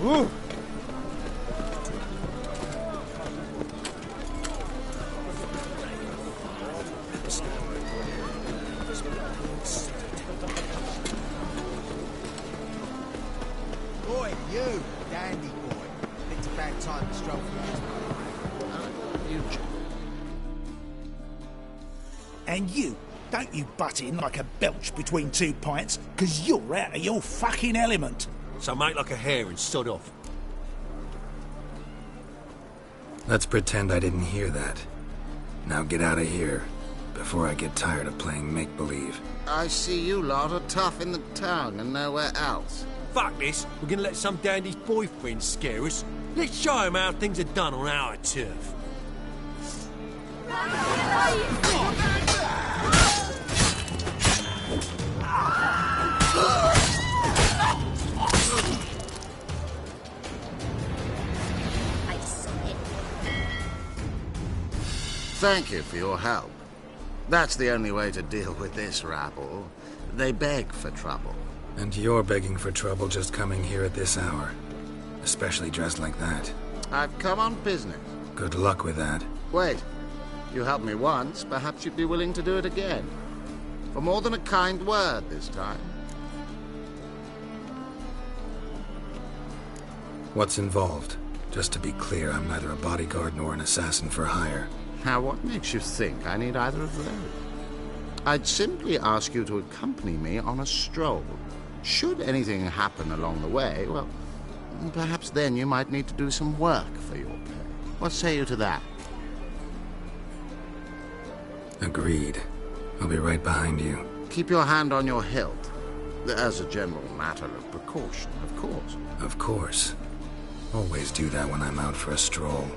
Ooh. Boy, you, dandy boy. It's about time to stroll through this. And you, don't you butt in like a belch between two pints, because you're out of your fucking element. So make like a hare and sod off. Let's pretend I didn't hear that. Now get out of here, before I get tired of playing make-believe. I see you lot are tough in the tongue and nowhere else. Fuck this. We're gonna let some dandy's boyfriend scare us. Let's show him how things are done on our turf. Thank you for your help. That's the only way to deal with this rabble. They beg for trouble. And you're begging for trouble just coming here at this hour. Especially dressed like that. I've come on business. Good luck with that. Wait. You helped me once, perhaps you'd be willing to do it again. For more than a kind word this time. What's involved? Just to be clear, I'm neither a bodyguard nor an assassin for hire. Now, what makes you think I need either of those? I'd simply ask you to accompany me on a stroll. Should anything happen along the way, well, perhaps then you might need to do some work for your pay. What say you to that? Agreed. I'll be right behind you. Keep your hand on your hilt. As a general matter of precaution, of course. Of course. Always do that when I'm out for a stroll.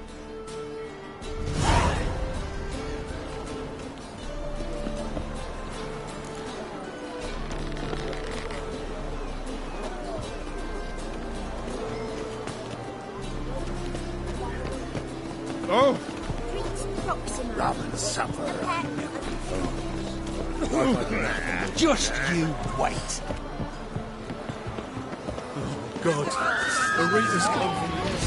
Oh! Rum and supper. Just you wait. Oh, God. The Reapers come from this.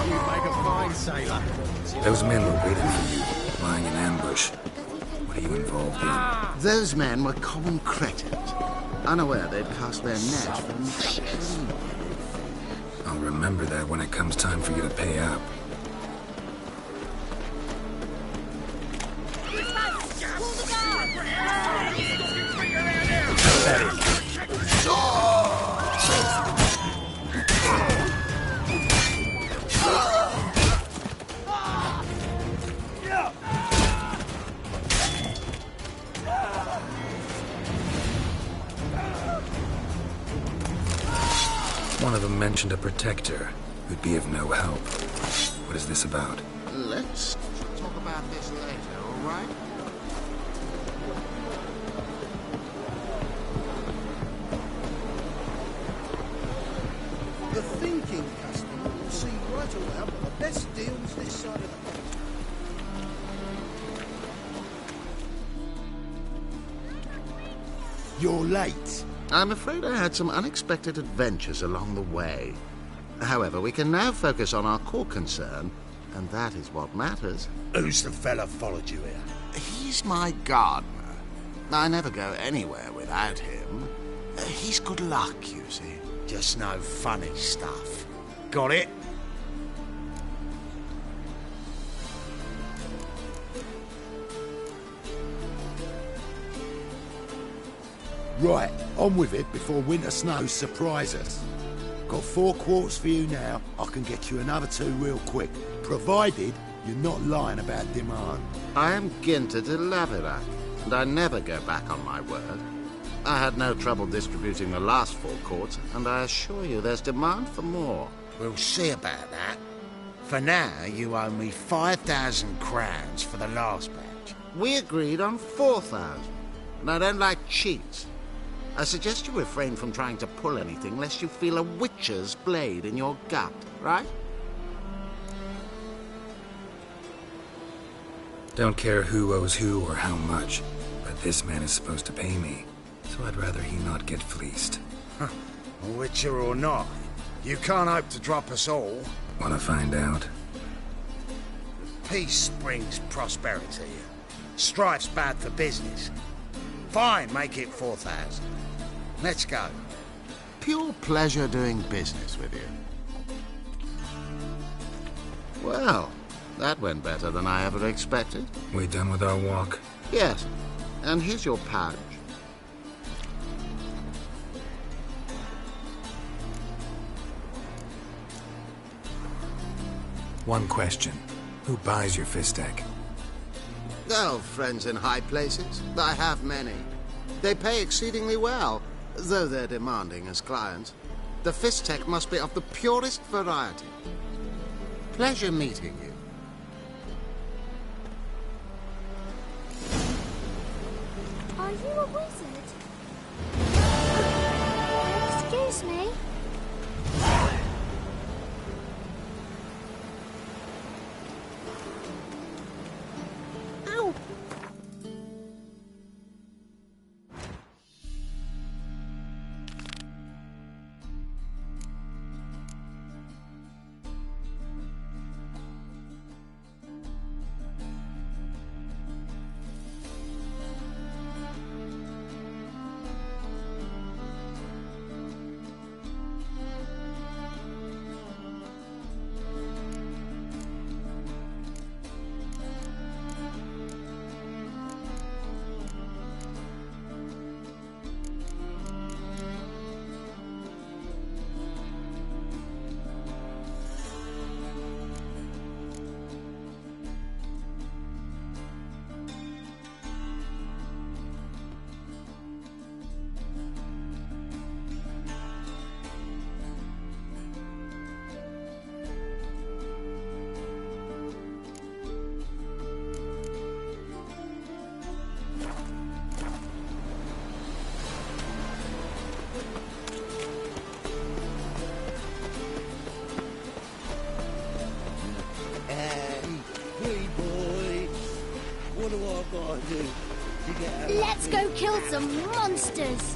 You make a fine sailor. Those men were waiting for you, lying in ambush. What are you involved in? Those men were common cretins, unaware they'd cast their net for an extreme. I'll remember that when it comes time for you to pay up. One of them mentioned a protector who'd be of no help. What is this about? Let's talk about this later, all right? The thinking customer will see right away what the best deals this side of the pond. You're late. I'm afraid I had some unexpected adventures along the way. However, we can now focus on our core concern, and that is what matters. Who's the fella followed you here? He's my gardener. I never go anywhere without him. He's good luck, you see. Just no funny stuff. Got it? Right, on with it before winter snows surprise us. Got 4 quarts for you now. I can get you another 2 real quick, provided you're not lying about demand. I am Ginter de Laverack, and I never go back on my word. I had no trouble distributing the last 4 quarts, and I assure you there's demand for more. We'll see about that. For now, you owe me 5,000 crowns for the last batch. We agreed on 4,000. and I don't like cheats. I suggest you refrain from trying to pull anything lest you feel a witcher's blade in your gut, right? Don't care who owes who or how much, but this man is supposed to pay me, so I'd rather he not get fleeced. A witcher or not, you can't hope to drop us all. Wanna find out? Peace brings prosperity. Strife's bad for business. Fine, make it 4,000. Let's go. Pure pleasure doing business with you. Well, that went better than I ever expected. We done with our walk? Yes, and here's your pouch. One question. Who buys your fistek? Oh, friends in high places. I have many. They pay exceedingly well, though they're demanding as clients. The fistek must be of the purest variety. Pleasure meeting you. Are you a wizard? Excuse me? Ow! Let's go kill some monsters!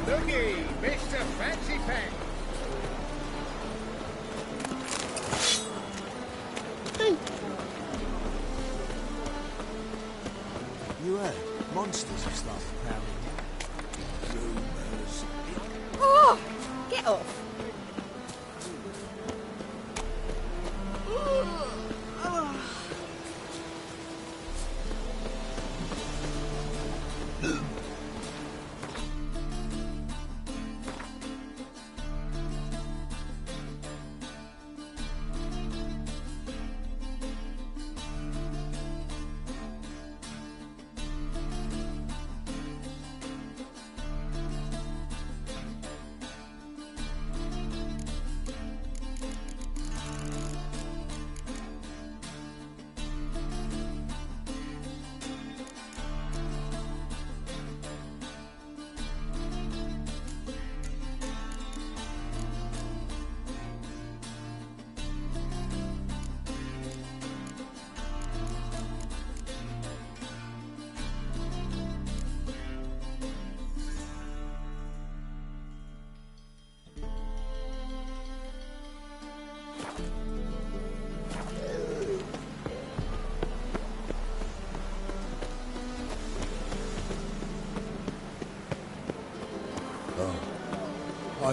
Looky, Mr. Fancy Pants. You heard? Monsters have started crowding. Rumours. Oh! Get off!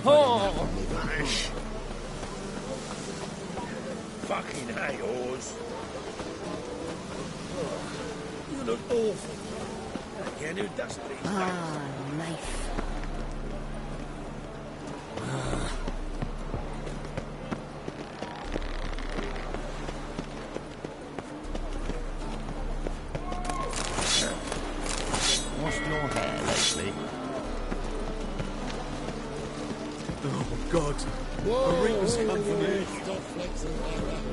Oh! Fucking hay, Oars. You look awful. Again, who does these? Ah, knife. Washed your hair lately? Oh, God. A ring has come for me. Stop flexing around.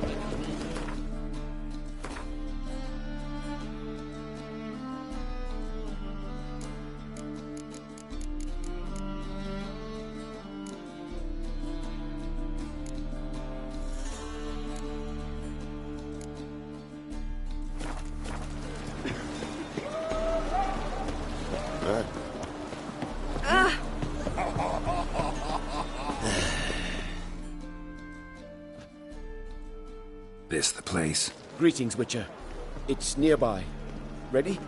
This the place? Greetings, Witcher. It's nearby. Ready?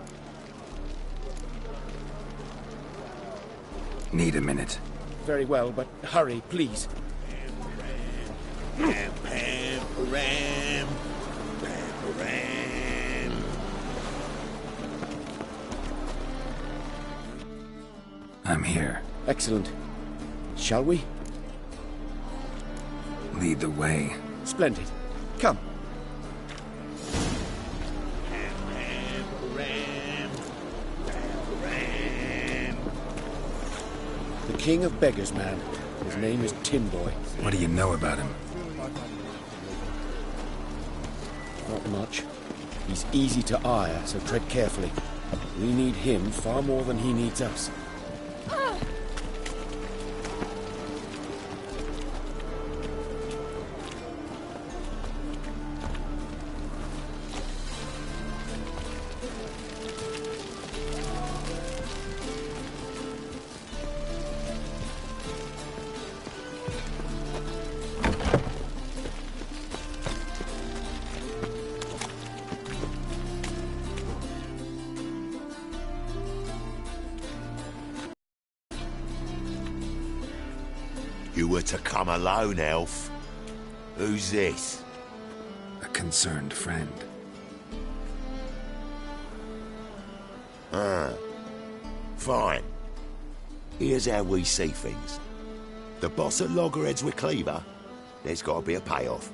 Need a minute. Very well, but hurry, please. Pam, pam, ram, pam, ram. I'm here. Excellent. Shall we? Lead the way. Splendid. Come. The king of beggars, man. His name is Tin Boy. What do you know about him? Not much. He's easy to ire, so tread carefully. We need him far more than he needs us. You were to come alone, elf. Who's this? A concerned friend. Fine. Here's how we see things. The boss at Loggerheads with Cleaver, there's got to be a payoff.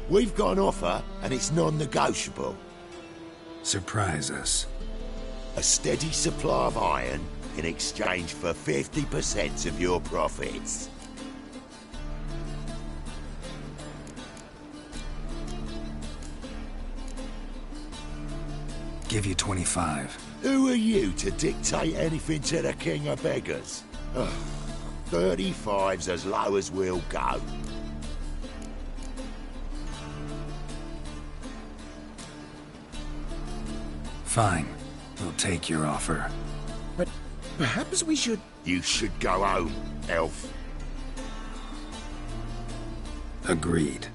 We've got an offer, and it's non-negotiable. Surprise us. A steady supply of iron in exchange for 50% of your profits. Give you 25. Who are you to dictate anything to the king of beggars? Ugh, 35's as low as we'll go. Fine. We'll take your offer. But perhaps we should... You should go home, elf. Agreed.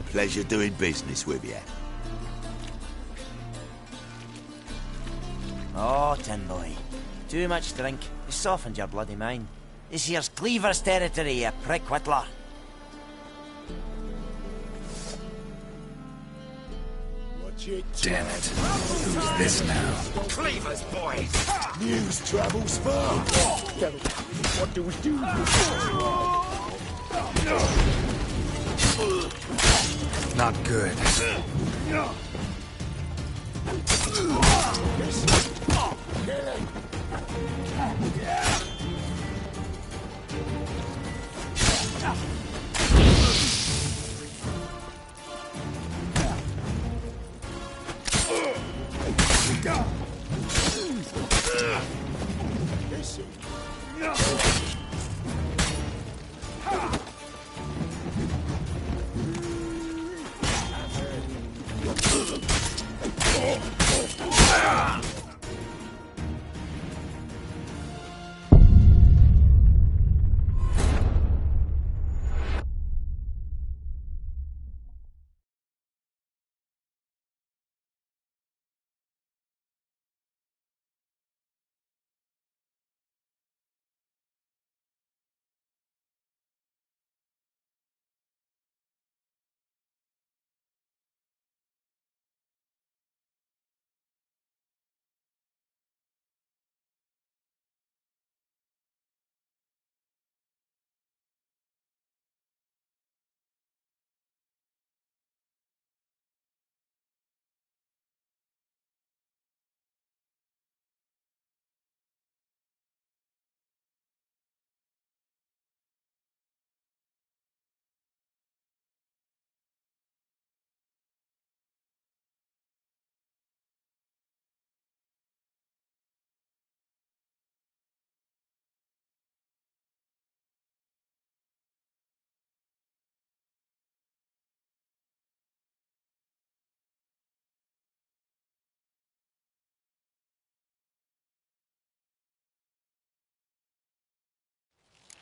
Pleasure doing business with you. Oh, Tin Boy. Too much drink. You softened your bloody mind. This here's Cleaver's territory, you prick whittler. Watch it. Damn it. Who's this now? Cleaver's boys! News travels far. What do we do? Not good.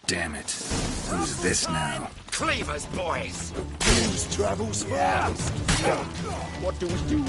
damn it. Who's this now? Cleaver's boys! News travels fast. What do we do?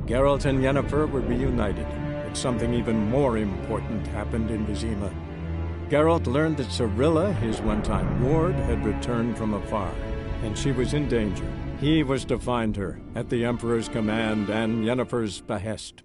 Geralt and Yennefer were reunited, but something even more important happened in Vizima. Geralt learned that Cirilla, his one-time ward, had returned from afar, and she was in danger. He was to find her, at the Emperor's command and Yennefer's behest.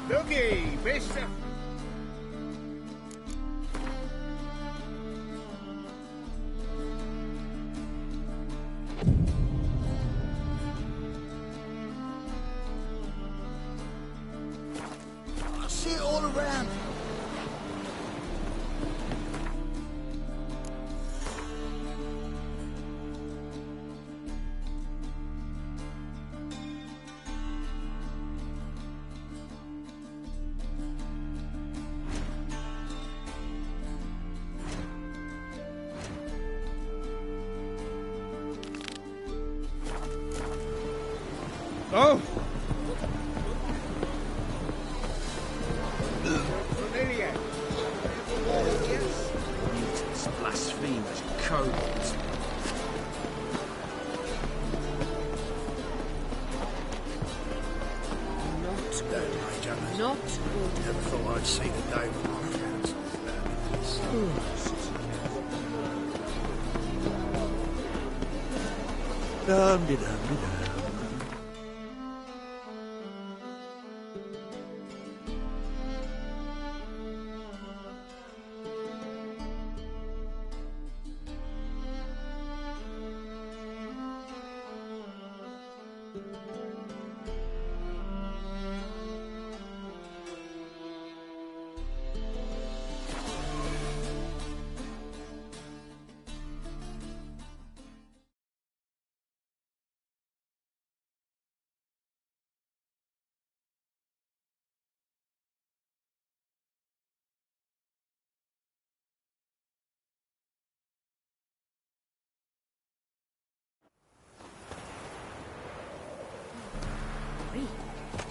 Looky, mister. I see it all around. Oh! Familiar. Yes. Mutants, blasphemers, cowards. Not good, Major. Not good. Never thought I'd see the day when my hands were dum-de-dum-de-dum.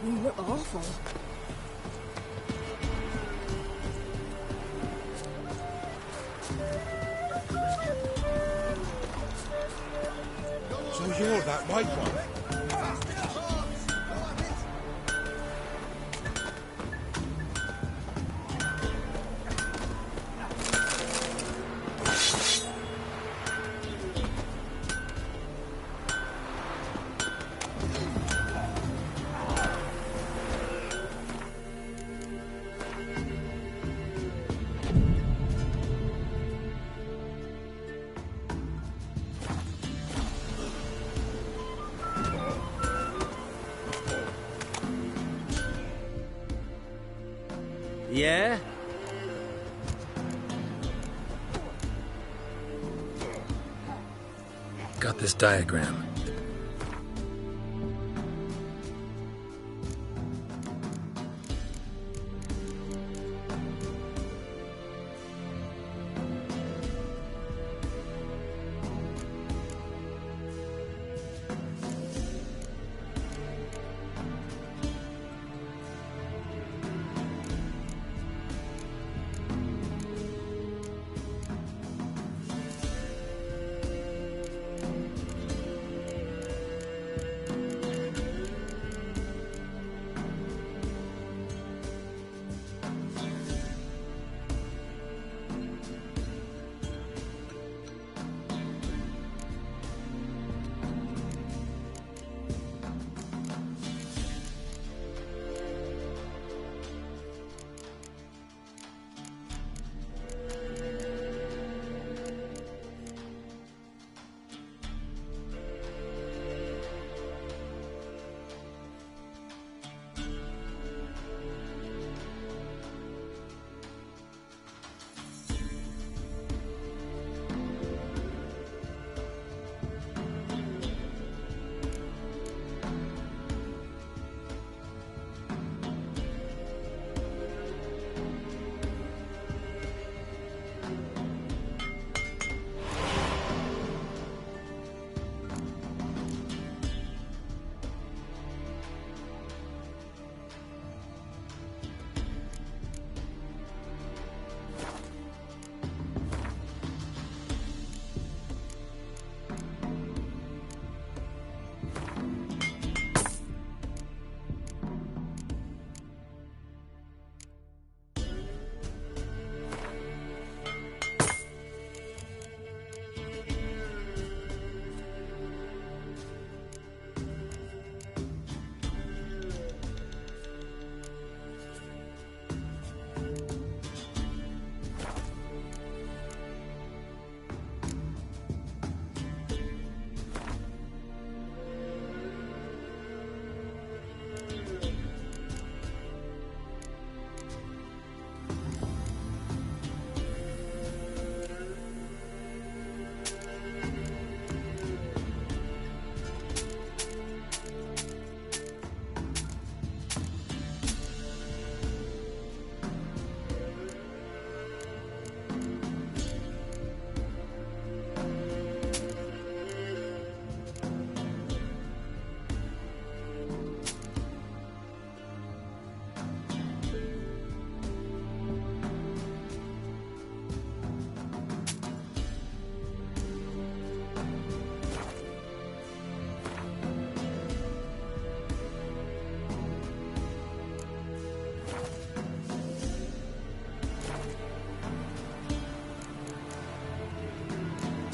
You look awful. So you're that white one? Yeah? Got this diagram.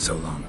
So long.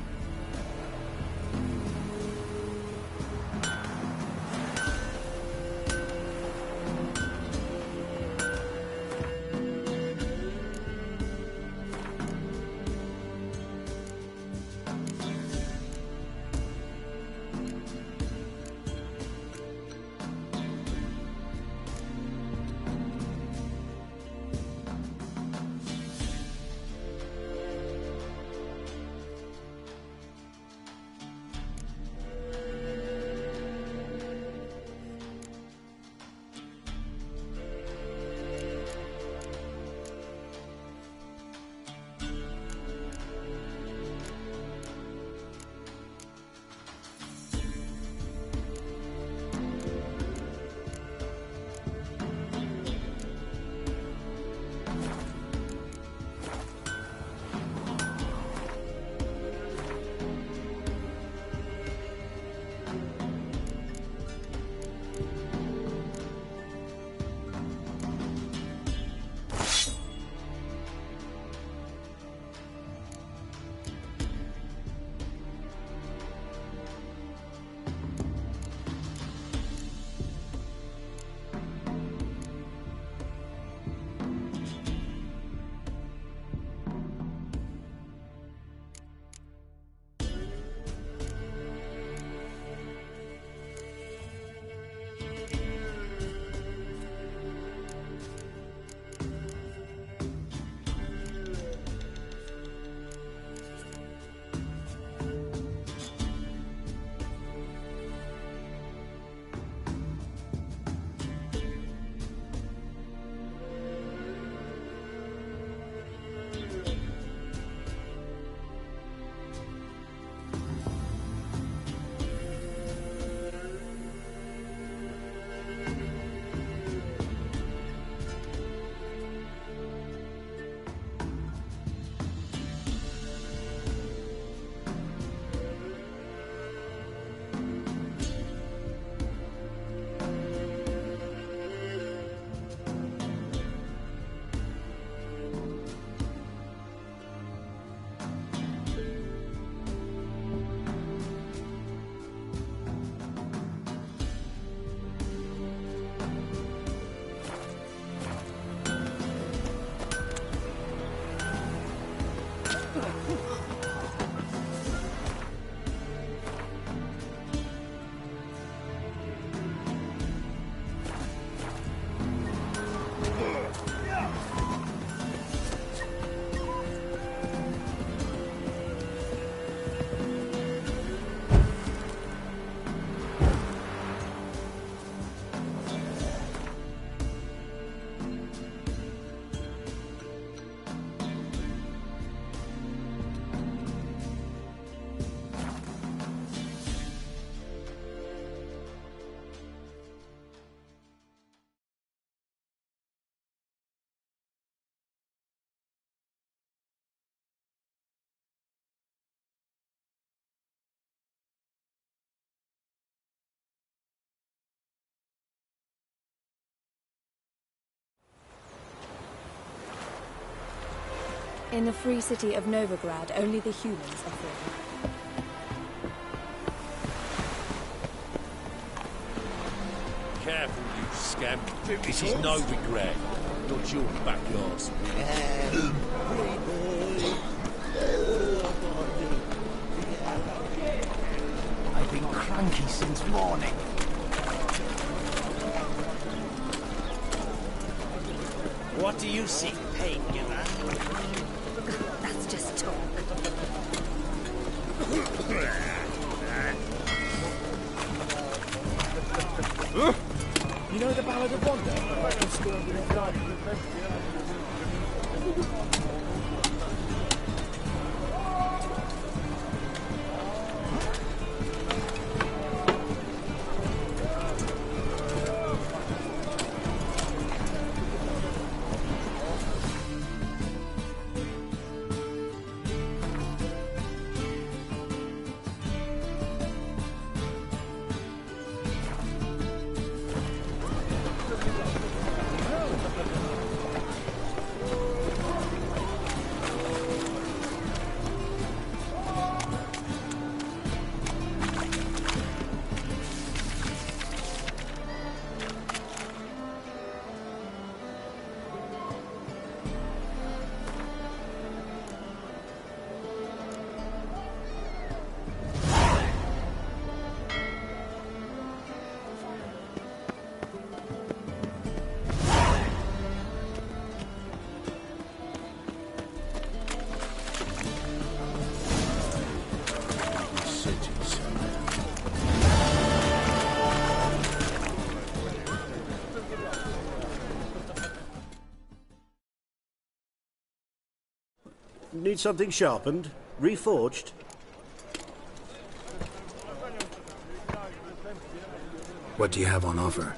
In the free city of Novigrad, only the humans are free. Careful, you scamp. This is Novigrad, not your backyard. I've been cranky since morning. What do you seek, painkiller? That's just talk. You know the Ballad of Wanda? Need something sharpened? Reforged? What do you have on offer?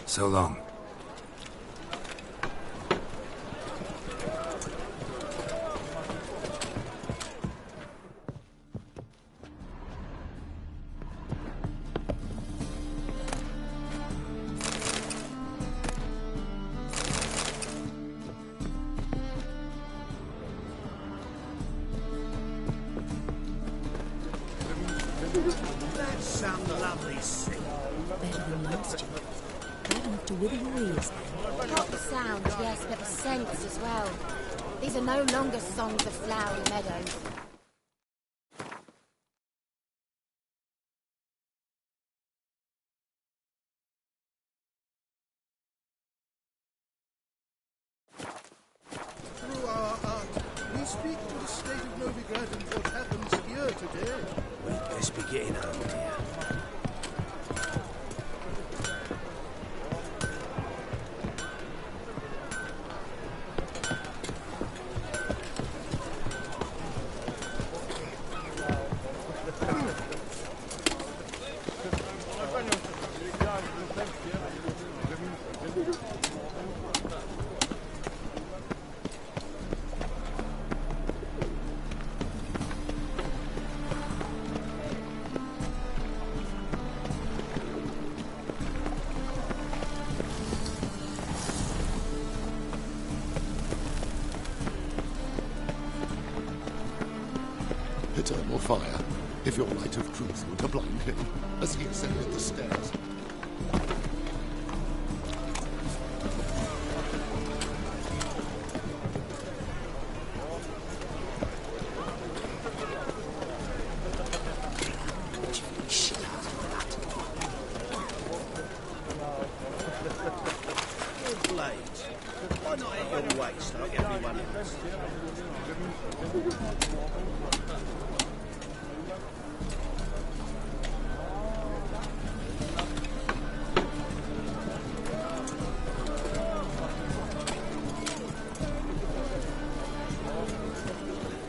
So long. That's some lovely scene. Better than most, bad enough to wither your ears. Not the sound, yes, but the scents as well. These are no longer songs of flowery meadows. Through our art, we speak to the state of Novigrad and what happens here today. We'd best be getting home, dear. Eternal fire, if your light of truth were to blind him as he ascended the stairs. Good blades. Why not at your waist like everyone else?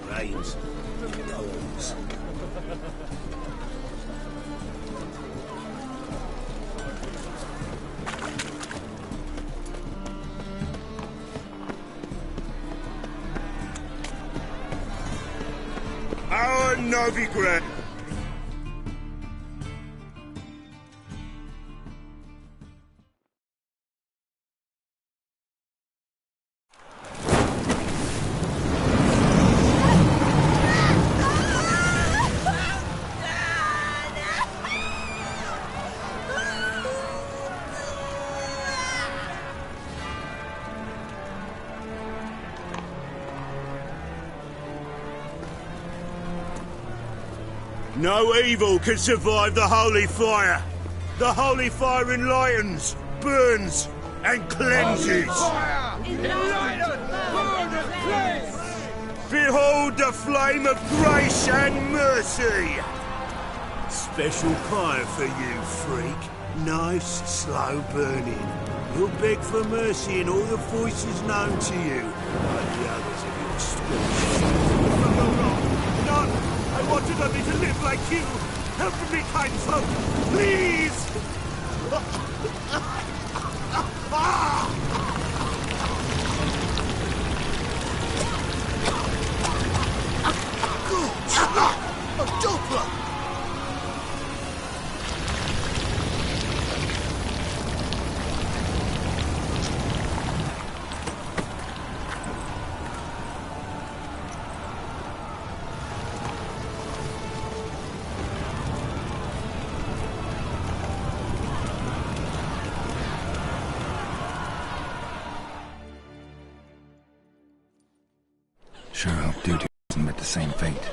Rains. Dogs. Novigrad. No evil can survive the holy fire. The holy fire enlightens, burns, and cleanses. Behold the flame of grace and mercy. Special fire for you, freak. Nice, slow burning. You'll beg for mercy in all the voices known to you, like the others of your species. No! I wanted only to live like you. Help me, kind folk, please! A Doppler! Sure hope Duty doesn't met the same fate.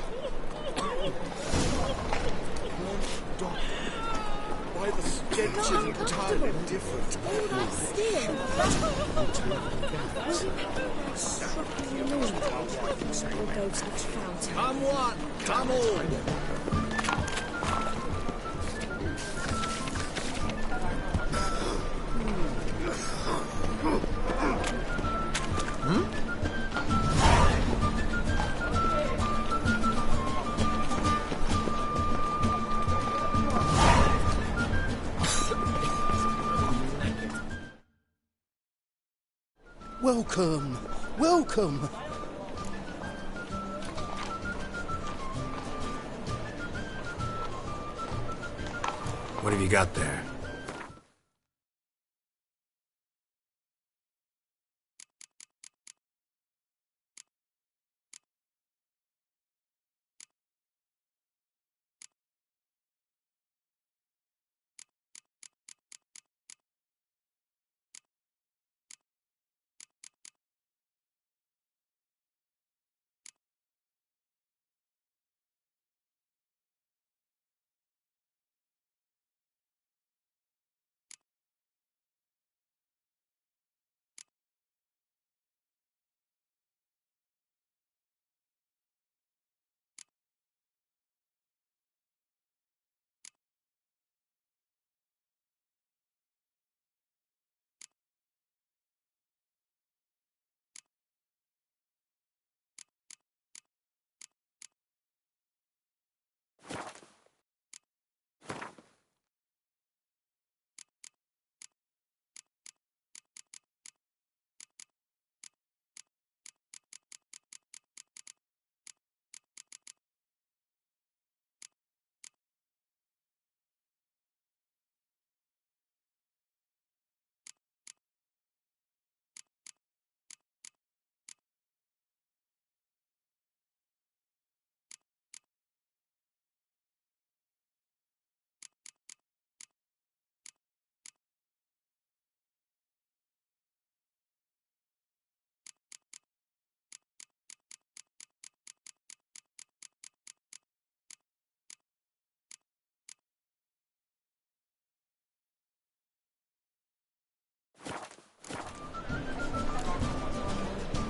Why the stench is entirely different. All that steel. We'll go to the fountain. Come one, come all. Welcome, welcome. What have you got there?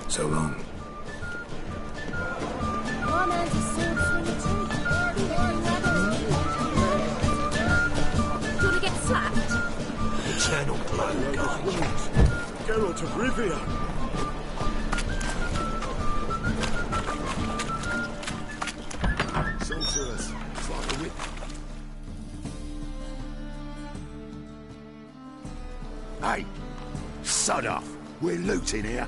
So long. One man's a sword swinger too. Do you want to get slapped? Eternal blow, guys. Geralt of Rivia. Sorceress. It's like a whip. Hey! Sod off! We're looting here.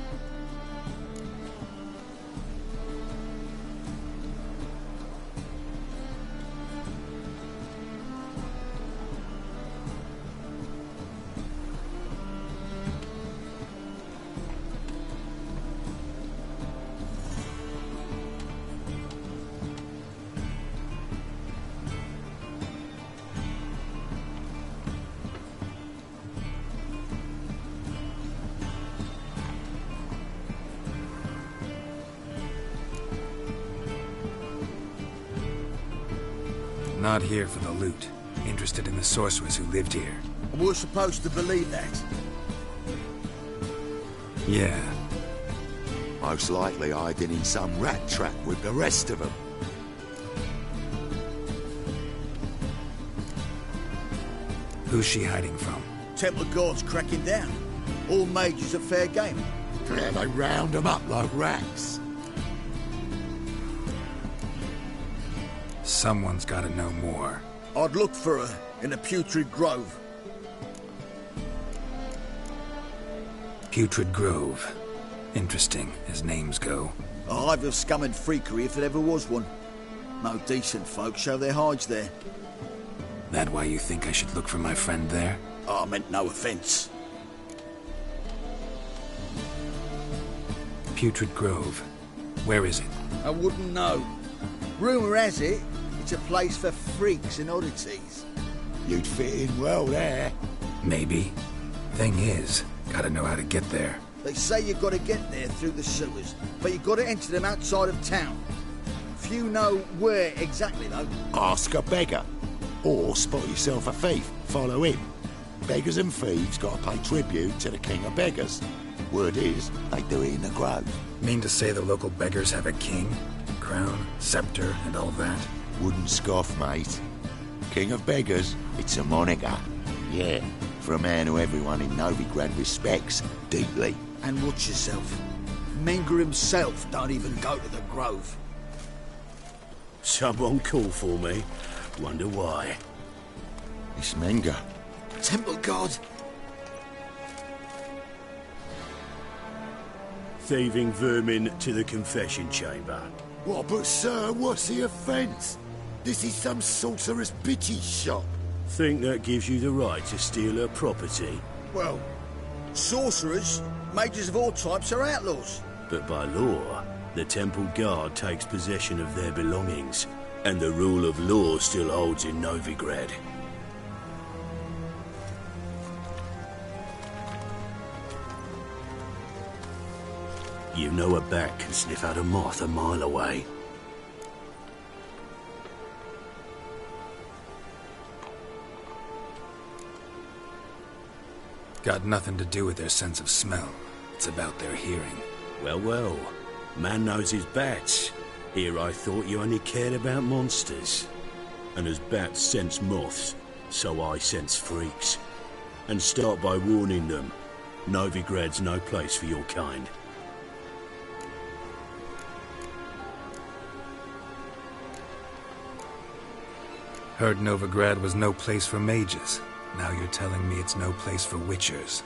Not here for the loot. Interested in the sorcerers who lived here. And we're supposed to believe that. Yeah. Most likely hiding in some rat trap with the rest of them. Who's she hiding from? Temple Guard's cracking down. All mages are fair game. Yeah, they round them up like rats. Someone's gotta know more. I'd look for her in the Putrid Grove. Putrid Grove. Interesting, as names go. A hive of scum and freakery if there ever was one. No decent folk show their hides there. That why you think I should look for my friend there? I meant no offence. Putrid Grove. Where is it? I wouldn't know. Rumour has it, it's a place for freaks and oddities. You'd fit in well there. Maybe. Thing is, gotta know how to get there. They say you've got to get there through the sewers, but you've got to enter them outside of town. Few know where exactly, though. Ask a beggar. Or spot yourself a thief. Follow him. Beggars and thieves got to pay tribute to the king of beggars. Word is, they do it in the grove. Mean to say the local beggars have a king, crown, scepter, and all that? Wouldn't scoff, mate. King of beggars, it's a moniker. Yeah, for a man who everyone in Novigrad respects deeply. And watch yourself. Menger himself don't even go to the grove. Someone call for me. Wonder why. It's Menger. Temple Guard. Thieving vermin to the confession chamber. What, but sir, what's the offence? This is some sorcerer's bitch's shop. Think that gives you the right to steal her property? Well, sorcerers, mages of all types are outlaws. But by law, the Temple Guard takes possession of their belongings, and the rule of law still holds in Novigrad. You know a bat can sniff out a moth a mile away. Got nothing to do with their sense of smell. It's about their hearing. Well, well. Man knows his bats. Here I thought you only cared about monsters. And as bats sense moths, so I sense freaks. And start by warning them. Novigrad's no place for your kind. Heard Novigrad was no place for mages. Now you're telling me it's no place for witchers.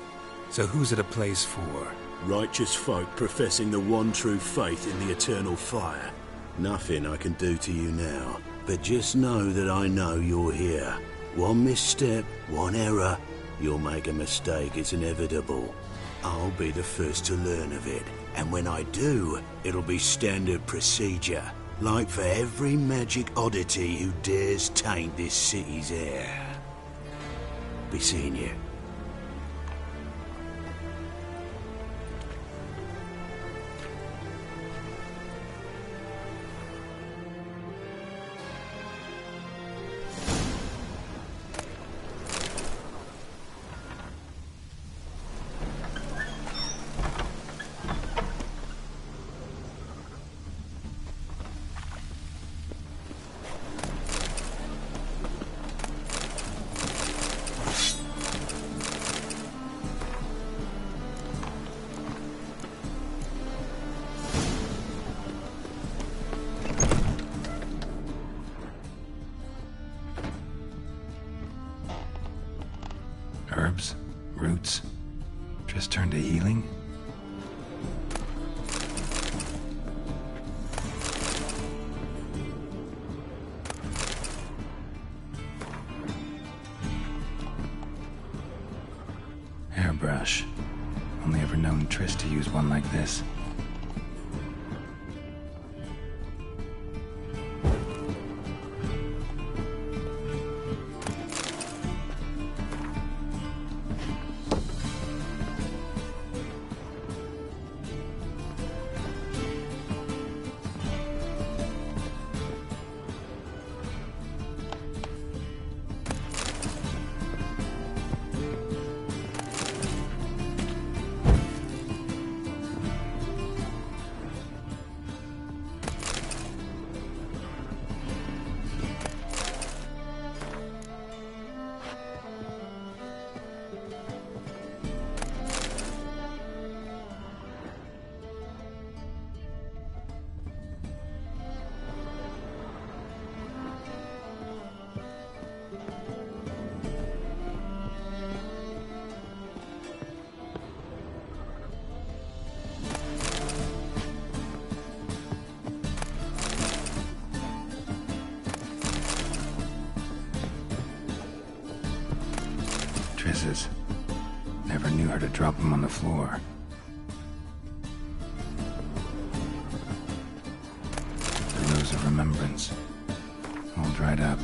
So who's it a place for? Righteous folk professing the one true faith in the eternal fire. Nothing I can do to you now, but just know that I know you're here. One misstep, one error, you'll make a mistake, it's inevitable. I'll be the first to learn of it, and when I do, it'll be standard procedure. Like for every magic oddity who dares taint this city's air. Be seeing you. Herbs? Roots? Just turned to healing? Hairbrush. Only ever known Triss to use one like this. Triss's. Never knew her to drop them on the floor. The Rose of Remembrance. All dried up.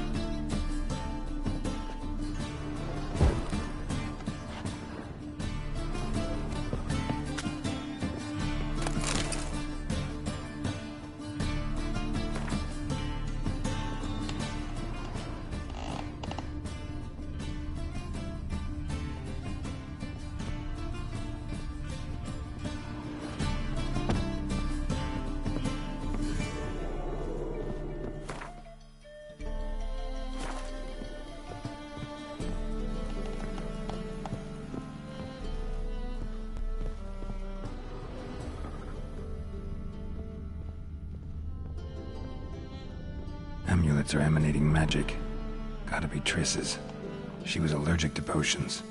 Amulets are emanating magic. Gotta be Triss's. She was allergic to potions.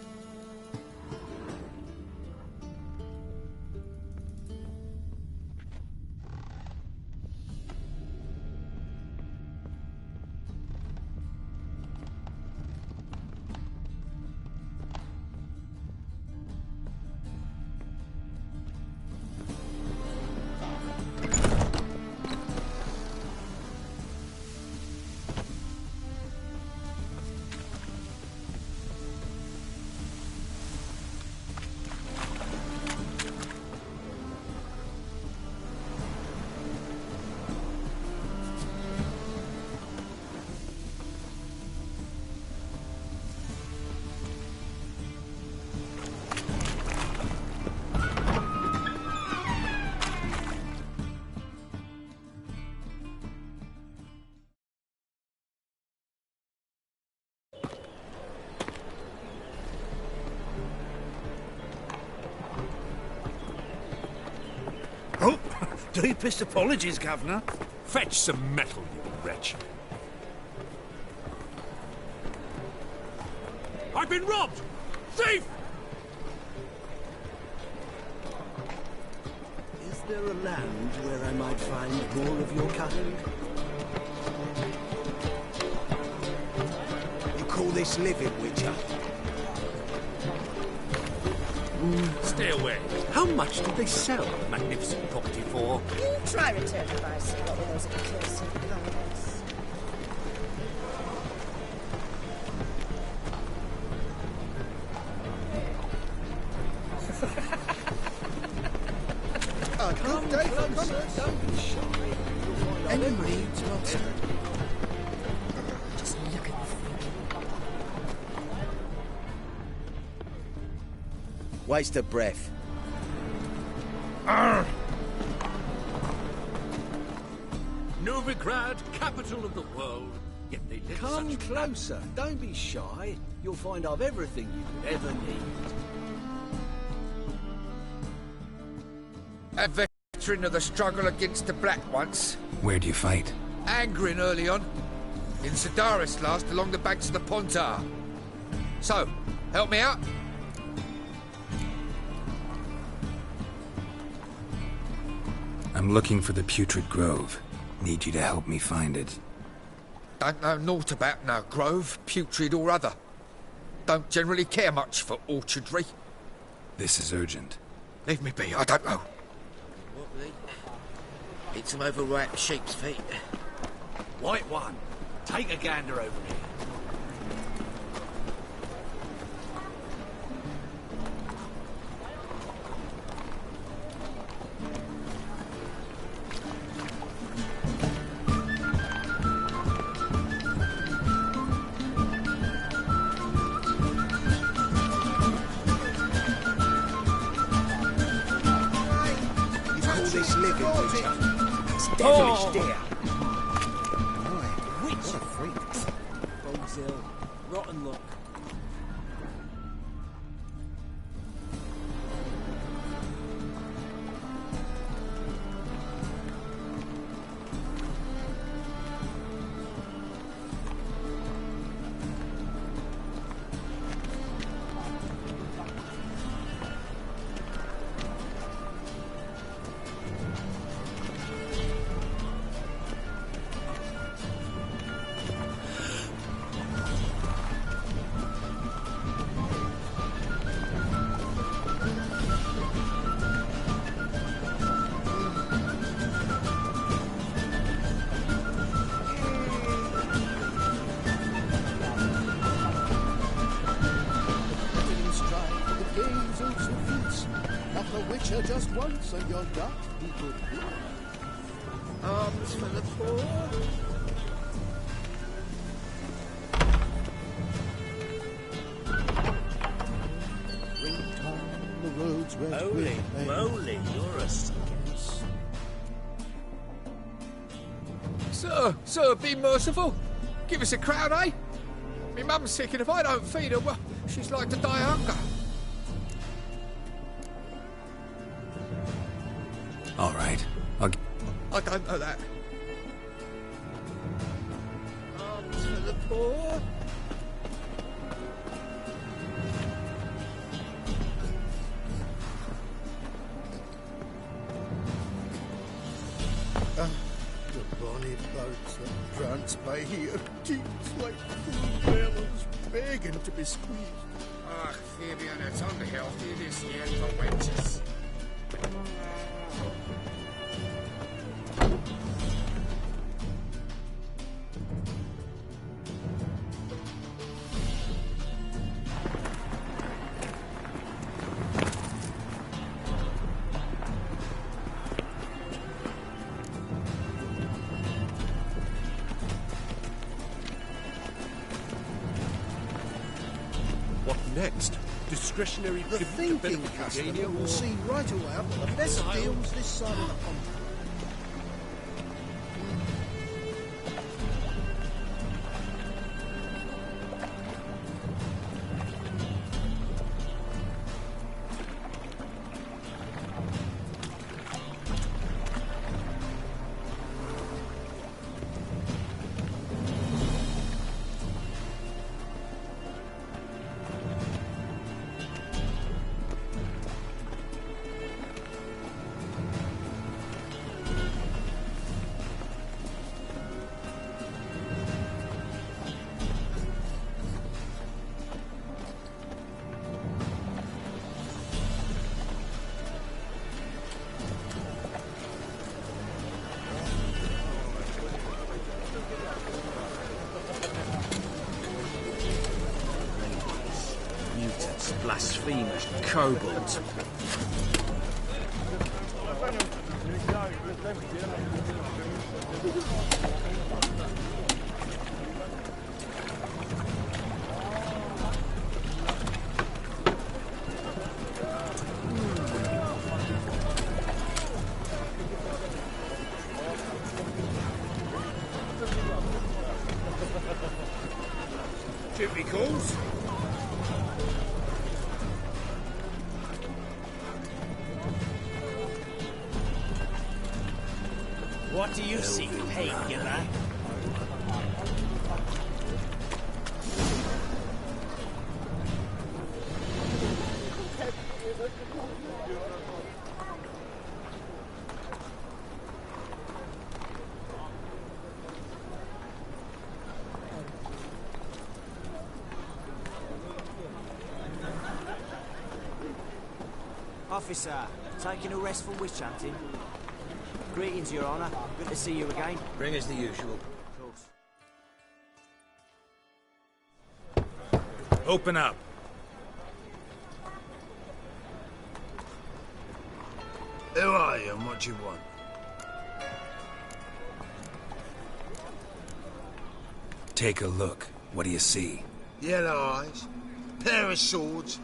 Oh, deepest apologies, Governor. Fetch some metal, you wretch. I've been robbed! Thief! Is there a land where I might find more of your kind? You call this living, Witcher? Stay away. How much did they sell the magnificent property for? You try return the price. What were those accursed colors? Good day for commerce. Don't be shy. You'll find out everything needs Watson. Just look at the freak. Waste of breath. Novigrad, capital of the world. Yet they live Come such closer. Don't be shy. You'll find I've everything you could ever need. A veteran of the struggle against the Black once. Where do you fight? Angering early on. In Sedaris last, along the banks of the Pontar. So, help me out? I'm looking for the Putrid Grove. Need you to help me find it. Don't know naught about no grove, putrid or other. Don't generally care much for orchardry. This is urgent. Leave me be, I don't know. Eat some overripe sheep's feet. White one. Take a gander over here. This living, Witcher. It's devilish dear. Witch of freaks. Bogs ill. Rotten luck. Butcher just once and you're not people. Arms for the poor. The roads where Holy moly, you're a suckers. Sir, be merciful. Give us a crown, eh? Me mum's sick, and if I don't feed her, well, she's like to die of hunger. All right. I don't know that. Arms for the poor. The bonny boats that prance by here keeps like full whalers begging to be squeezed. Ach, Fabian, it's unhealthy this year for wenches. What next? Discretionary The tribute to thinking benefit customer Virginia, will or... see right away I've got the best deals this side of the pond. Mutants, blasphemers, kobolds. Duty calls. What do you see, painkiller? Officer, taking a rest from witch hunting. Greetings, Your Honour. Good to see you again. Bring us the usual. Open up. Who are you and what do you want? Take a look. What do you see? Yellow eyes, pair of swords,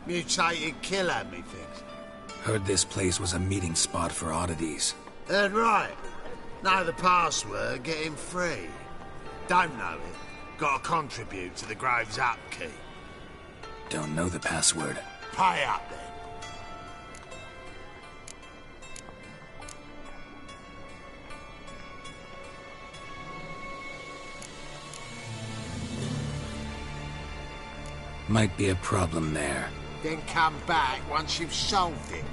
mutated killer, methinks. Heard this place was a meeting spot for oddities. Heard right. Know the password, get him free. Don't know it, gotta contribute to the Grove's upkeep. Don't know the password. Pay up then. Might be a problem there. Then come back once you've solved it.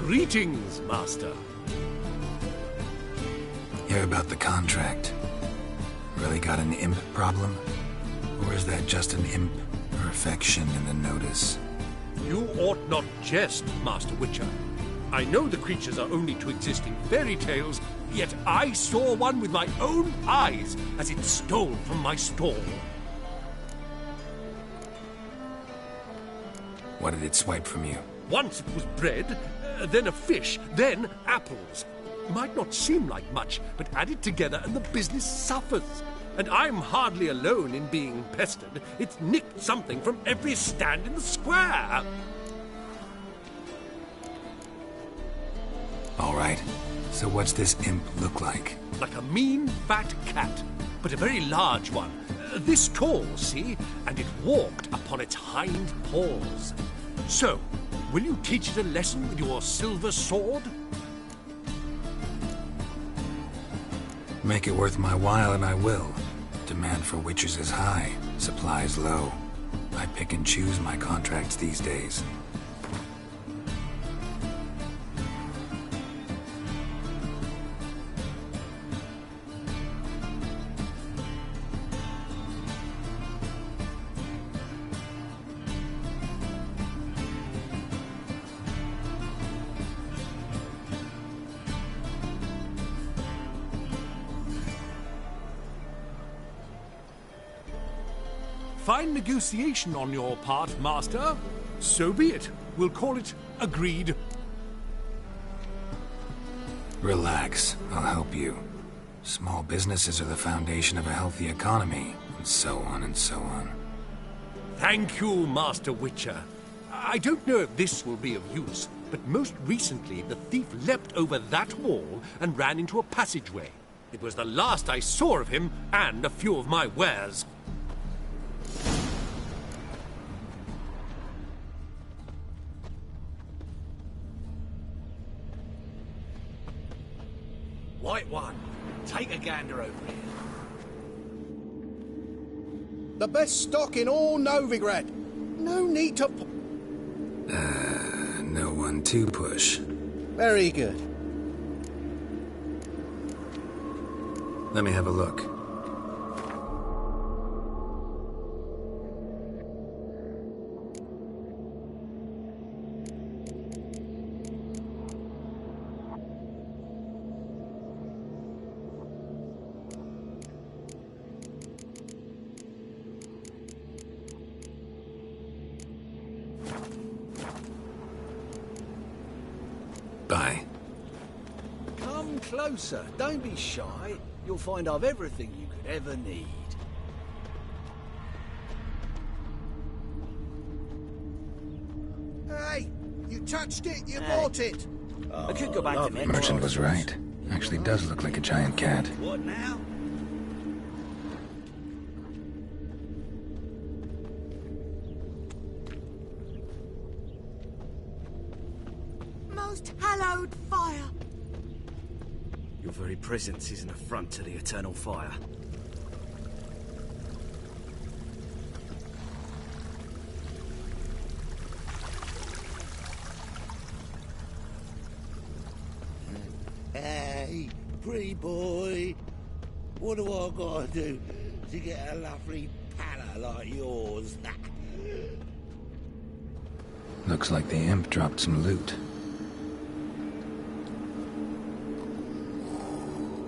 Greetings, Master. Hear about the contract. Really got an imp problem? Or is that just an imp perfection in the notice? You ought not jest, Master Witcher. I know the creatures are only to exist in fairy tales, yet I saw one with my own eyes as it stole from my stall. What did it swipe from you? Once it was bread, then a fish, then apples. Might not seem like much, but add it together and the business suffers. And I'm hardly alone in being pestered. It's nicked something from every stand in the square. All right. So what's this imp look like? Like a mean, fat cat, but a very large one. This tall, see? And it walked upon its hind paws. So, will you teach it a lesson with your silver sword? Make it worth my while and I will. Demand for witches is high, supplies low. I pick and choose my contracts these days. Fine negotiation on your part, Master. So be it. We'll call it agreed. Relax. I'll help you. Small businesses are the foundation of a healthy economy, and so on and so on. Thank you, Master Witcher. I don't know if this will be of use, but most recently the thief leapt over that wall and ran into a passageway. It was the last I saw of him and a few of my wares. White one, take a gander over here. The best stock in all Novigrad. No need to... No one to push. Very good. Let me have a look. Bye. Come closer, don't be shy. You'll find I've everything you could ever need. Hey, you touched it, you bought it. I could go back to The merchant was right. Actually does look like a giant cat. What now? Most hallowed fire. Your very presence is an affront to the eternal fire. Hey, pretty boy. What do I gotta do to get a lovely pallor like yours? Looks like the imp dropped some loot.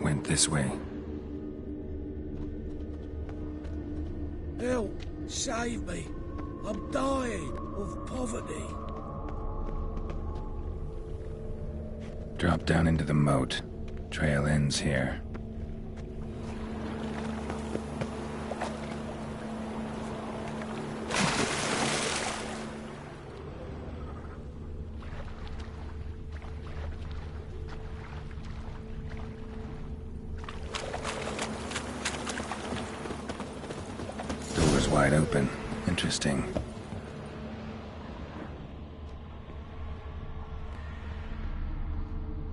Went this way. Help! Save me! I'm dying of poverty. Drop down into the moat. Trail ends here. Door's wide open. Interesting.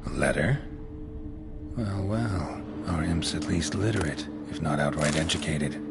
A letter? Well, well. Our imp's at least literate, if not outright educated.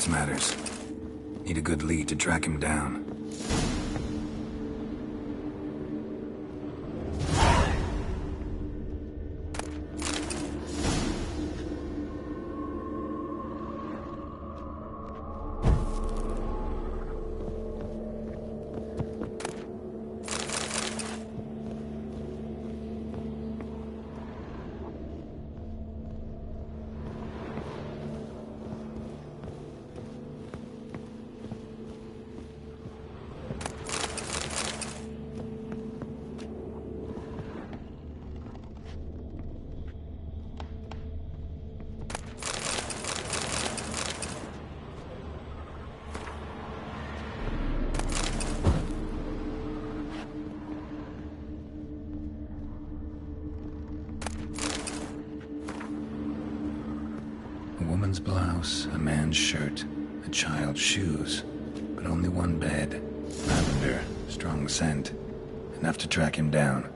Outskirts matters. Need a good lead to track him down. A woman's blouse, a man's shirt, a child's shoes, but only one bed. Lavender, strong scent. Enough to track him down.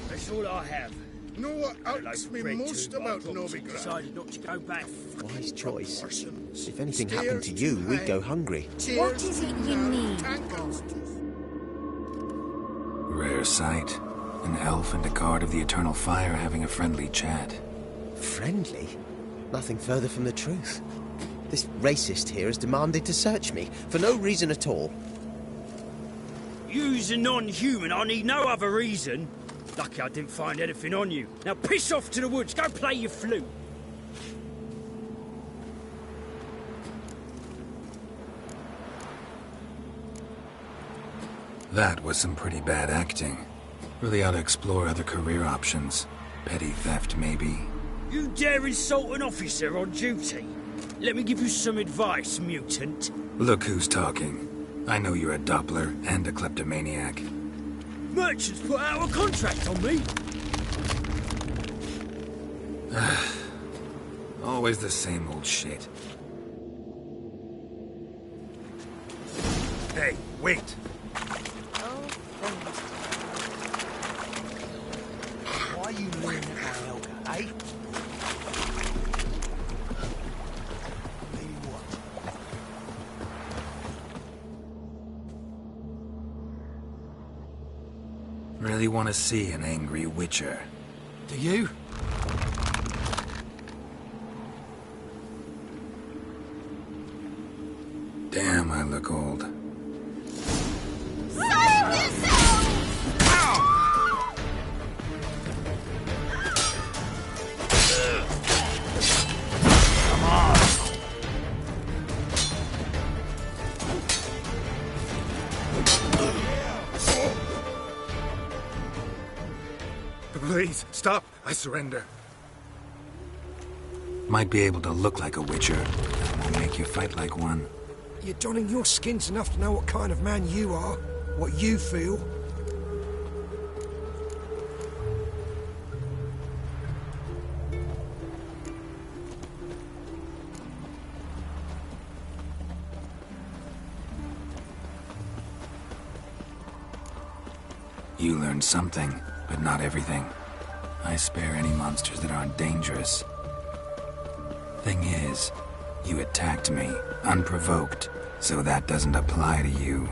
That's all I have. Know what irks me most about Novigrad? Decided not to go back. Wise choice. If anything happened to you, we'd go hungry. What is it you need? Rare sight. An elf and a guard of the Eternal Fire having a friendly chat. Friendly? Nothing further from the truth. This racist here has demanded to search me, for no reason at all. You's a non-human, I need no other reason. Lucky I didn't find anything on you. Now piss off to the woods, go play your flute. That was some pretty bad acting. Really ought to explore other career options. Petty theft, maybe. You dare insult an officer on duty? Let me give you some advice, mutant. Look who's talking. I know you're a Doppler and a kleptomaniac. Merchants put out a contract on me. Always the same old shit. Hey, wait. Why are you leaning at my elbow, eh? Really want to see an angry witcher. Do you? Damn, I look old. Please, stop. I surrender. Might be able to look like a witcher. That won't make you fight like one. You're donning your skins enough to know what kind of man you are, what you feel. You learned something, but not everything. I spare any monsters that aren't dangerous. Thing is, you attacked me, unprovoked, so that doesn't apply to you.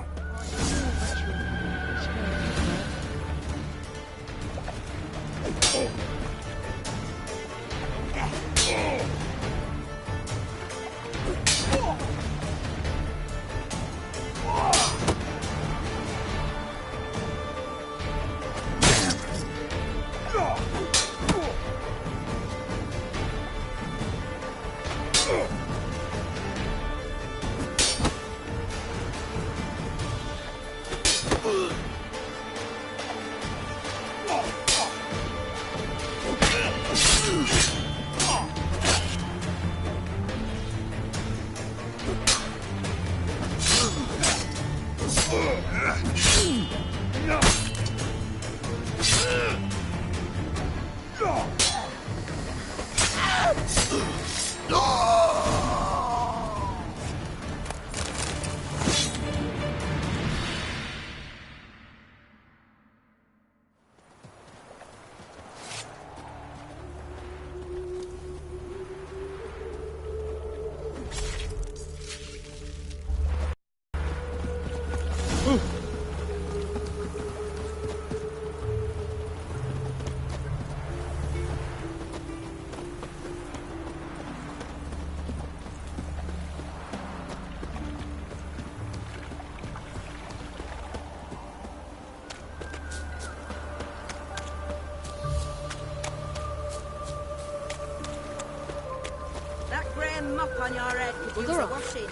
on your head could use a washing.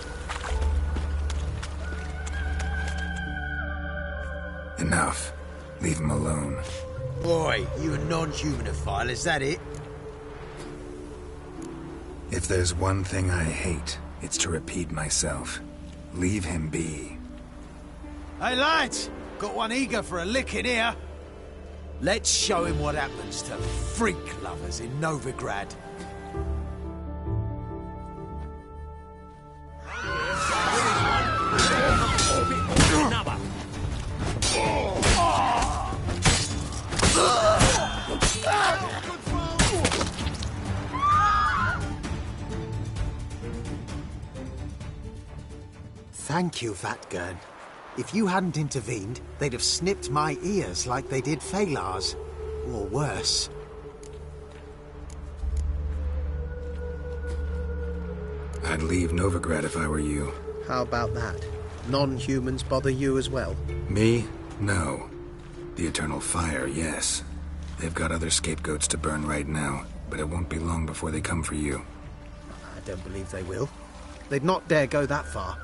Enough. Leave him alone. Boy, you a non-humanophile, is that it? If there's one thing I hate, it's to repeat myself. Leave him be. Hey, lads! Got one eager for a lick in here. Let's show him what happens to freak lovers in Novigrad. Another. Thank you, Vatgern. If you hadn't intervened, they'd have snipped my ears like they did Phalar's. Or worse. I'd leave Novigrad if I were you. How about that? Non-humans bother you as well? Me? No. The Eternal Fire, yes. They've got other scapegoats to burn right now, but it won't be long before they come for you. I don't believe they will. They'd not dare go that far.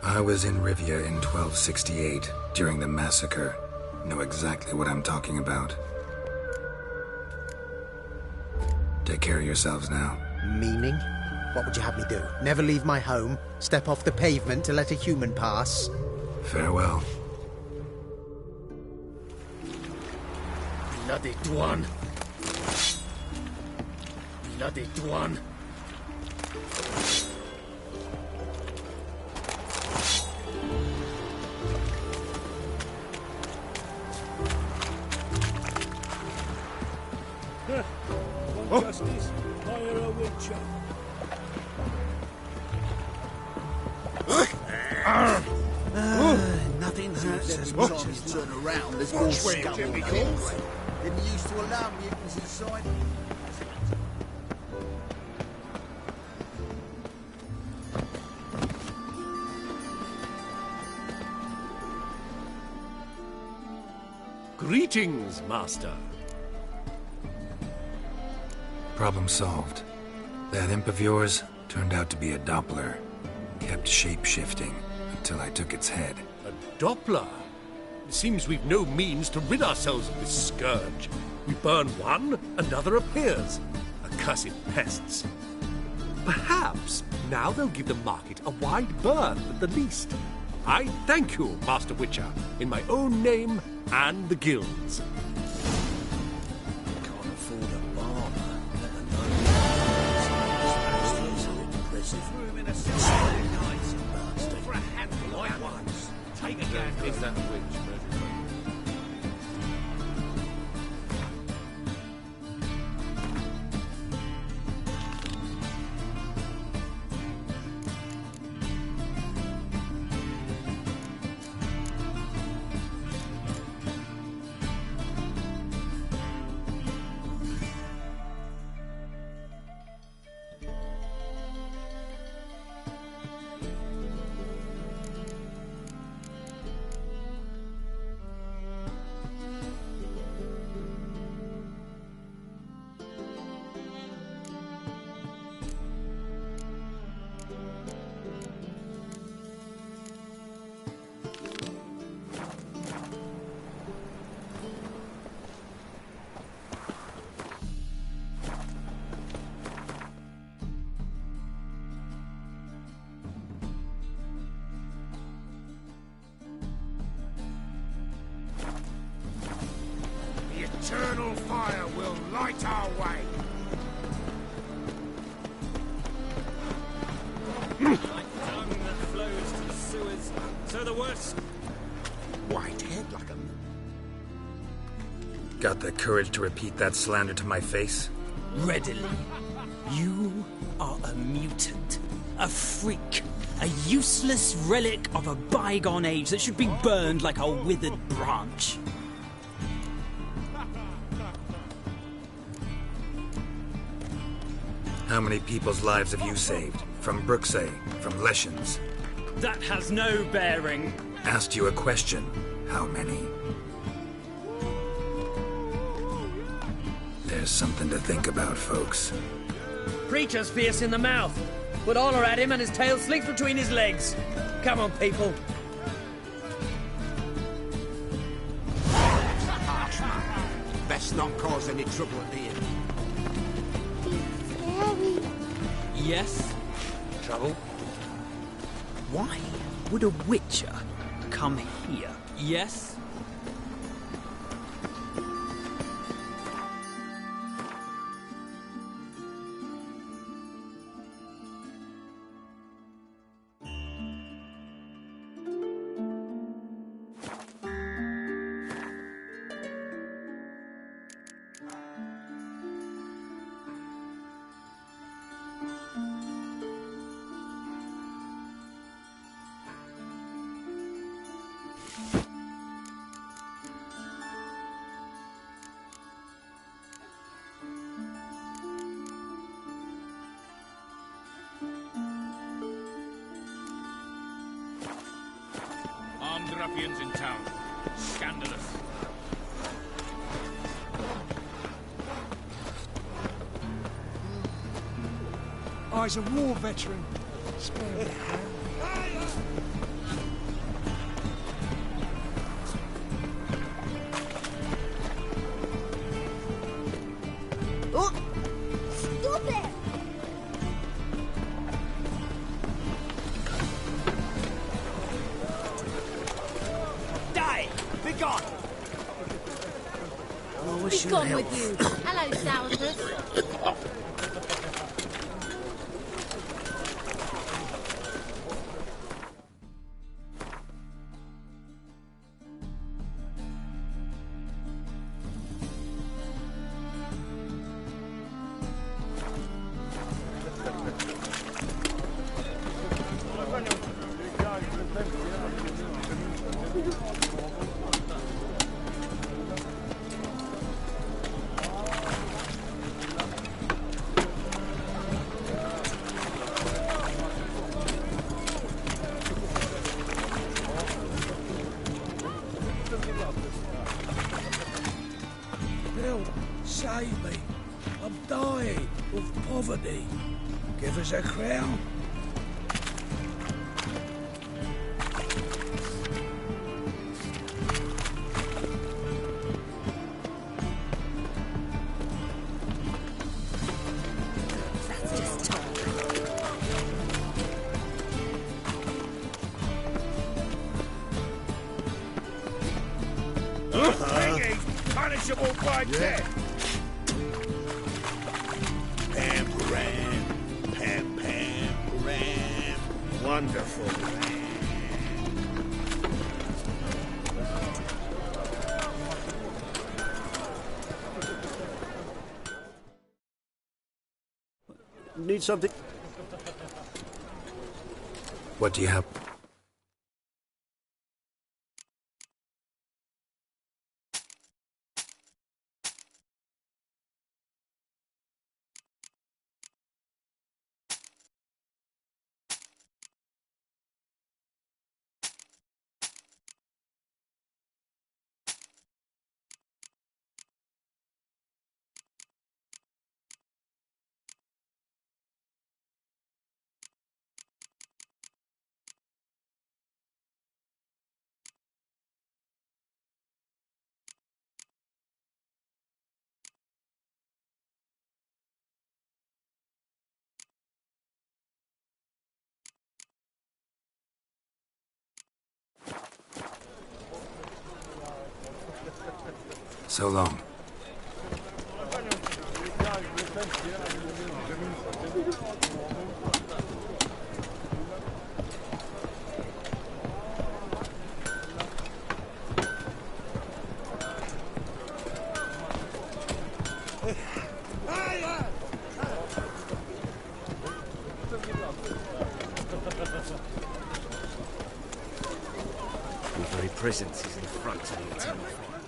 I was in Rivia in 1268, during the massacre. Know exactly what I'm talking about. Take care of yourselves now. Meaning? What would you have me do? Never leave my home? Step off the pavement to let a human pass? Farewell. Bloody Dwan. Bloody Dwan. One justice, hire a witcher. Nothing hurts as much as turn around. There's more scum on the head. Didn't used to allow mutants inside. Greetings, Master. Problem solved. That imp of yours turned out to be a Doppler. Kept shape-shifting until I took its head. A Doppler? It seems we've no means to rid ourselves of this scourge. We burn one, another appears. Accursed pests. Perhaps now they'll give the market a wide berth at the least. I thank you, Master Witcher, in my own name and the guild's. Can't afford a barber, let alone impressive room in a cell. Nice bastard. For a handful of ones. Take a gander. Is that witch? Eternal fire will light our way. Like dung that flows to the sewers, so the worst. White head like a... Got the courage to repeat that slander to my face? Readily. You are a mutant, a freak, a useless relic of a bygone age that should be burned like a withered branch. How many people's lives have you saved? From Bruxay, from Leshens? That has no bearing. Asked you a question. How many? There's something to think about, folks. Creatures fierce in the mouth. We'll holler at him and his tail slinks between his legs. Come on, people. Best not cause any trouble at the inn. Scary. Yes? Trouble? Why would a witcher come here? Yes? Armed ruffians in town. Scandalous. Oh, he's a war veteran. Spare me. Oh! Stop it! Die! Be gone! Be gone with you. Hello, Sourpuss. Help! Save me! I'm dying of poverty. Give us a crown. That's just talk. Piggy, punishable by death. Pam, pam, pam, pam. Wonderful. Need something? What do you have? So long. Your very presence is an affront to the eternal fire.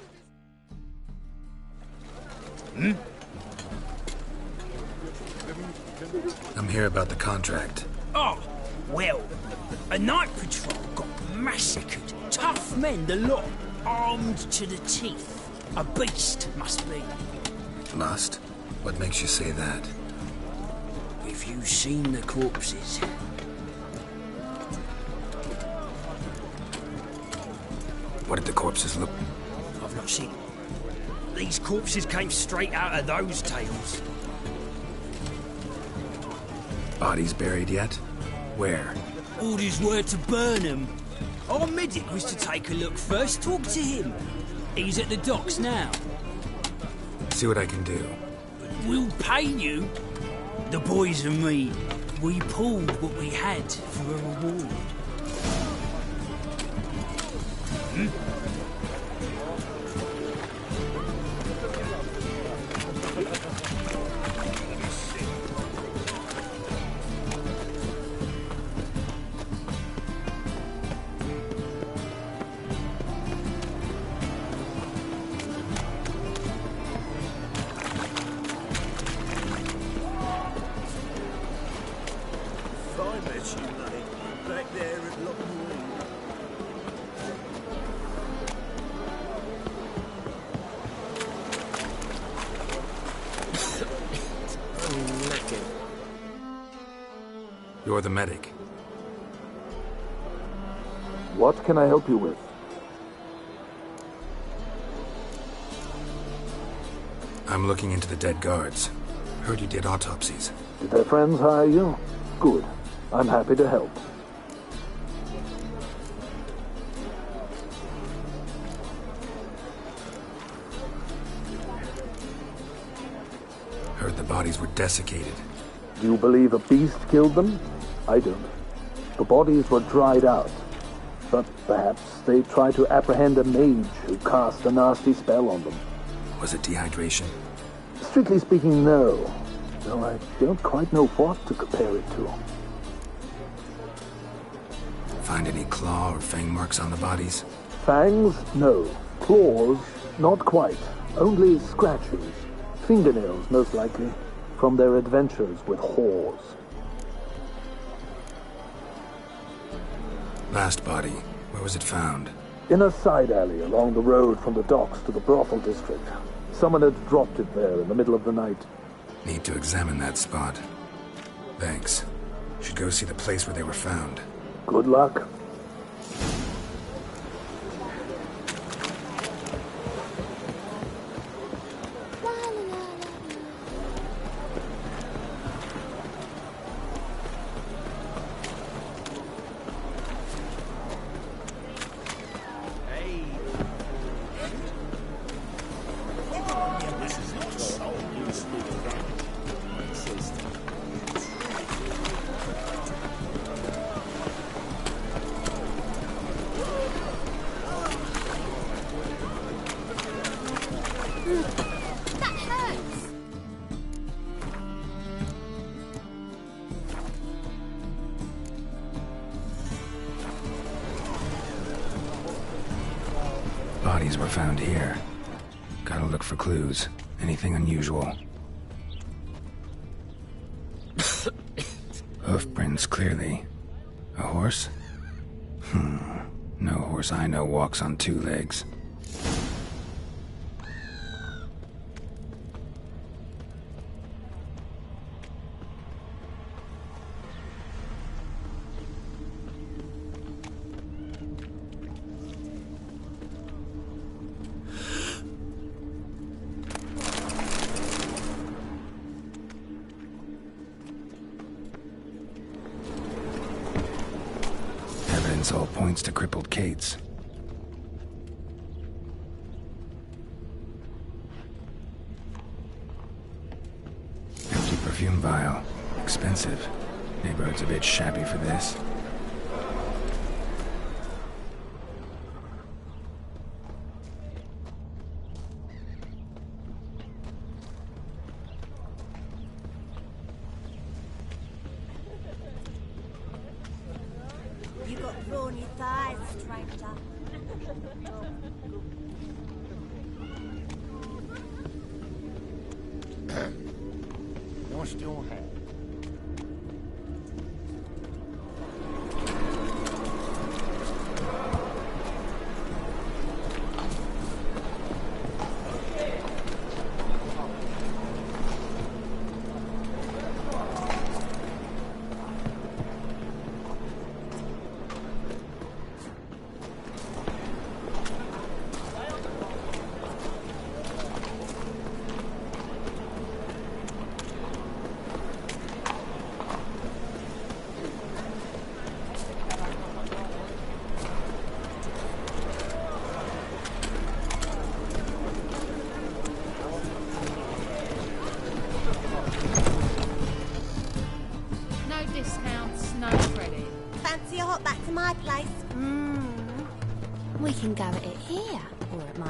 I'm here about the contract. Oh, well, a night patrol got massacred. Tough men, the lot, armed to the teeth. A beast, must be. Lust? What makes you say that? Have you seen the corpses? What did the corpses look? I've not seen. These corpses came straight out of those tales. Bodies buried yet? Where? Orders were to burn them. Our medic was to take a look first, talk to him. He's at the docks now. See what I can do. We'll pay you. The boys and me, we pulled what we had for a reward. You're the medic. What can I help you with? I'm looking into the dead guards. Heard you did autopsies. Did their friends hire you? Good. I'm happy to help. Heard the bodies were desiccated. Do you believe a beast killed them? I don't. The bodies were dried out. But perhaps they tried to apprehend a mage who cast a nasty spell on them. Was it dehydration? Strictly speaking, no. Though I don't quite know what to compare it to. Find any claw or fang marks on the bodies? Fangs? No. Claws? Not quite. Only scratches. Fingernails, most likely. From their adventures with whores. Last body, where was it found? In a side alley along the road from the docks to the brothel district. Someone had dropped it there in the middle of the night. Need to examine that spot. Thanks. Should go see the place where they were found. Good luck. Bodies were found here. Gotta look for clues. Anything unusual. Hoof prints, clearly. A horse? No horse I know walks on two legs. All points to crippled Kate's. Empty perfume vial. Expensive. Neighborhood's a bit shabby for this. You got brawny thighs, stranger. Washed your hair.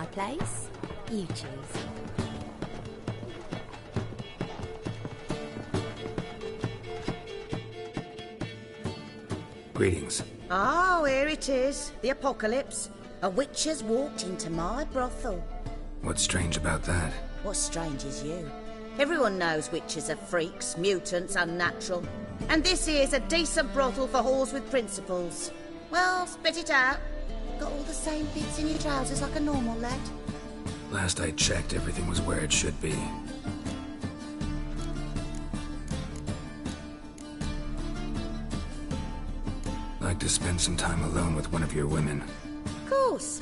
my place? You choose. Greetings. Oh, here it is. The apocalypse. A witch has walked into my brothel. What's strange about that? What's strange is you. Everyone knows witches are freaks, mutants, unnatural. And this here's a decent brothel for whores with principles. Well, spit it out. Got all the same bits in your trousers like a normal lad. Last I checked, everything was where it should be. Like to spend some time alone with one of your women. Of course.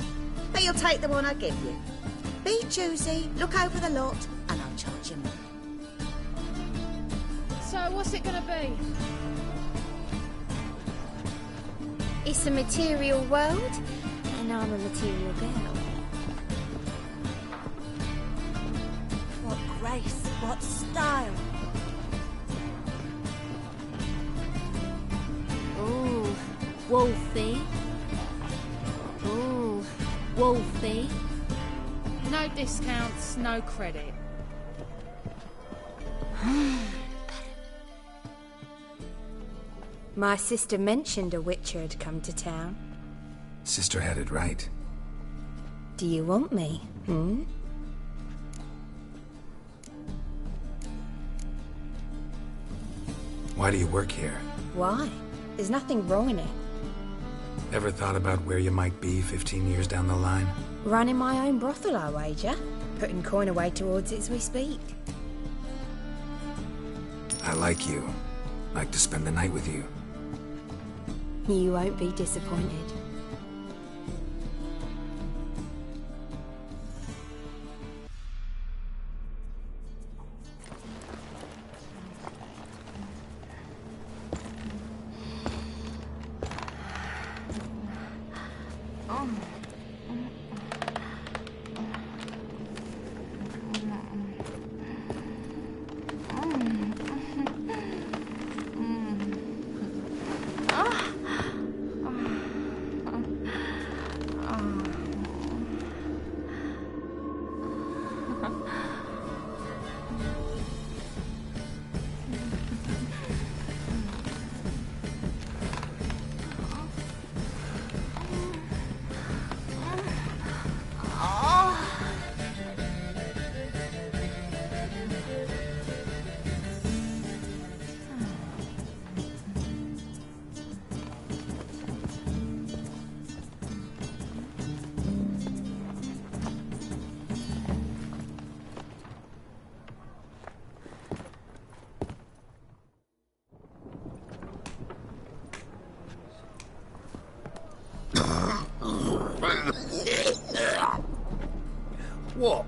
But you'll take the one I give you. Be choosy, look over the lot, and I'll charge you more. So, what's it gonna be? It's a material world, and I'm a material girl. What grace, what style. Ooh, wolfy. Ooh, wolfy. No discounts, no credit. My sister mentioned a witcher had come to town. Sister had it right. Do you want me, hmm? Why do you work here? Why? There's nothing wrong in it. Ever thought about where you might be 15 years down the line? Running my own brothel, I wager. Putting coin away towards it as we speak. I like you. Like to spend the night with you. You won't be disappointed. What?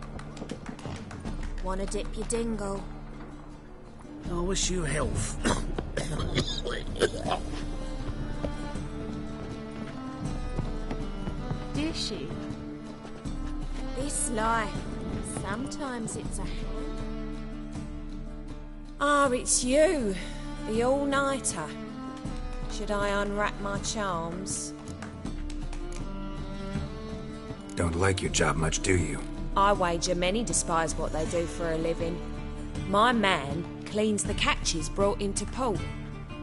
Wanna dip your dingle? I wish you health. Dish you? This life. Sometimes it's a hand. Ah, it's you. The all-nighter. Should I unwrap my charms? Don't like your job much, do you? I wager many despise what they do for a living. My man cleans the catches brought into port.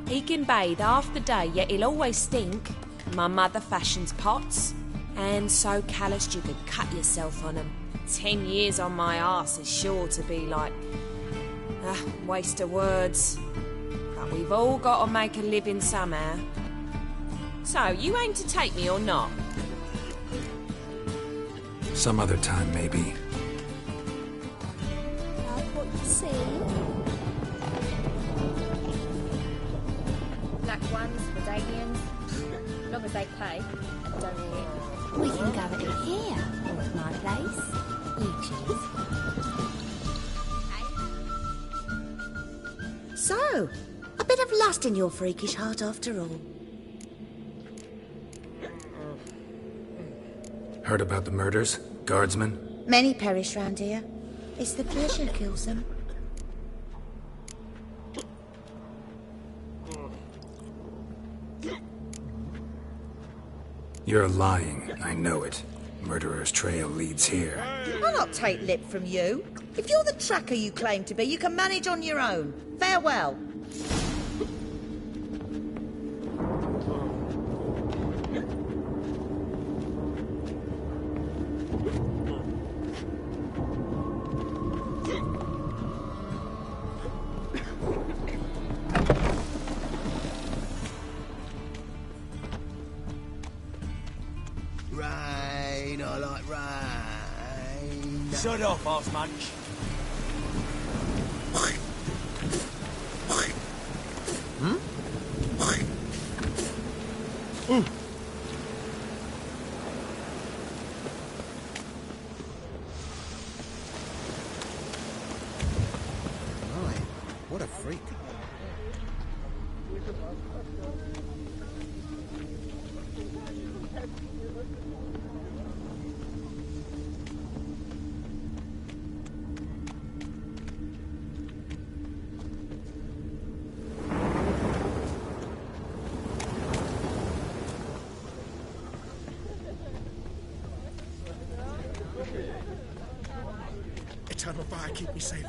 He can bathe half the day, yet he'll always stink. My mother fashions pots, and so calloused you could cut yourself on 'em. 10 years on my arse is sure to be like... waste of words. But we've all got to make a living somehow. So, you aim to take me or not? Some other time, maybe. Like what you see? Black ones, Redanians. As long as they pay and don't hit. We can go at it here, or at my place. You choose. So, a bit of lust in your freakish heart after all. Heard about the murders? Guardsmen? Many perish round here. It's the pleasure kills them. You're lying. I know it. Murderer's trail leads here. I'll not take lip from you. If you're the tracker you claim to be, you can manage on your own. Farewell. Rain, I like rain. Shut off, Osmunch. Right, what a freak. Eternal fire, keep me safe.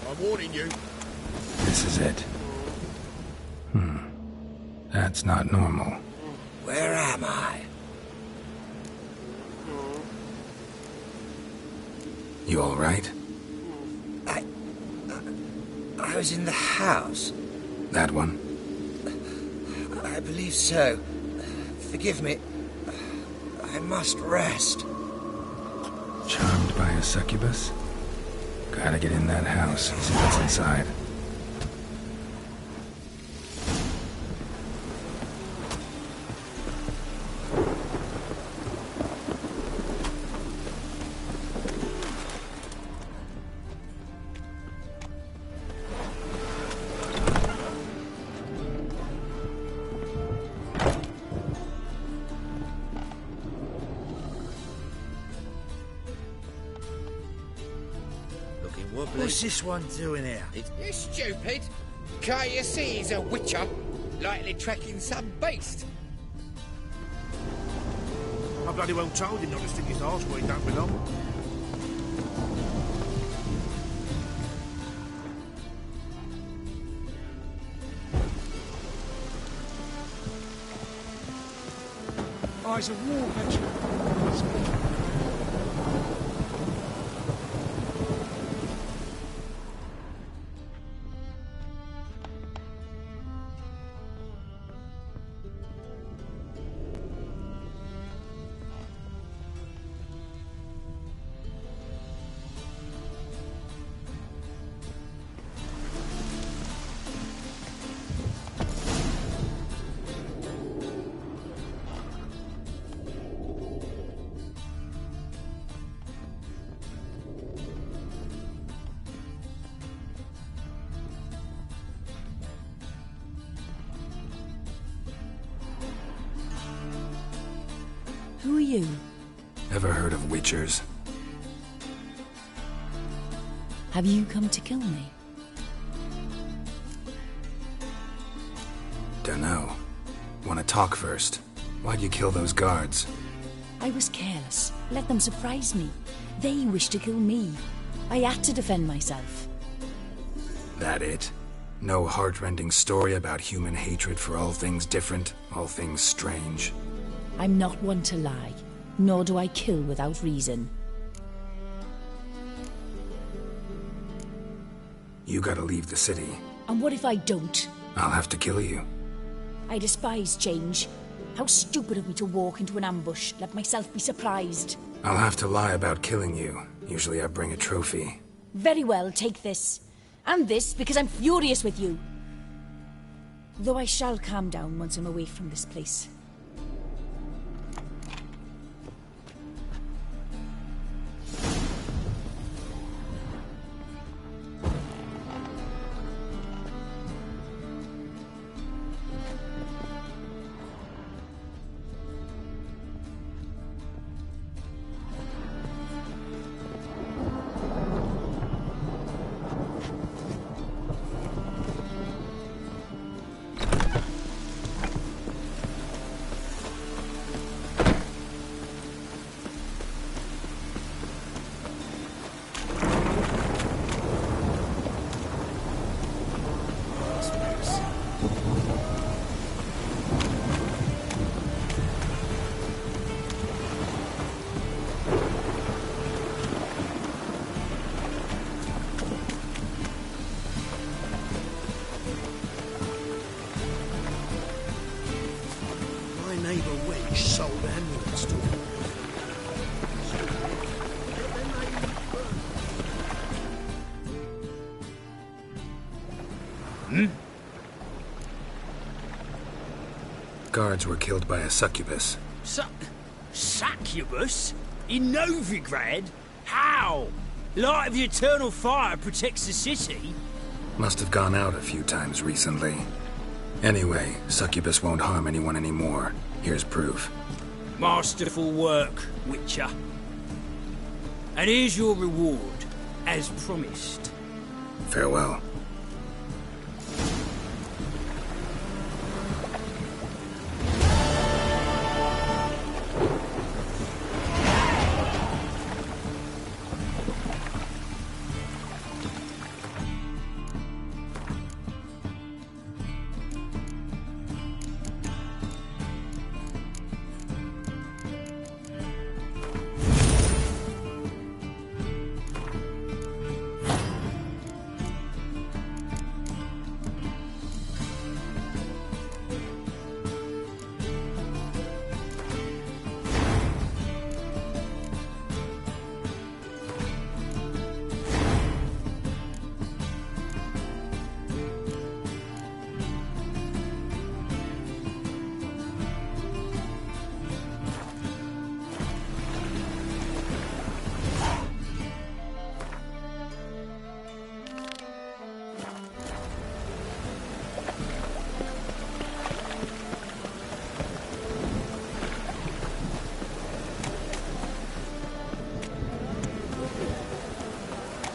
I'm warning you. This is it. That's not normal. Where am I? You all right? I was in the house. That one? I believe so. Forgive me. I must rest. Charmed by a succubus? Gotta get in that house, see what's inside. What's this one doing here? You stupid. Can't you see he's a witcher? Likely tracking some beast. I bloody well told him not to stick his arse where he don't belong. Oh, he's a war veteran. Who are you? Ever heard of witchers? Have you come to kill me? Dunno. Wanna talk first? Why'd you kill those guards? I was careless. Let them surprise me. They wished to kill me. I had to defend myself. That it? No heartrending story about human hatred for all things different, all things strange? I'm not one to lie, nor do I kill without reason. You gotta leave the city. And what if I don't? I'll have to kill you. I despise change. How stupid of me to walk into an ambush, let myself be surprised. I'll have to lie about killing you. Usually I bring a trophy. Very well, take this. And this, because I'm furious with you. Though I shall calm down once I'm away from this place. neighbour wench sold amulets to him. Guards were killed by a succubus. Succubus? In Novigrad? How? Light of the eternal fire protects the city? Must have gone out a few times recently. Anyway, succubus won't harm anyone anymore. Here's proof. Masterful work, Witcher. And here's your reward, as promised. Farewell.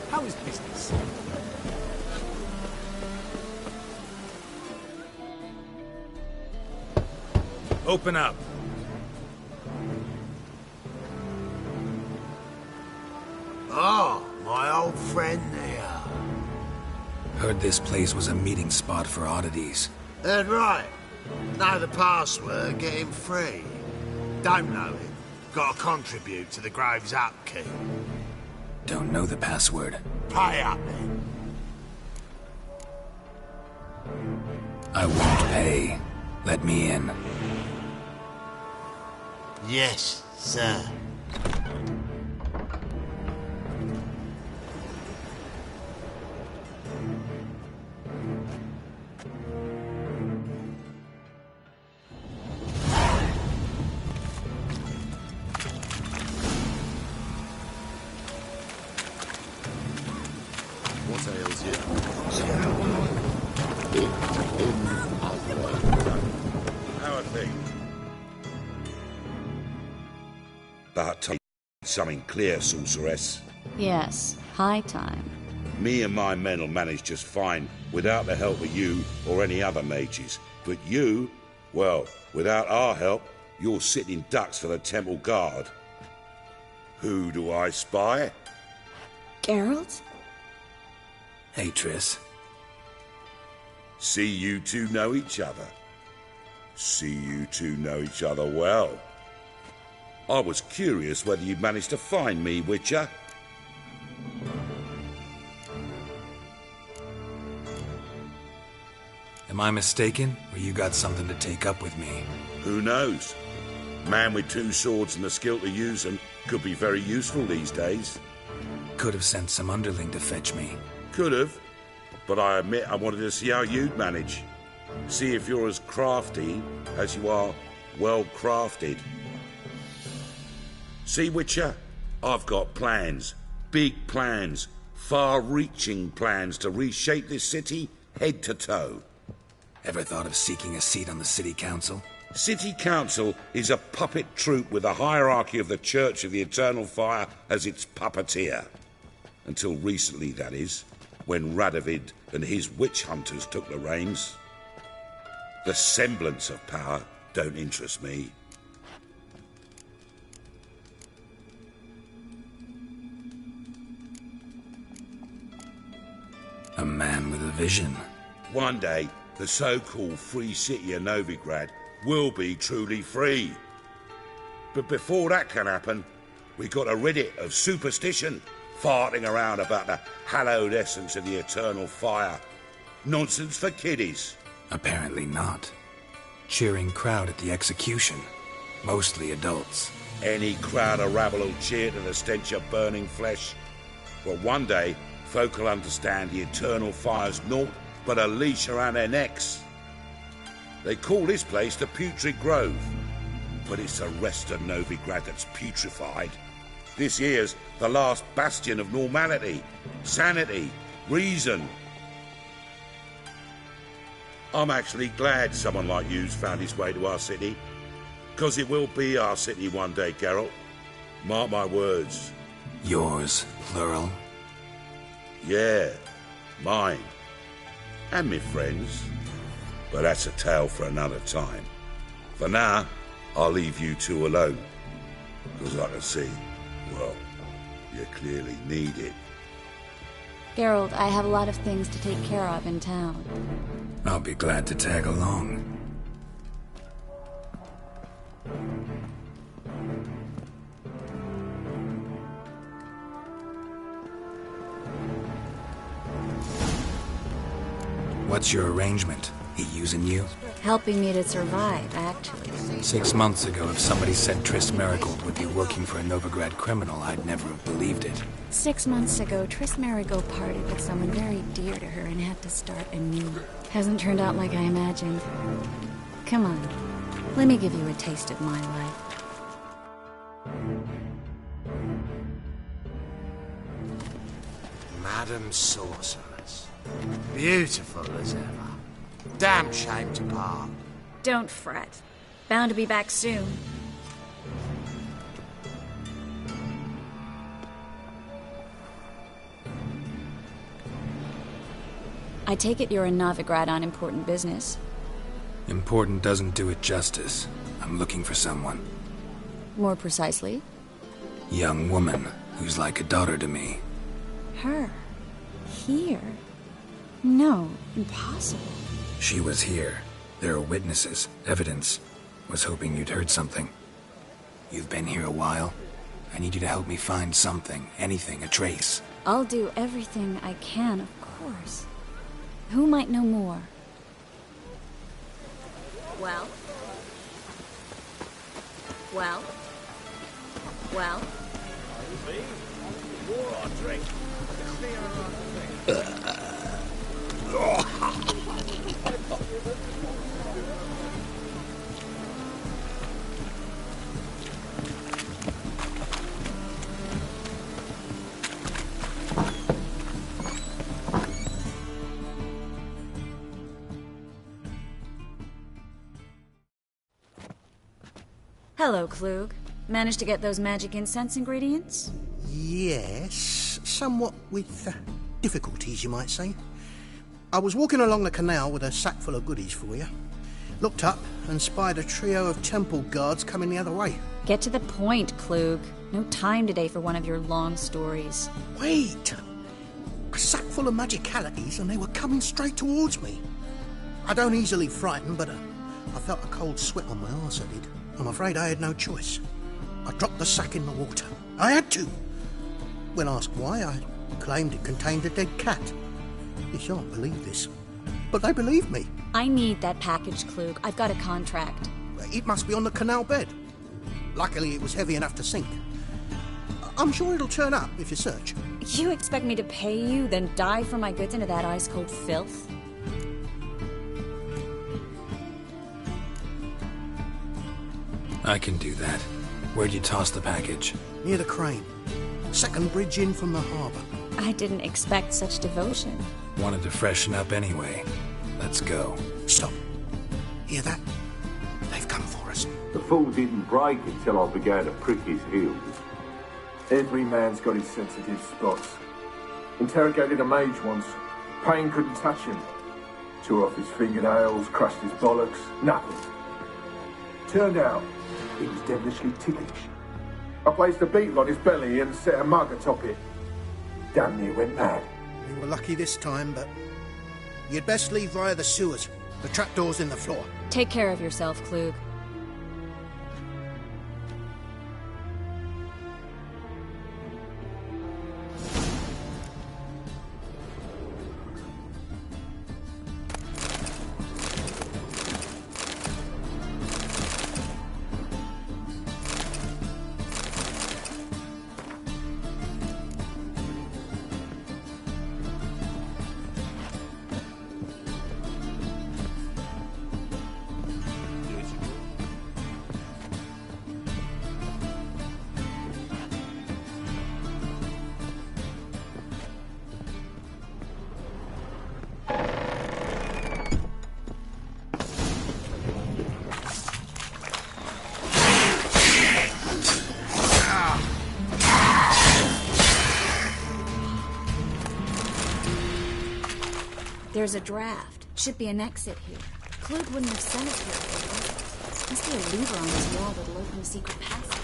How is business? Open up. Oh, my old friend there. Heard this place was a meeting spot for oddities. That's right. Know the password, get him free. Don't know him. Gotta contribute to the Grove's upkeep. Don't know the password. Pay up then. I won't pay. Let me in. Yes, sir. What ails you? How are things? But something clear, sorceress. Yes, high time. Me and my men will manage just fine without the help of you or any other mages. But you, well, without our help, you're sitting ducks for the temple guard. Who do I spy? Geralt? Hey, Triss. See you two know each other. See you two know each other well. I was curious whether you'd managed to find me, Witcher. Am I mistaken, or you got something to take up with me? Who knows? Man with two swords and the skill to use them could be very useful these days. Could have sent some underling to fetch me. Could have, but I admit I wanted to see how you'd manage. See if you're as crafty as you are well crafted. See, Witcher, I've got plans. Big plans. Far-reaching plans to reshape this city head to toe. Ever thought of seeking a seat on the city council? City council is a puppet troupe with the hierarchy of the Church of the Eternal Fire as its puppeteer. Until recently, that is, when Radovid and his witch hunters took the reins. The semblance of power don't interest me. A man with a vision. One day, the so-called free city of Novigrad will be truly free. But before that can happen, we got to rid it of superstition, farting around about the hallowed essence of the eternal fire. Nonsense for kiddies. Apparently not. cheering crowd at the execution. Mostly adults. Any crowd of rabble will cheer to the stench of burning flesh. But one day, folk will understand the eternal fire's naught but a leash around their necks. They call this place the Putrid Grove, but it's the rest of Novigrad that's putrefied. This here's the last bastion of normality, sanity, reason. I'm actually glad someone like you's found his way to our city, because it will be our city one day, Geralt. Mark my words. Yours, plural? Yeah, mine. And me friends. But that's a tale for another time. For now, I'll leave you two alone. Because I can see, well, you clearly need it. Geralt, I have a lot of things to take care of in town. I'll be glad to tag along. What's your arrangement? He using you? Helping me to survive, actually. 6 months ago, if somebody said Triss Merigold would be working for a Novigrad criminal, I'd never have believed it. 6 months ago, Triss Merigold parted with someone very dear to her and had to start anew. Hasn't turned out like I imagined. Come on, let me give you a taste of my life. Madam Sorceress. Beautiful as ever. Damn shame to part. Don't fret. Bound to be back soon. I take it you're in Novigrad on important business. Important doesn't do it justice. I'm looking for someone. More precisely? Young woman who's like a daughter to me. Her? Here? No, impossible. She was here. There are witnesses, evidence. Was hoping you'd heard something. You've been here a while. I need you to help me find something, anything, a trace. I'll do everything I can, of course. Who might know more? Well? Well? Well? Hello, Klug. Managed to get those magic incense ingredients? Yes, somewhat with difficulties, you might say. I was walking along the canal with a sack full of goodies for you. Looked up and spied a trio of temple guards coming the other way. Get to the point, Klug. No time today for one of your long stories. Wait! A sack full of magicalities and they were coming straight towards me. I don't easily frighten, but I felt a cold sweat on my arse, I did. I'm afraid I had no choice. I dropped the sack in the water. I had to. When asked why, I claimed it contained a dead cat. You shan't believe this, but they believed me. I need that package, Klug. I've got a contract. It must be on the canal bed. Luckily, it was heavy enough to sink. I'm sure it'll turn up if you search. You expect me to pay you, then dive for my goods into that ice-cold filth? I can do that. Where'd you toss the package? Near the crane. Second bridge in from the harbour. I didn't expect such devotion. Wanted to freshen up anyway. Let's go. Stop. Hear that? They've come for us. The fool didn't break until I began to prick his heels. Every man's got his sensitive spots. Interrogated a mage once. Pain couldn't touch him. Tore off his fingernails, crushed his bollocks. Nothing. Turned out, he was devilishly ticklish. I placed a beetle on his belly and set a mug atop it. Damn near went mad. We were lucky this time, but you'd best leave via the sewers. The trapdoor's in the floor. Take care of yourself, Klug. There's a draft. Should be an exit here. Klug wouldn't have sent us here if there wasn't. Must be a lever on this wall that'll open a secret passage.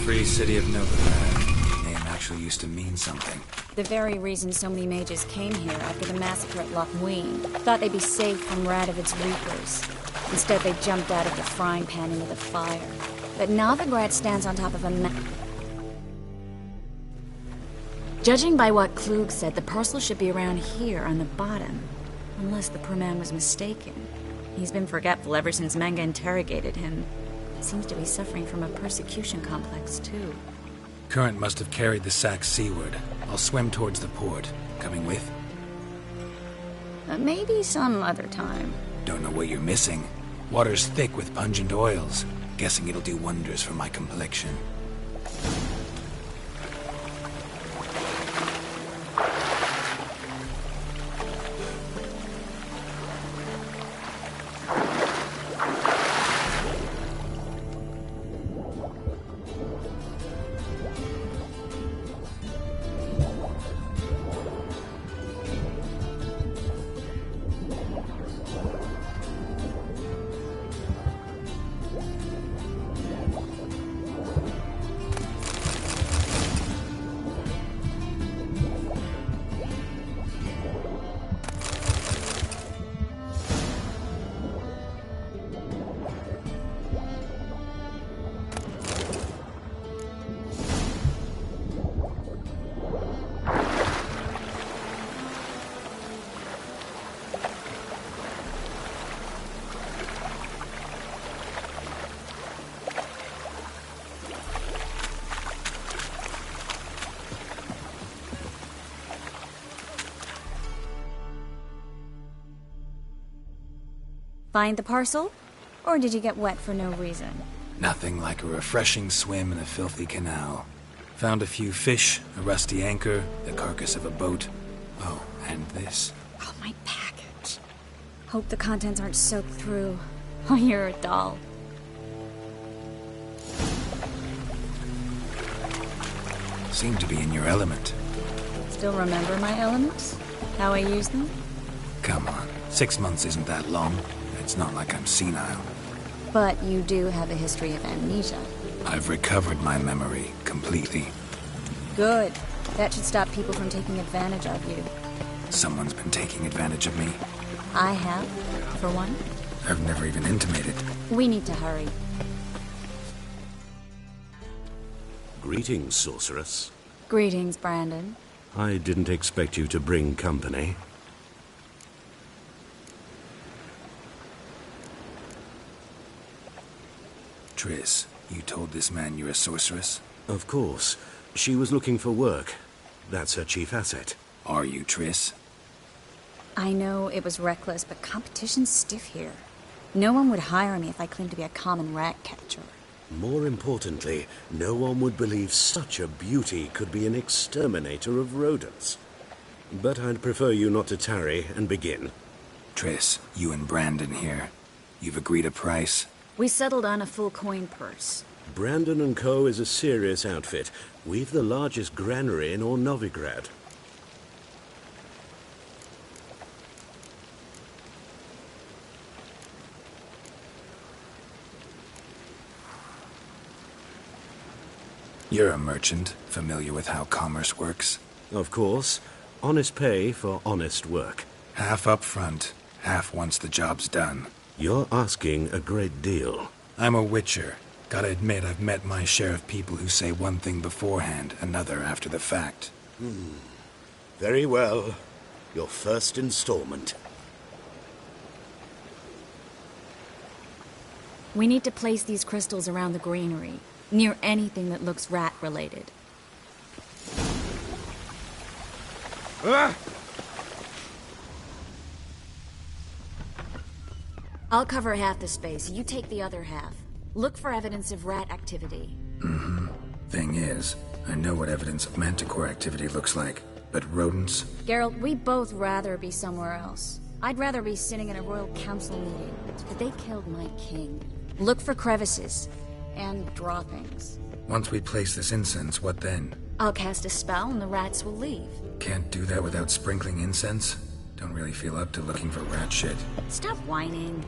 Free city of Novigrad. Name actually used to mean something. The very reason so many mages came here after the massacre at Loch Ween. Thought they'd be safe from Radovid's reapers. Instead, they jumped out of the frying pan into the fire. But Novigrad stands on top of a Judging by what Klug said, the parcel should be around here on the bottom. Unless the poor man was mistaken. He's been forgetful ever since Manga interrogated him. Seems to be suffering from a persecution complex, too. Current must have carried the sack seaward. I'll swim towards the port. Coming with? Maybe some other time. Don't know what you're missing. Water's thick with pungent oils. Guessing it'll do wonders for my complexion. Find the parcel? Or did you get wet for no reason? Nothing like a refreshing swim in a filthy canal. Found a few fish, a rusty anchor, the carcass of a boat. Oh, and this. Oh, my package. Hope the contents aren't soaked through. Oh, you're a doll. Seem to be in your element. Still remember my elements? How I use them? Come on, 6 months isn't that long. It's not like I'm senile. But you do have a history of amnesia. I've recovered my memory completely. Good. That should stop people from taking advantage of you. Someone's been taking advantage of me. I have, for one. I've never even intimated. We need to hurry. Greetings, sorceress. Greetings, Brandon. I didn't expect you to bring company. Triss, you told this man you're a sorceress? Of course. She was looking for work. That's her chief asset. Are you, Triss? I know it was reckless, but competition's stiff here. No one would hire me if I claimed to be a common rat catcher. More importantly, no one would believe such a beauty could be an exterminator of rodents. But I'd prefer you not to tarry and begin. Triss, you and Brandon here. You've agreed a price? We settled on a full coin purse. Brandon & Co. is a serious outfit. We've the largest granary in all Novigrad. You're a merchant, familiar with how commerce works? Of course. Honest pay for honest work. Half up front, half once the job's done. You're asking a great deal. I'm a witcher. Gotta admit, I've met my share of people who say one thing beforehand, another after the fact. Very well. Your first installment. We need to place these crystals around the granary, near anything that looks rat-related. I'll cover half the space. You take the other half. Look for evidence of rat activity. Mm-hmm. Thing is, I know what evidence of manticore activity looks like, but rodents? Geralt, we'd both rather be somewhere else. I'd rather be sitting in a royal council meeting. But they killed my king. Look for crevices. And droppings. Once we place this incense, what then? I'll cast a spell and the rats will leave. Can't do that without sprinkling incense? Don't really feel up to looking for rat shit. Stop whining.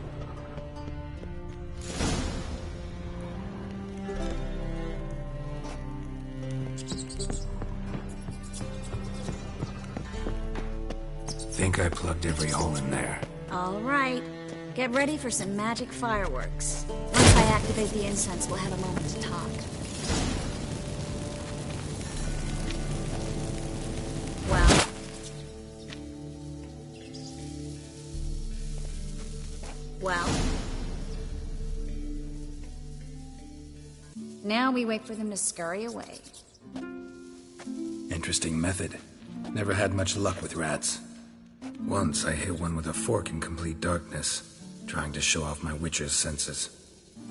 Think I plugged every hole in there. All right. Get ready for some magic fireworks. Once I activate the incense, we'll have a moment to talk. Well. Well. Now we wait for them to scurry away. Interesting method. Never had much luck with rats. Once I hit one with a fork in complete darkness, trying to show off my witcher's senses.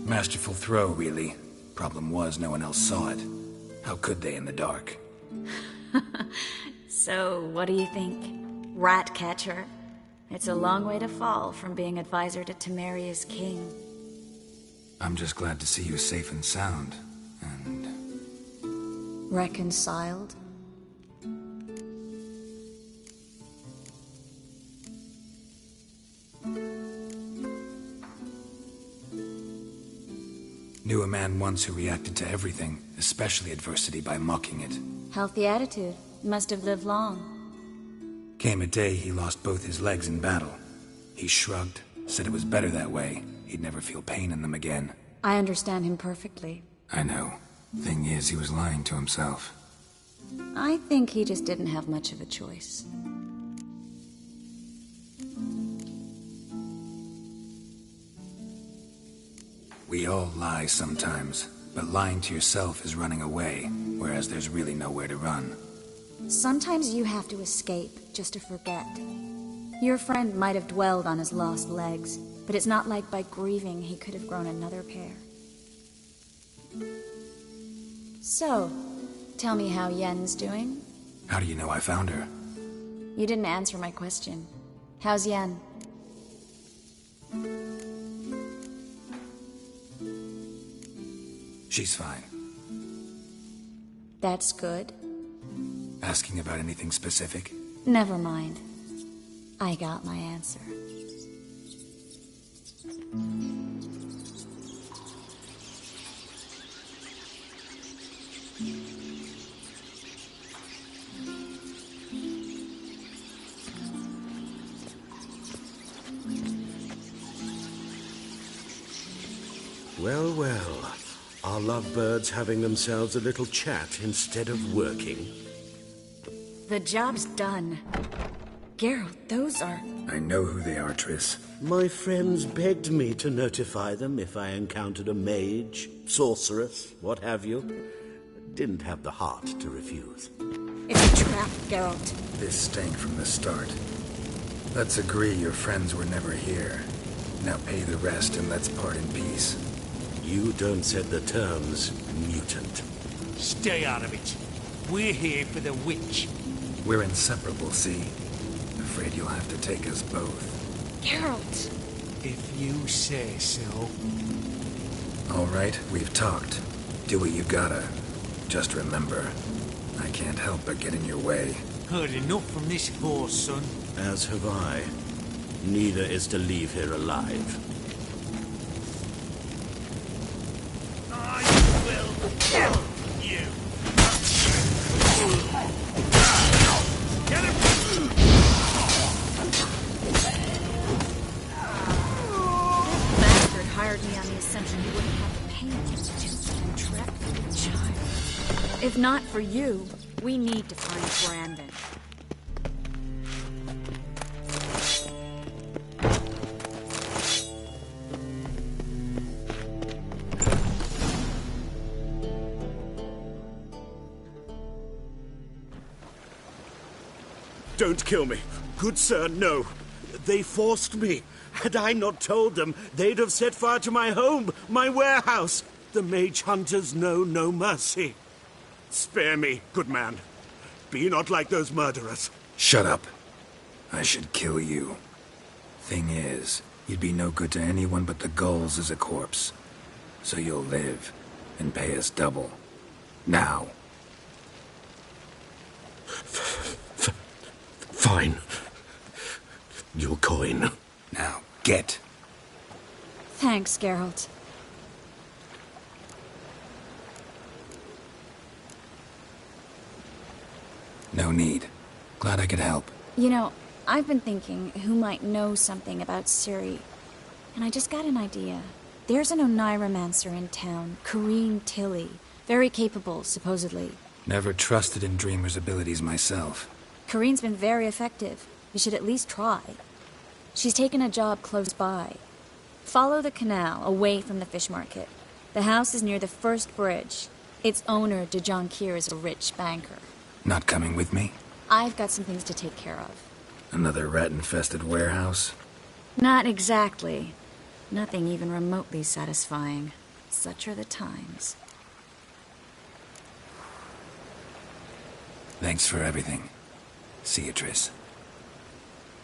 Masterful throw, really. Problem was, no one else saw it. How could they in the dark? So, what do you think? Rat catcher? It's a long way to fall from being advisor to Temeria's king. I'm just glad to see you safe and sound, and... Reconciled? Knew a man once who reacted to everything, especially adversity, by mocking it. Healthy attitude. Must have lived long. Came a day he lost both his legs in battle. He shrugged, said it was better that way. He'd never feel pain in them again. I understand him perfectly. I know. Thing is, he was lying to himself. I think he just didn't have much of a choice. We all lie sometimes, but lying to yourself is running away, whereas there's really nowhere to run. Sometimes you have to escape, just to forget. Your friend might have dwelled on his lost legs, but it's not like by grieving he could have grown another pair. So, tell me how Yen's doing? How do you know I found her? You didn't answer my question. How's Yen? She's fine. That's good. Asking about anything specific? Never mind. I got my answer. Well, well. Are lovebirds having themselves a little chat instead of working? The job's done. Geralt, those are... I know who they are, Triss. My friends begged me to notify them if I encountered a mage, sorceress, what have you. Didn't have the heart to refuse. It's a trap, Geralt. This stank from the start. Let's agree your friends were never here. Now pay the rest and let's part in peace. You don't set the terms, mutant. Stay out of it. We're here for the witch. We're inseparable, see? Afraid you'll have to take us both. Geralt! If you say so. All right, we've talked. Do what you gotta. Just remember, I can't help but get in your way. Heard enough from this horse, son. As have I. Neither is to leave here alive. I will kill you. Get him! Bastard hired me on the assumption you wouldn't have the pain and trap the child. If not for you, we need to find Brandon. Don't kill me. Good sir, no. They forced me. Had I not told them, they'd have set fire to my home, my warehouse. The mage hunters know no mercy. Spare me, good man. Be not like those murderers. Shut up. I should kill you. Thing is, you'd be no good to anyone but the gulls as a corpse. So you'll live, and pay us double. Now. Fine. Your coin. Now, get. Thanks, Geralt. No need. Glad I could help. You know, I've been thinking who might know something about Ciri. And I just got an idea. There's an Oneiromancer in town, Corrine Tilly. Very capable, supposedly. Never trusted in Dreamer's abilities myself. Corrine's been very effective. You should at least try. She's taken a job close by. Follow the canal, away from the fish market. The house is near the first bridge. Its owner, de Jonkir, is a rich banker. Not coming with me? I've got some things to take care of. Another rat-infested warehouse? Not exactly. Nothing even remotely satisfying. Such are the times. Thanks for everything. See you, Triss.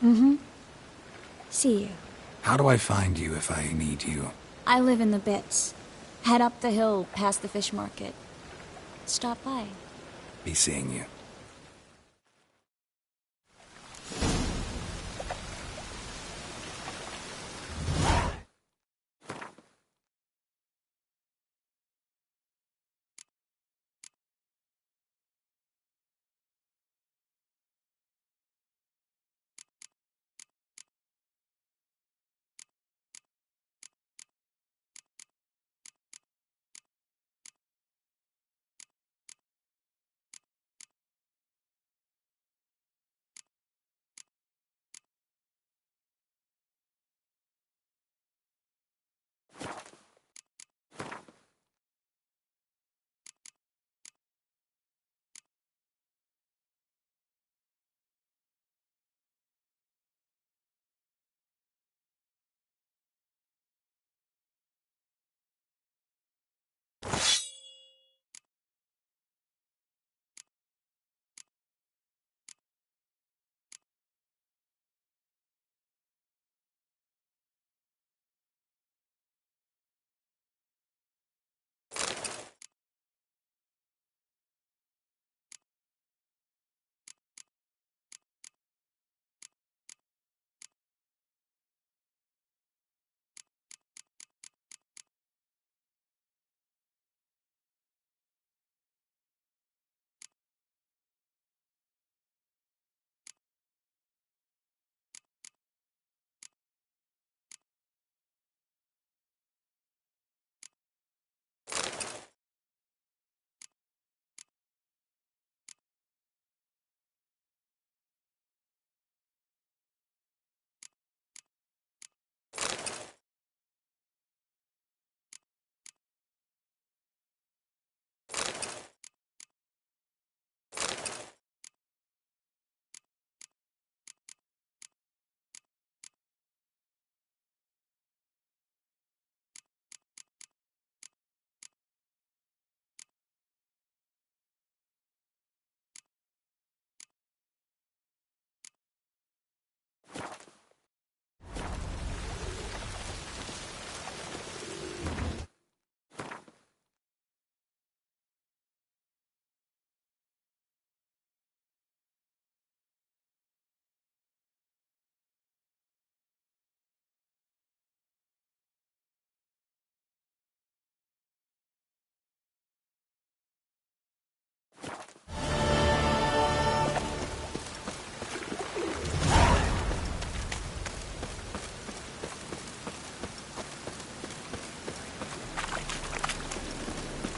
Mm-hmm. See you. How do I find you if I need you? I live in the Bits. Head up the hill past the fish market. Stop by. Be seeing you.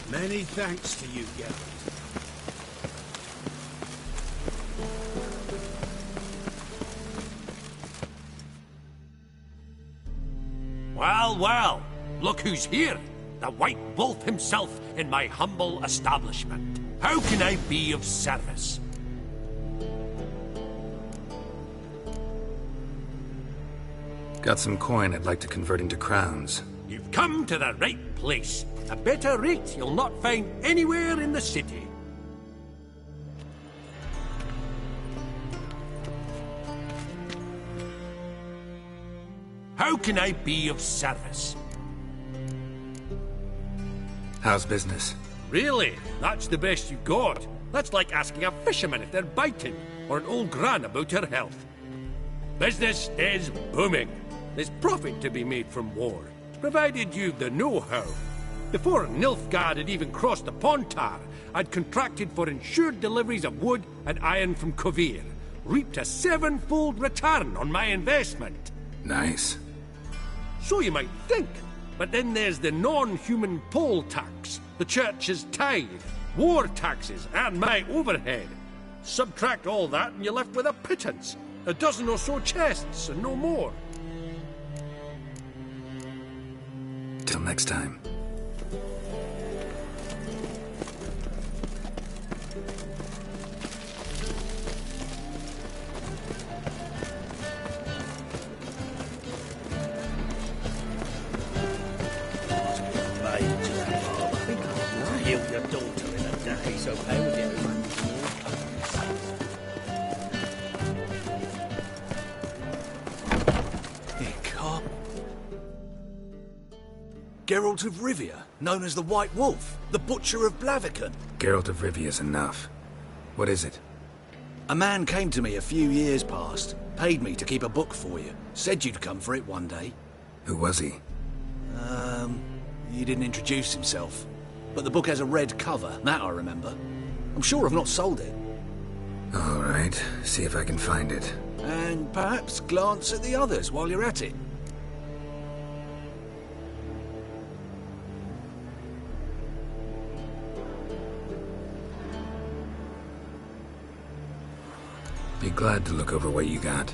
Many thanks to you, Geralt. Well, well, look who's here. The White Wolf himself in my humble establishment. How can I be of service? Got some coin I'd like to convert into crowns. You've come to the right place. A better rate you'll not find anywhere in the city. How can I be of service? How's business? Really? That's the best you got? That's like asking a fisherman if they're biting, or an old gran about her health. Business is booming. There's profit to be made from war, provided you've the know-how. Before Nilfgaard had even crossed the Pontar, I'd contracted for insured deliveries of wood and iron from Kovir, reaped a 7-fold return on my investment. Nice. So you might think, but then there's the non-human poll tax, the church's tithe, war taxes, and my overhead. Subtract all that and you're left with a pittance. A dozen or so chests, and no more. Till next time. Heal your daughter in a day, so how would you? Geralt of Rivia, known as the White Wolf, the Butcher of Blaviken. Geralt of Rivia's enough. What is it? A man came to me a few years past, paid me to keep a book for you, said you'd come for it one day. Who was he? He didn't introduce himself. But the book has a red cover, that I remember. I'm sure I've not sold it. All right, see if I can find it. And perhaps glance at the others while you're at it. Be glad to look over what you got.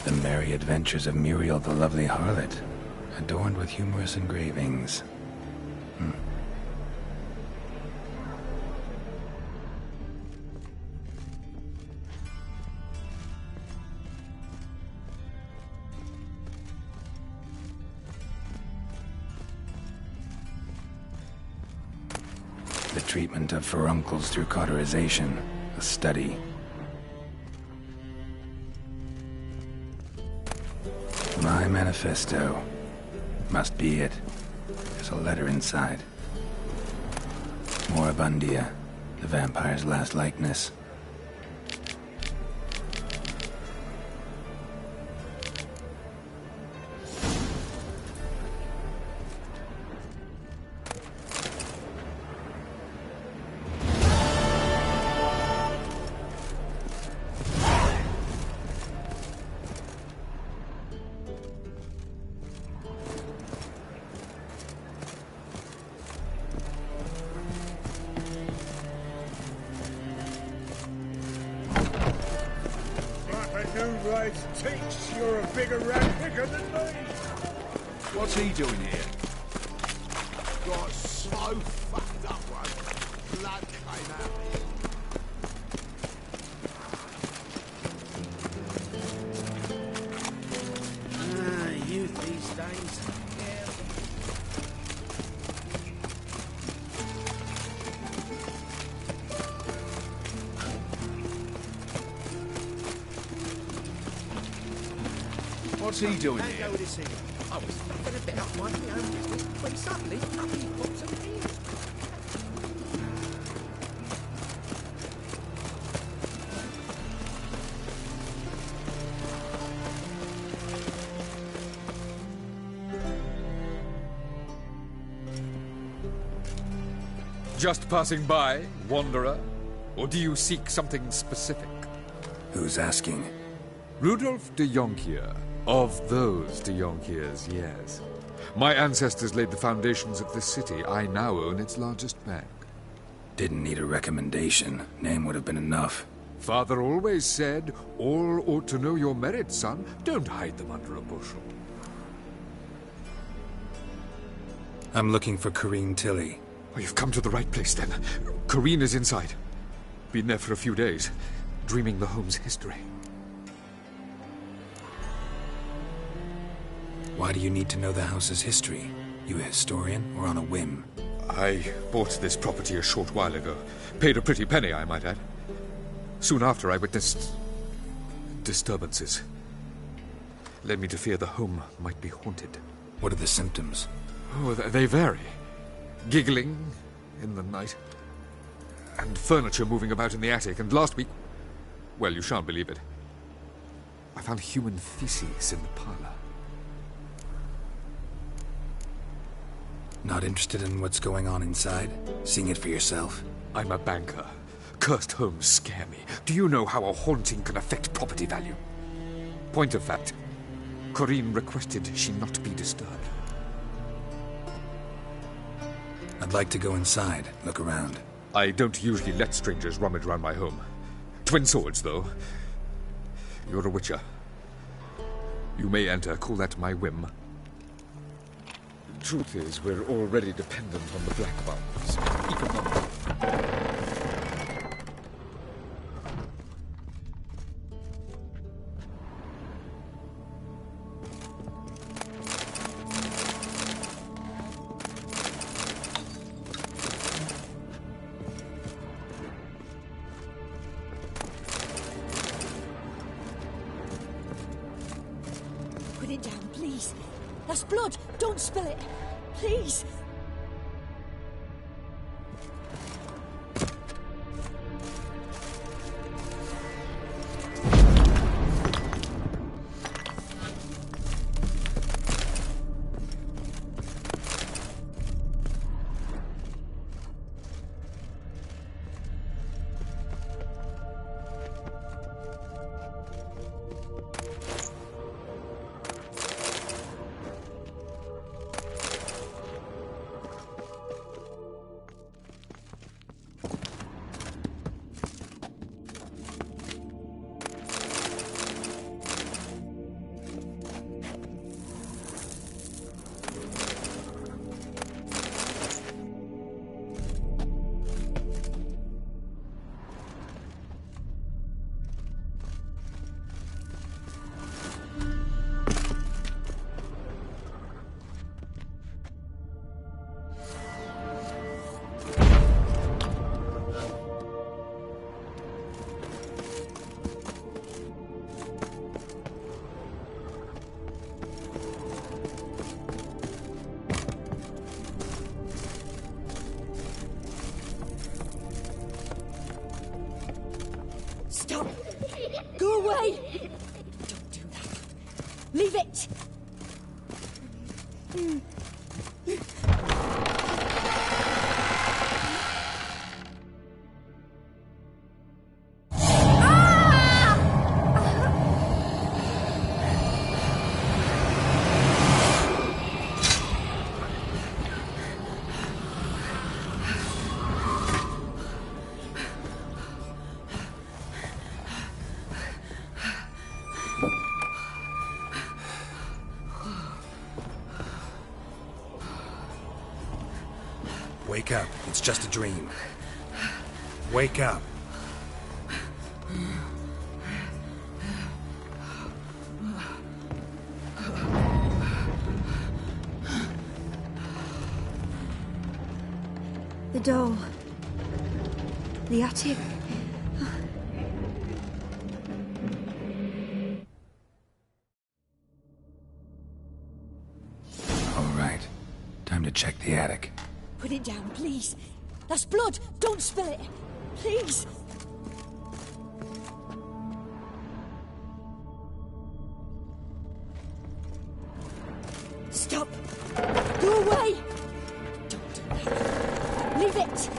The Merry Adventures of Muriel the Lovely Harlot, adorned with humorous engravings. The treatment of furuncles through cauterization, a study. My manifesto. Must be it. There's a letter inside. Moribundia, the vampire's last likeness. Teach, you're a bigger rat picker than me. What's he doing here? Got so fucked up once, blood came out of him. Youth these days. What's he doing here? I was thinking a bit up minding my own business when suddenly up he pops and appears. Just passing by, wanderer? Or do you seek something specific? Who's asking? Rudolf de Jonkier. Of those de Jonkiers, yes. My ancestors laid the foundations of this city. I now own its largest bank. Didn't need a recommendation. Name would have been enough. Father always said, all ought to know your merits, son. Don't hide them under a bushel. I'm looking for Corrine Tilly. Oh, you've come to the right place, then. Corrine is inside. Been there for a few days, dreaming the home's history. Why do you need to know the house's history? You a historian, or on a whim? I bought this property a short while ago. Paid a pretty penny, I might add. Soon after, I witnessed disturbances. Led me to fear the home might be haunted. What are the symptoms? Oh, they vary. Giggling in the night. And furniture moving about in the attic. And last week, well, you shan't believe it, I found human feces in the parlor. Not interested in what's going on inside? Seeing it for yourself? I'm a banker. Cursed homes scare me. Do you know how a haunting can affect property value? Point of fact, Corrine requested she not be disturbed. I'd like to go inside, look around. I don't usually let strangers rummage around my home. Twin swords, though. You're a witcher. You may enter, call that my whim. Truth is, we're already dependent on the black ones. Even on... Put it down, please. That's blood. Don't spill it. Please. Go away! Don't do that. Leave it! Wake up. It's just a dream. Wake up. The doll. The attic. All right. Time to check the attic. Put it down, please. That's blood. Don't spill it. Please. Stop. Go away. Don't do that. Leave it.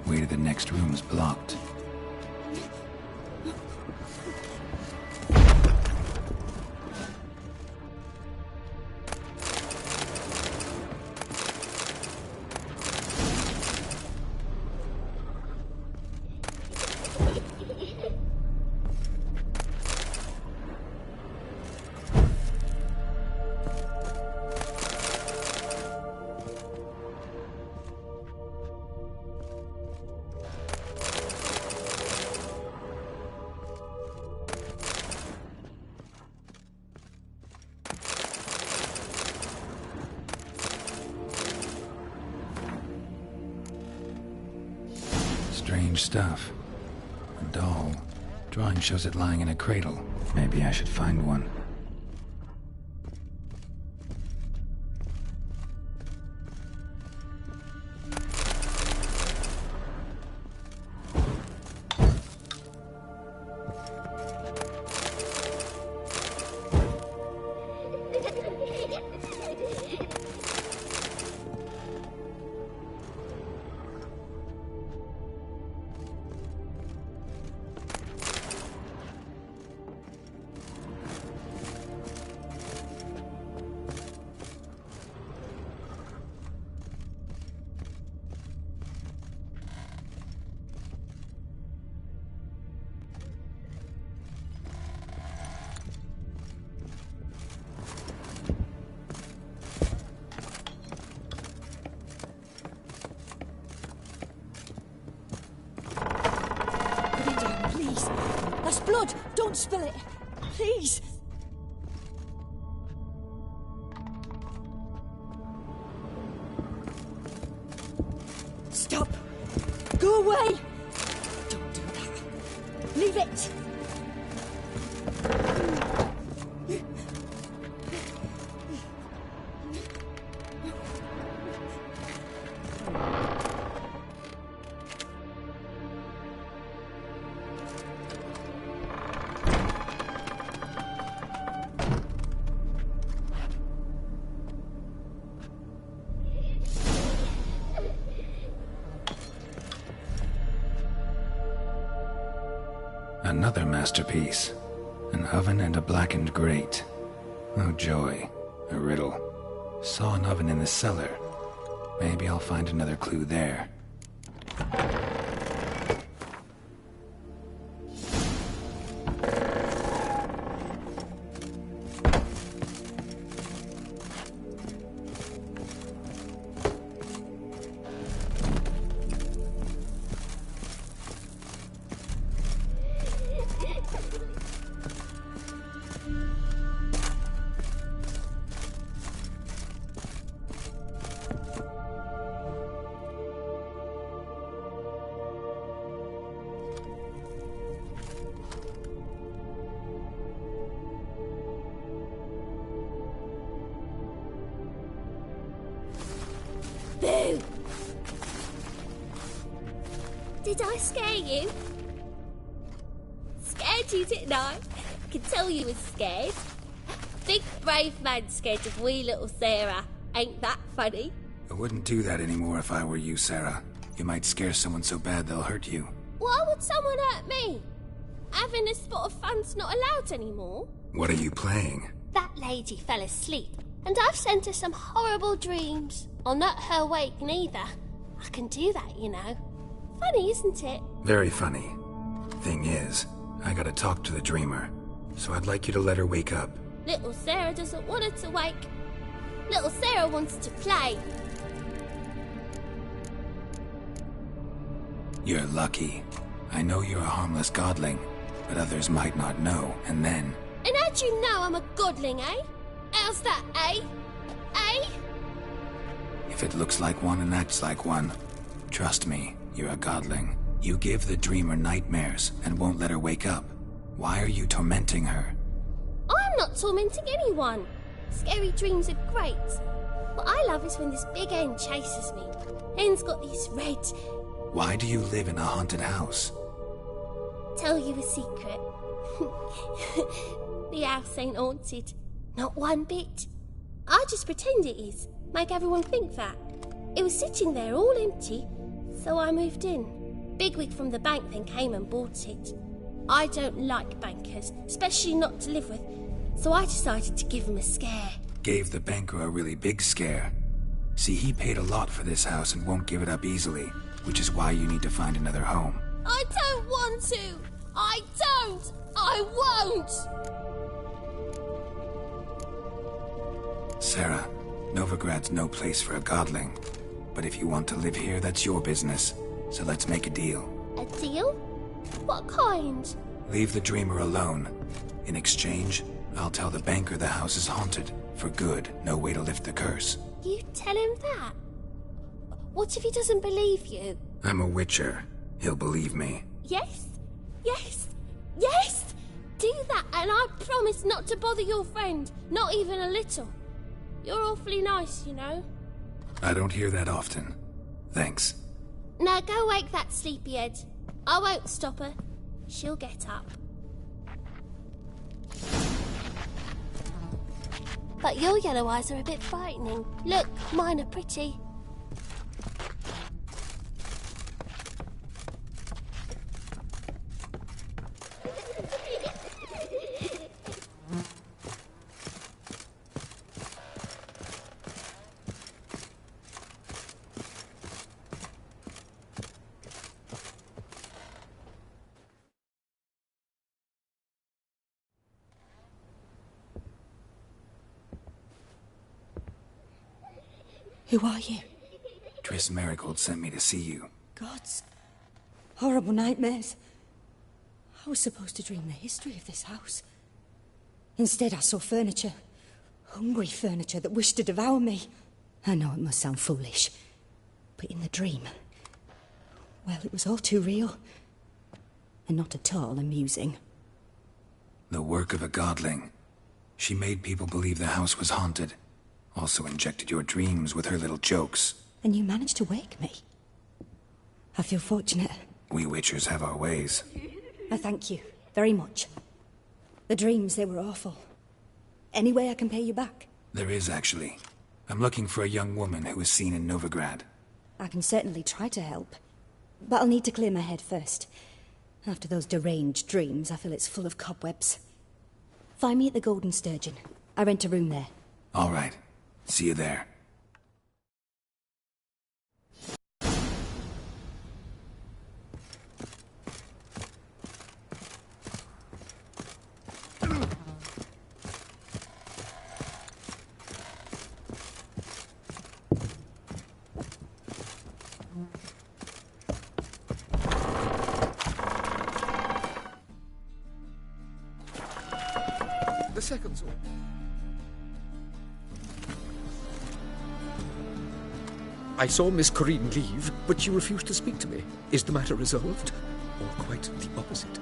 Way to the next room's blocked. Strange stuff. A doll. Drawing shows it lying in a cradle. Maybe I should find one. That's blood! Don't spill it! Please! Stop! Go away! Don't do that. Leave it! Another masterpiece. An oven and a blackened grate. Oh joy. A riddle. Saw an oven in the cellar. Maybe I'll find another clue there. Did I scare you? Scared you, didn't I? I can tell you was scared. Big brave man scared of wee little Sarah. Ain't that funny? I wouldn't do that anymore if I were you, Sarah. You might scare someone so bad they'll hurt you. Why would someone hurt me? Having a spot of fun's not allowed anymore. What are you playing? That lady fell asleep, and I've sent her some horrible dreams. I'll not her wake neither. I can do that, you know. Funny, isn't it? Very funny. Thing is, I gotta talk to the dreamer, so I'd like you to let her wake up. Little Sarah doesn't want her to wake. Little Sarah wants to play. You're lucky. I know you're a harmless godling, but others might not know, and then... And how'd you know I'm a godling, eh? How's that, eh? Eh? If it looks like one and acts like one, trust me, you're a godling. You give the dreamer nightmares and won't let her wake up. Why are you tormenting her? I'm not tormenting anyone. Scary dreams are great. What I love is when this big hen chases me. Hen's got these red... Why do you live in a haunted house? Tell you a secret. The house ain't haunted. Not one bit. I just pretend it is. Make everyone think that. It was sitting there all empty, so I moved in. Bigwig from the bank then came and bought it. I don't like bankers, especially not to live with, so I decided to give him a scare. Gave the banker a really big scare. See, he paid a lot for this house and won't give it up easily, which is why you need to find another home. I don't want to! I don't! I won't! Sarah, Novigrad's no place for a godling. But if you want to live here, that's your business. So let's make a deal. A deal? What kind? Leave the dreamer alone. In exchange, I'll tell the banker the house is haunted. For good, no way to lift the curse. You tell him that? What if he doesn't believe you? I'm a witcher. He'll believe me. Yes? Yes? Yes! Do that, and I promise not to bother your friend. Not even a little. You're awfully nice, you know. I don't hear that often. Thanks. Now go wake that sleepyhead. I won't stop her. She'll get up. But your yellow eyes are a bit frightening. Look, mine are pretty. Who are you? Triss Marigold sent me to see you. Gods. Horrible nightmares. I was supposed to dream the history of this house. Instead, I saw furniture. Hungry furniture that wished to devour me. I know it must sound foolish, but in the dream, well, it was all too real. And not at all amusing. The work of a godling. She made people believe the house was haunted. Also injected your dreams with her little jokes. And you managed to wake me. I feel fortunate. We witchers have our ways. I thank you very much. The dreams, they were awful. Any way I can pay you back? There is, actually. I'm looking for a young woman who was seen in Novigrad. I can certainly try to help. But I'll need to clear my head first. After those deranged dreams, I feel it's full of cobwebs. Find me at the Golden Sturgeon. I rent a room there. All right. See you there. The second sword. I saw Miss Corinne leave, but she refused to speak to me. Is the matter resolved? Or quite the opposite?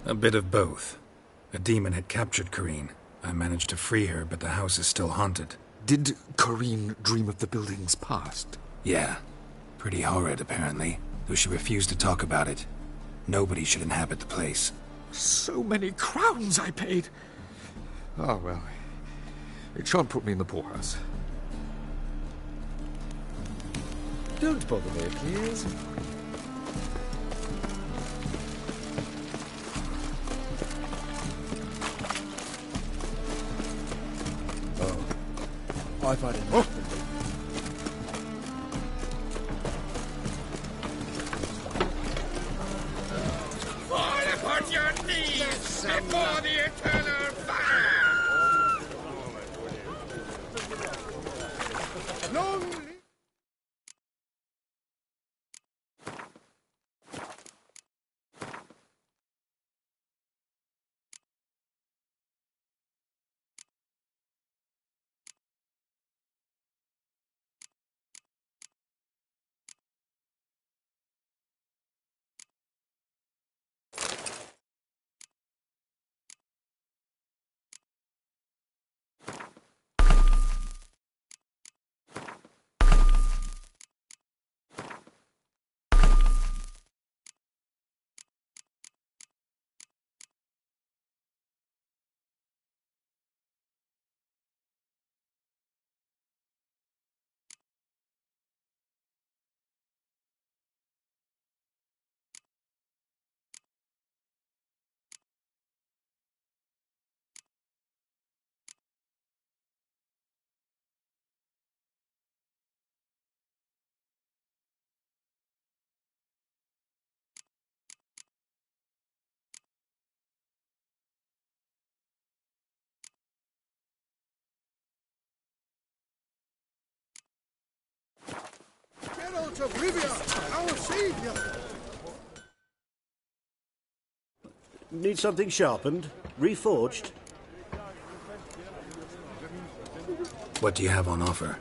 A bit of both. A demon had captured Corinne. I managed to free her, but the house is still haunted. Did Corinne dream of the building's past? Yeah. Pretty horrid, apparently, though she refused to talk about it. Nobody should inhabit the place. So many crowns I paid! Oh, well. It shan't put me in the poorhouse. Don't bother me, please. Oh. I've had enough. Fall upon your knees before the eternal fire! Long Geralt of Rivia, our savior! Need something sharpened? Reforged? What do you have on offer?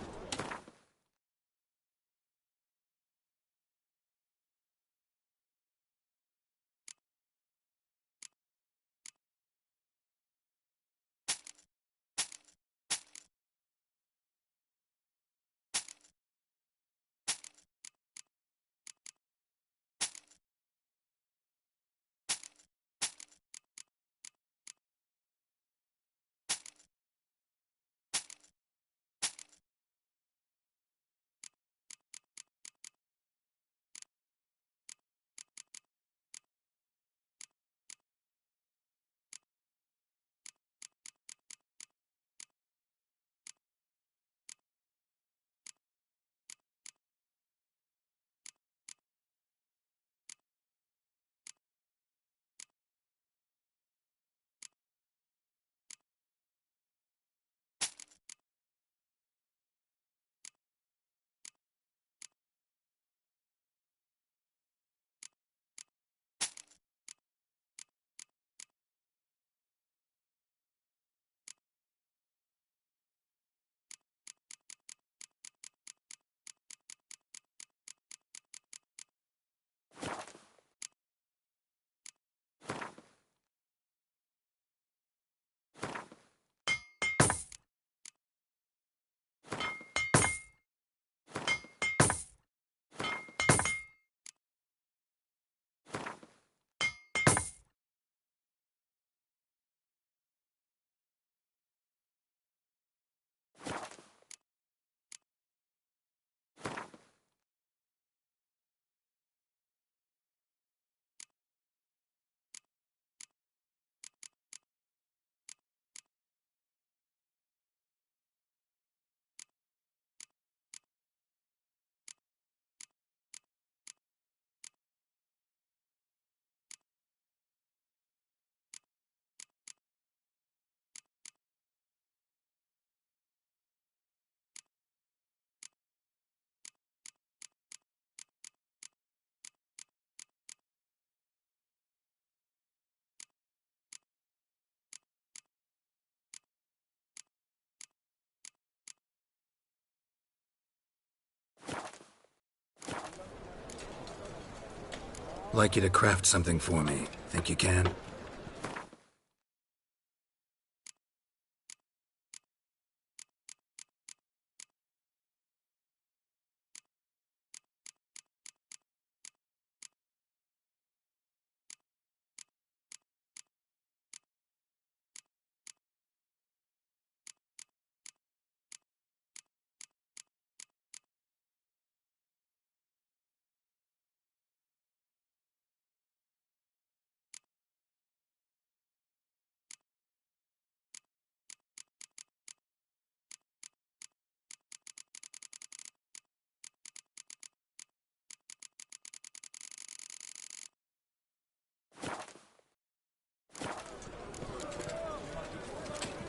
Like you to craft something for me. Think you can?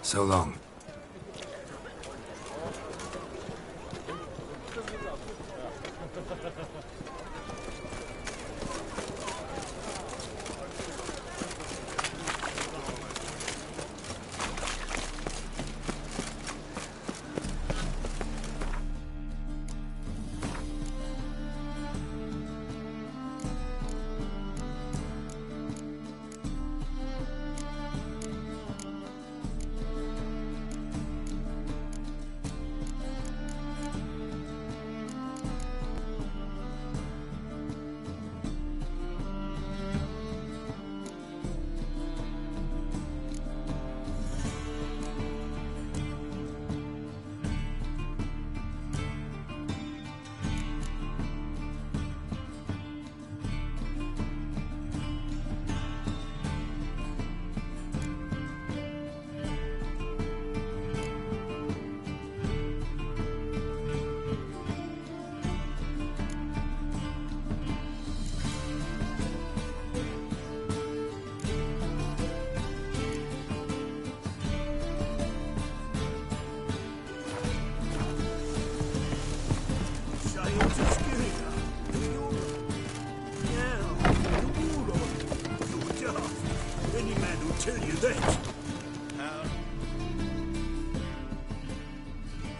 So long.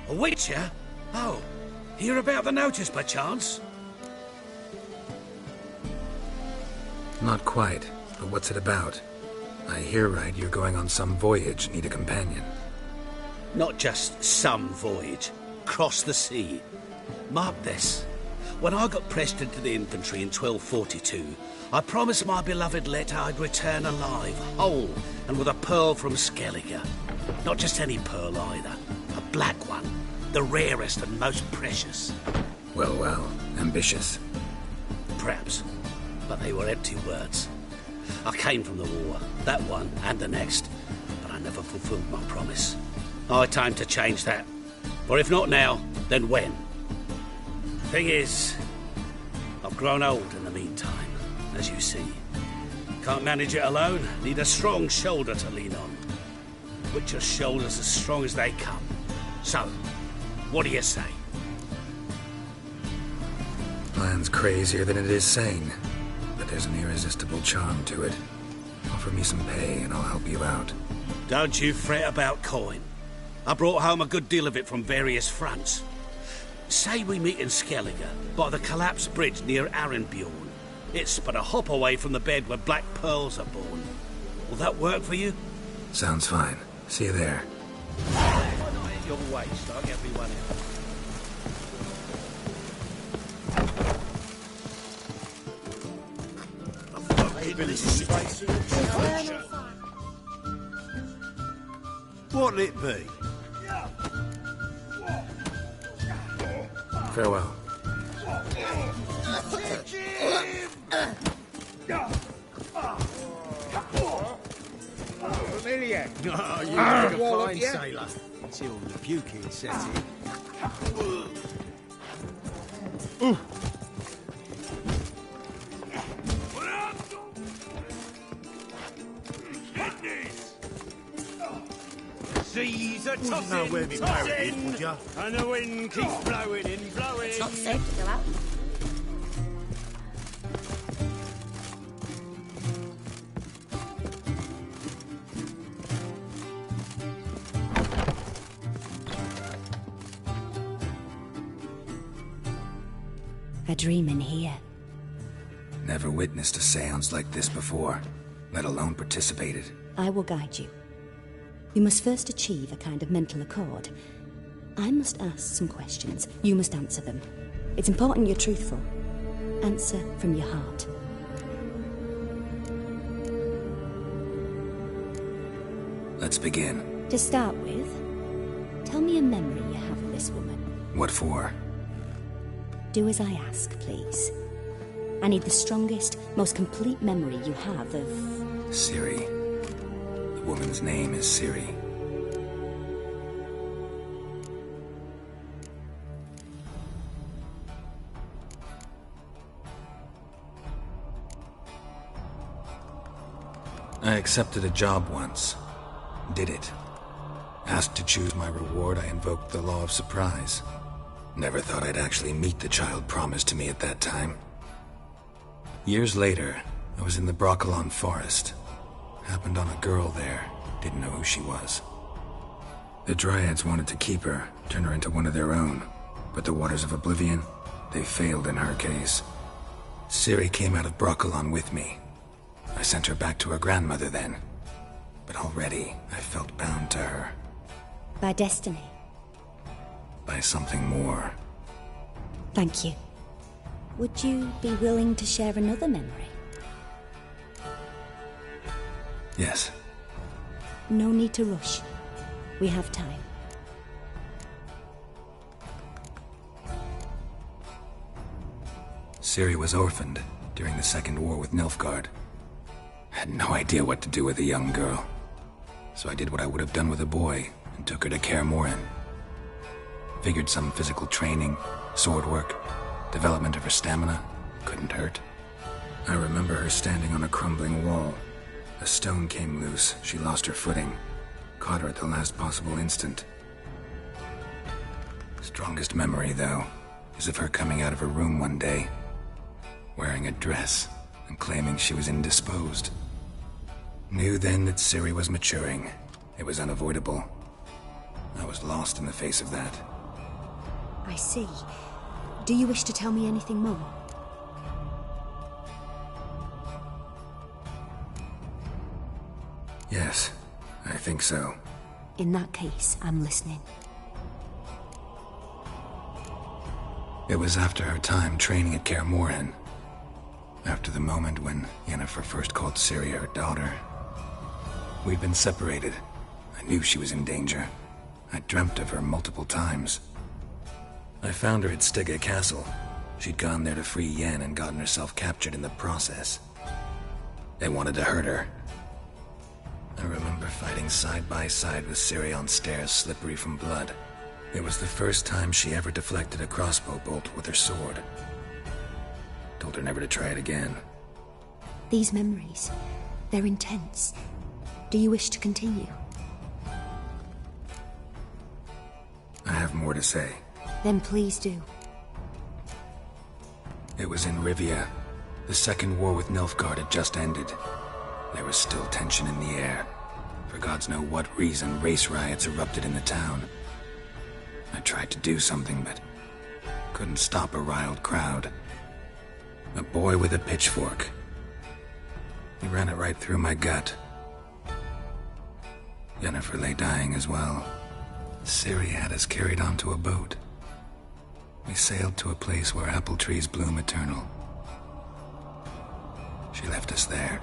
A witcher? Oh, hear about the notice, perchance? Not quite, but what's it about? I hear right you're going on some voyage, need a companion. Not just some voyage. Cross the sea. Mark this. When I got pressed into the infantry in 1242, I promised my beloved Letta I'd return alive, whole, and with a pearl from Skellige. Not just any pearl either. A black one. The rarest and most precious. Well, ambitious. Perhaps. But they were empty words. I came from the war, that one and the next, but I never fulfilled my promise. Time to change that. For if not now, then when? Thing is, I've grown old in the meantime, as you see. Can't manage it alone, need a strong shoulder to lean on. Witcher's shoulders as strong as they come. So, what do you say? Plan's crazier than it is sane, but there's an irresistible charm to it. Offer me some pay and I'll help you out. Don't you fret about coin. I brought home a good deal of it from various fronts. Say we meet in Skellige, by the collapsed bridge near Arenbjorn. It's but a hop away from the bed where black pearls are born. Will that work for you? Sounds fine. See you there. Your waist, I'll get everyone What'll it be? Farewell. Familiar. Oh, you look a fine sailor. Until the puking set in. Seas are Wouldn't know where me parrot is, would ya? And the wind keeps blowing and blowing. It's not safe to go out. A dream in here. Never witnessed a seance like this before, let alone participated. I will guide you. You must first achieve a kind of mental accord. I must ask some questions. You must answer them. It's important you're truthful. Answer from your heart. Let's begin. To start with, tell me a memory you have of this woman. What for? Do as I ask, please. I need the strongest, most complete memory you have of... Ciri. The woman's name is Ciri. I accepted a job once. Did it. Asked to choose my reward, I invoked the law of surprise. Never thought I'd actually meet the child promised to me at that time. Years later, I was in the Broccolon forest. Happened on a girl there. Didn't know who she was. The Dryads wanted to keep her, turn her into one of their own. But the Waters of Oblivion, they failed in her case. Ciri came out of Broccolon with me. I sent her back to her grandmother then. But already, I felt bound to her. By destiny. By something more. Thank you. Would you be willing to share another memory? Yes. No need to rush. We have time. Ciri was orphaned during the Second War with Nilfgaard. Had no idea what to do with a young girl. So I did what I would have done with a boy and took her to Kaer Morhen. Figured some physical training, sword work, development of her stamina couldn't hurt. I remember her standing on a crumbling wall. A stone came loose, she lost her footing. Caught her at the last possible instant. Strongest memory, though, is of her coming out of her room one day, wearing a dress and claiming she was indisposed. Knew then that Ciri was maturing. It was unavoidable. I was lost in the face of that. I see. Do you wish to tell me anything more? Yes, I think so. In that case, I'm listening. It was after her time training at Kaer Morhen. After the moment when Yennefer first called Ciri her daughter. We'd been separated. I knew she was in danger. I dreamt of her multiple times. I found her at Stygga Castle. She'd gone there to free Yen and gotten herself captured in the process. They wanted to hurt her. I remember fighting side by side with Ciri on stairs slippery from blood. It was the first time she ever deflected a crossbow bolt with her sword. Told her never to try it again. These memories, they're intense. Do you wish to continue? I have more to say. Then please do. It was in Rivia. The Second War with Nilfgaard had just ended. There was still tension in the air. For gods know what reason, race riots erupted in the town. I tried to do something, but couldn't stop a riled crowd. A boy with a pitchfork. He ran it right through my gut. Yennefer lay dying as well. Ciri had us carried onto a boat. We sailed to a place where apple trees bloom eternal. She left us there.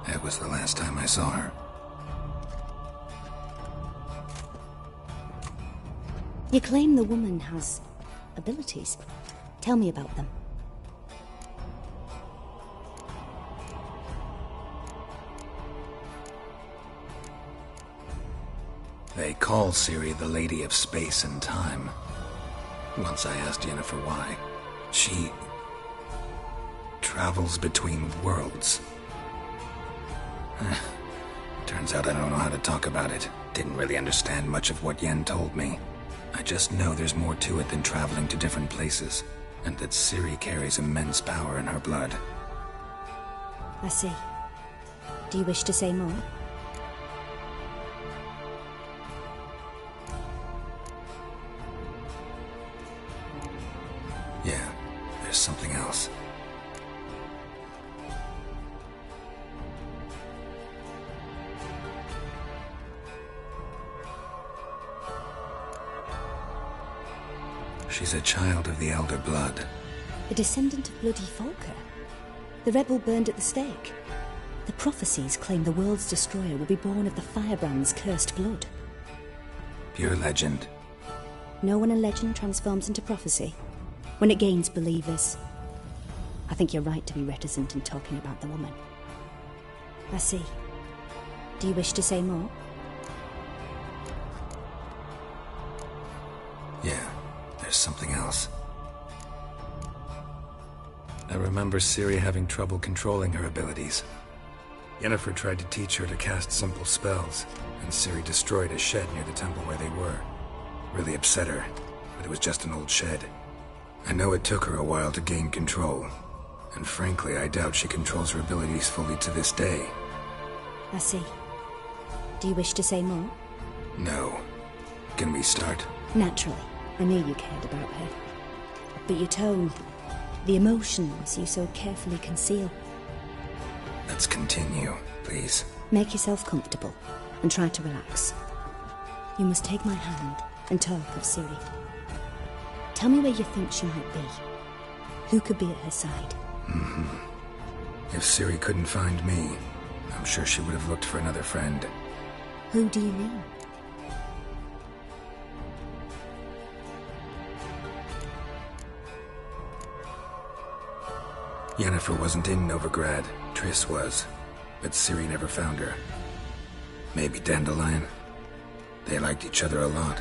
That was the last time I saw her. You claim the woman has abilities. Tell me about them. They call Ciri the Lady of Space and Time. Once I asked Yennefer why. She travels between worlds. Turns out I don't know how to talk about it. Didn't really understand much of what Yen told me. I just know there's more to it than traveling to different places, and that Ciri carries immense power in her blood. I see. Do you wish to say more? Yeah, there's something else. She's a child of the Elder Blood. A descendant of bloody Volker. The rebel burned at the stake. The prophecies claim the world's destroyer will be born of the firebrand's cursed blood. Pure legend. Know when a legend transforms into prophecy? When it gains believers. I think you're right to be reticent in talking about the woman. I see. Do you wish to say more? Yeah, there's something else. I remember Ciri having trouble controlling her abilities. Yennefer tried to teach her to cast simple spells, and Ciri destroyed a shed near the temple where they were. Really upset her, but it was just an old shed. I know it took her a while to gain control, and frankly, I doubt she controls her abilities fully to this day. I see. Do you wish to say more? No. Can we start? Naturally. I knew you cared about her. But your tone, the emotions you so carefully conceal. Let's continue, please. Make yourself comfortable and try to relax. You must take my hand and talk of Ciri. Tell me where you think she might be. Who could be at her side? If Ciri couldn't find me, I'm sure she would have looked for another friend. Who do you mean? Yennefer wasn't in Novigrad. Triss was. But Ciri never found her. Maybe Dandelion. They liked each other a lot.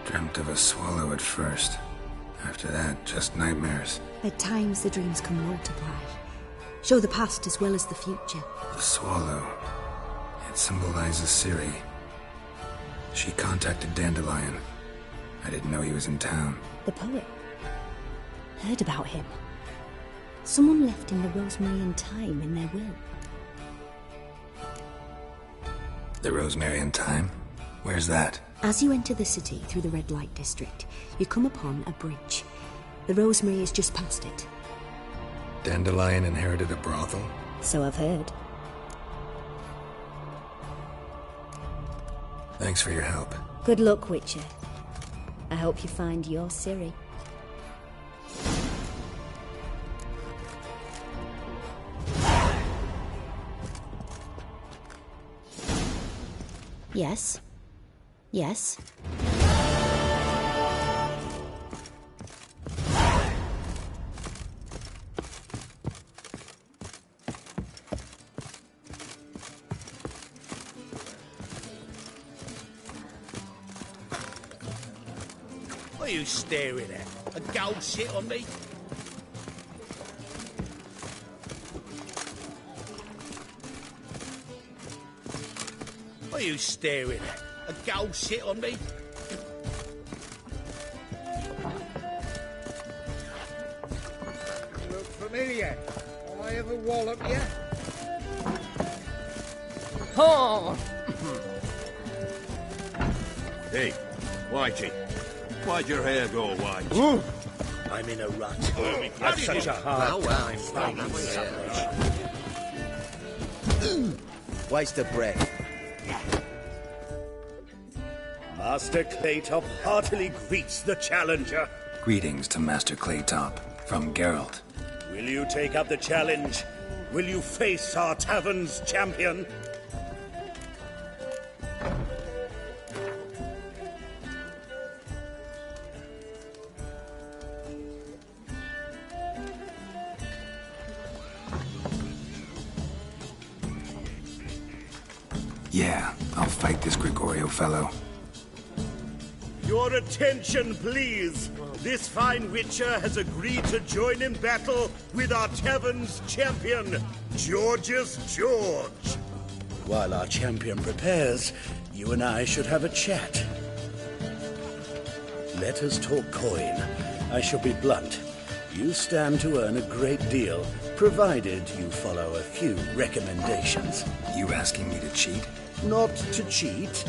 Dreamt of a swallow at first. After that, just nightmares. At times the dreams can multiply. Show the past as well as the future. The swallow. It symbolizes Ciri. She contacted Dandelion. I didn't know he was in town. The poet. Heard about him. Someone left him the rosemary and thyme in their will. The rosemary and thyme? Where's that? As you enter the city through the red light district, you come upon a bridge. The rosemary is just past it. Dandelion inherited a brothel? So I've heard. Thanks for your help. Good luck, Witcher. I hope you find your Ciri. Yes? Yes? What are you staring at? A gold shit on me? What are you staring at? A gold shit on me? Look familiar. I ever wallop you? Oh! Hey, Whitey. Why'd your hair go white? I'm in a rut. I've such a hard time finding something. Waste of breath. Master Claytop heartily greets the challenger. Greetings to Master Claytop, from Geralt. Will you take up the challenge? Will you face our tavern's champion? Yeah, I'll fight this Gregorio fellow. Your attention, please. This fine witcher has agreed to join in battle with our tavern's champion, George's George. While our champion prepares, you and I should have a chat. Let us talk coin. I shall be blunt. You stand to earn a great deal, provided you follow a few recommendations. You asking me to cheat? Not to cheat,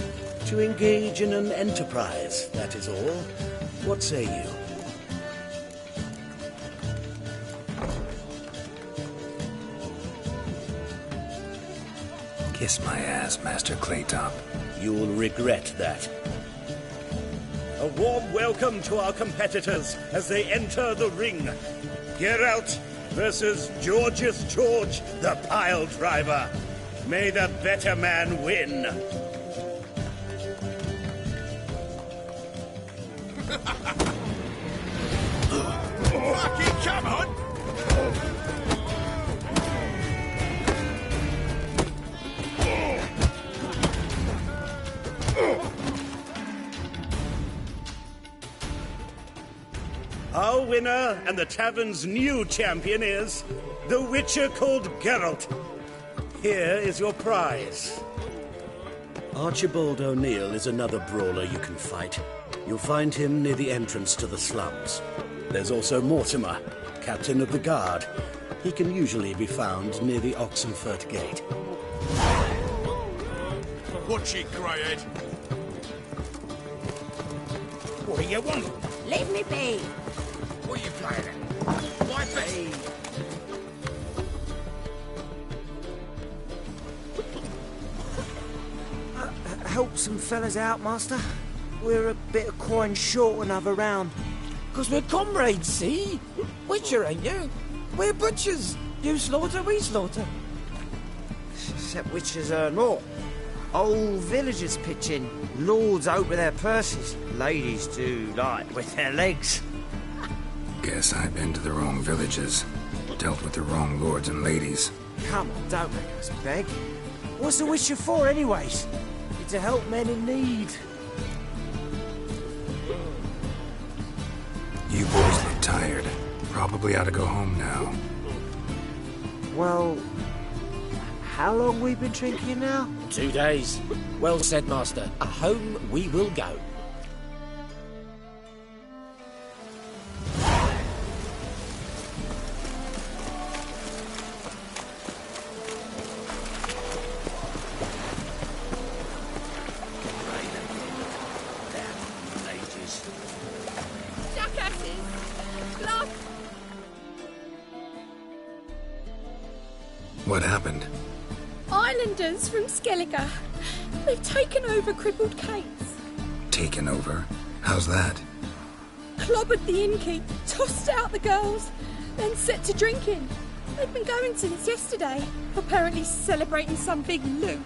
to engage in an enterprise, that is all. What say you? Kiss my ass, Master Claytop. You'll regret that. A warm welcome to our competitors as they enter the ring. Geralt versus George's George, the pile driver. May the better man win. Fucking come on! Our winner and the tavern's new champion is the Witcher called Geralt. Here is your prize. Archibald O'Neill is another brawler you can fight. You'll find him near the entrance to the slums. There's also Mortimer, captain of the guard. He can usually be found near the Oxenfurt Gate. Watch it, Greyhead. What do you want? Leave me be. What are you playing at? Why Hey. Help some fellas out, Master. We're a bit of coin short another round. 'Cause we're comrades, see? Witcher, ain't you? We're butchers. You slaughter, we slaughter. Except witches earn more. Old villagers pitch in. Lords out with their purses. Ladies do like with their legs. Guess I've been to the wrong villages. Dealt with the wrong lords and ladies. Come on, don't make us beg. What's a witcher for, anyways? It's to help men in need. You boys look tired. Probably ought to go home now. Well, how long we been drinking now? 2 days. Well said, Master. Home we will go. What happened? Islanders from Skellige. They've taken over crippled Kate's. Taken over? How's that? Clobbered the innkeep, tossed out the girls, then set to drinking. They've been going since yesterday, apparently celebrating some big loot.